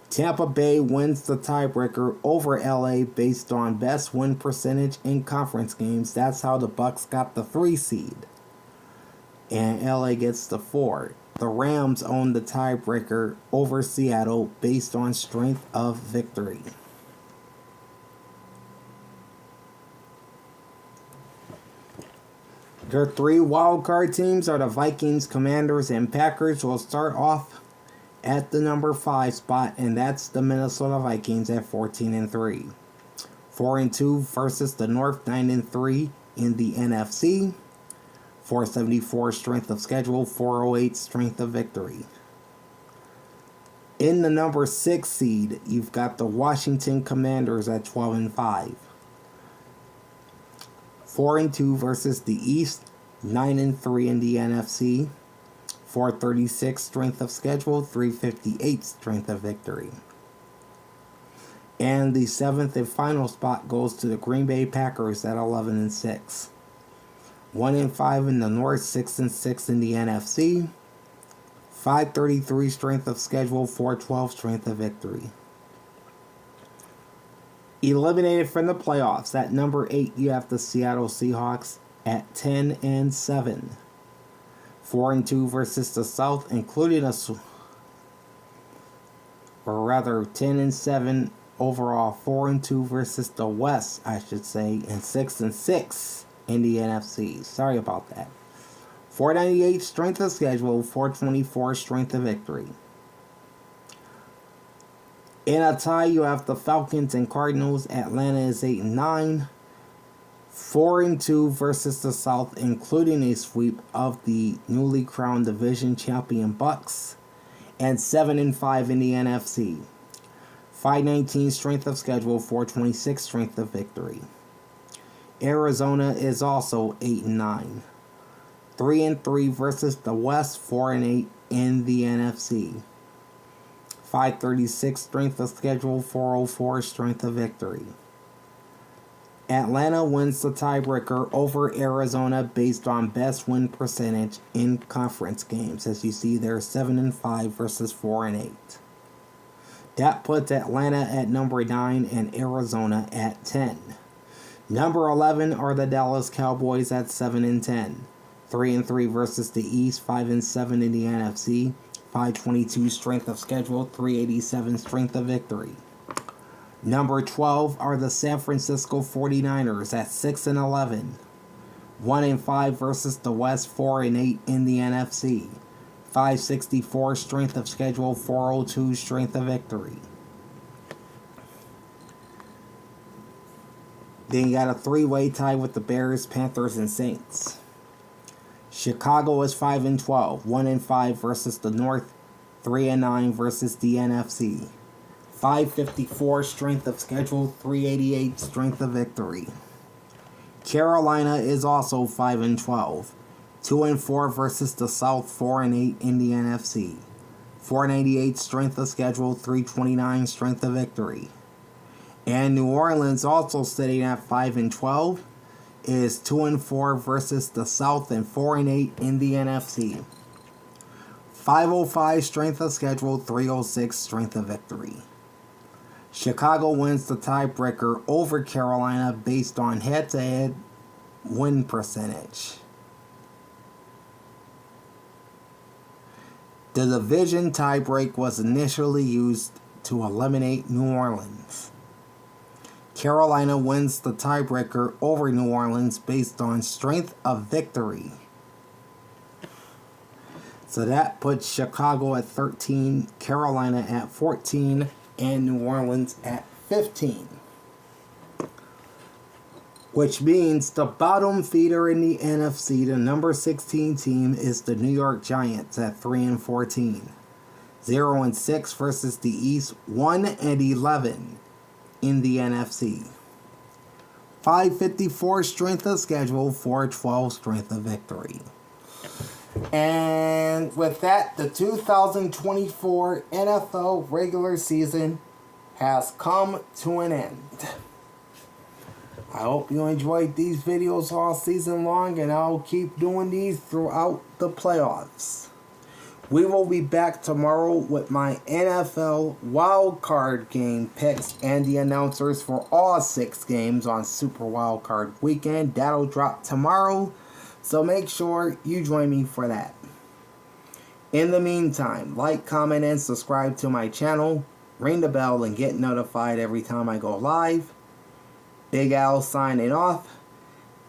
Tampa Bay wins the tiebreaker over LA based on best win percentage in conference games. That's how the Bucs got the 3 seed. And LA gets the 4. The Rams own the tiebreaker over Seattle based on strength of victory. Their 3 wildcard teams are the Vikings, Commanders, and Packers. We'll start off at the number 5 spot, and that's the Minnesota Vikings at 14-3. 4-2 versus the North, 9-3 in the NFC. 474 strength of schedule, 408 strength of victory. In the number 6 seed, you've got the Washington Commanders at 12-5. 4-2 versus the East, 9-3 in the NFC. 436 strength of schedule, 358 strength of victory. And the 7th and final spot goes to the Green Bay Packers at 11-6. 1-5 in the North, 6-6 in the NFC. 533 strength of schedule, 412 strength of victory. Eliminated from the playoffs, at number 8 you have the Seattle Seahawks at 10-7. 4-2 versus the South, including or rather 10-7 overall. 4-2 versus the West, I should say, and 6-6 in the NFC. Sorry about that. 498 strength of schedule, 424 strength of victory. In a tie, you have the Falcons and Cardinals. Atlanta is 8-9. 4-2 versus the South, including a sweep of the newly crowned division champion Bucks. And 7-5 in the NFC. 519 strength of schedule, 426 strength of victory. Arizona is also 8-9. 3-3 versus the West, 4-8 in the NFC. 536 strength of schedule, 404 strength of victory. Atlanta wins the tiebreaker over Arizona based on best win percentage in conference games. As you see, they're 7-5 versus 4-8. That puts Atlanta at number 9 and Arizona at 10. Number 11 are the Dallas Cowboys at 7-10. 3-3 versus the East, 5-7 in the NFC, 522 strength of schedule, 387 strength of victory. Number 12 are the San Francisco 49ers at 6-11. 1-5 versus the West, 4-8 in the NFC, 564 strength of schedule, 402 strength of victory. Then you got a three-way tie with the Bears, Panthers, and Saints. Chicago is 5-12, 1-5 versus the North, 3-9 versus the NFC. 554 strength of schedule, 388 strength of victory. Carolina is also 5-12, 2-4 versus the South, 4-8 in the NFC. 498 strength of schedule, 329 strength of victory. And New Orleans, also sitting at 5-12, is 2-4 versus the South and 4-8 in the NFC. 505 strength of schedule, 306 strength of victory. Chicago wins the tiebreaker over Carolina based on head-to-head win percentage. The division tiebreak was initially used to eliminate New Orleans. Carolina wins the tiebreaker over New Orleans based on strength of victory. So that puts Chicago at 13, Carolina at 14, and New Orleans at 15. Which means the bottom feeder in the NFC, the number 16 team, is the New York Giants at 3-14. 0-6 versus the East, 1-11 in the NFC. 554 strength of schedule, 412 strength of victory. And with that, the 2024 NFL regular season has come to an end. I hope you enjoyed these videos all season long, and I'll keep doing these throughout the playoffs. We will be back tomorrow with my NFL wildcard game picks and the announcers for all 6 games on Super Wildcard Weekend. That'll drop tomorrow, so make sure you join me for that. In the meantime, like, comment, and subscribe to my channel. Ring the bell and get notified every time I go live. Big Al signing off.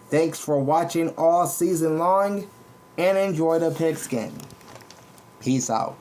Thanks for watching all season long, and enjoy the pigskin. Peace out.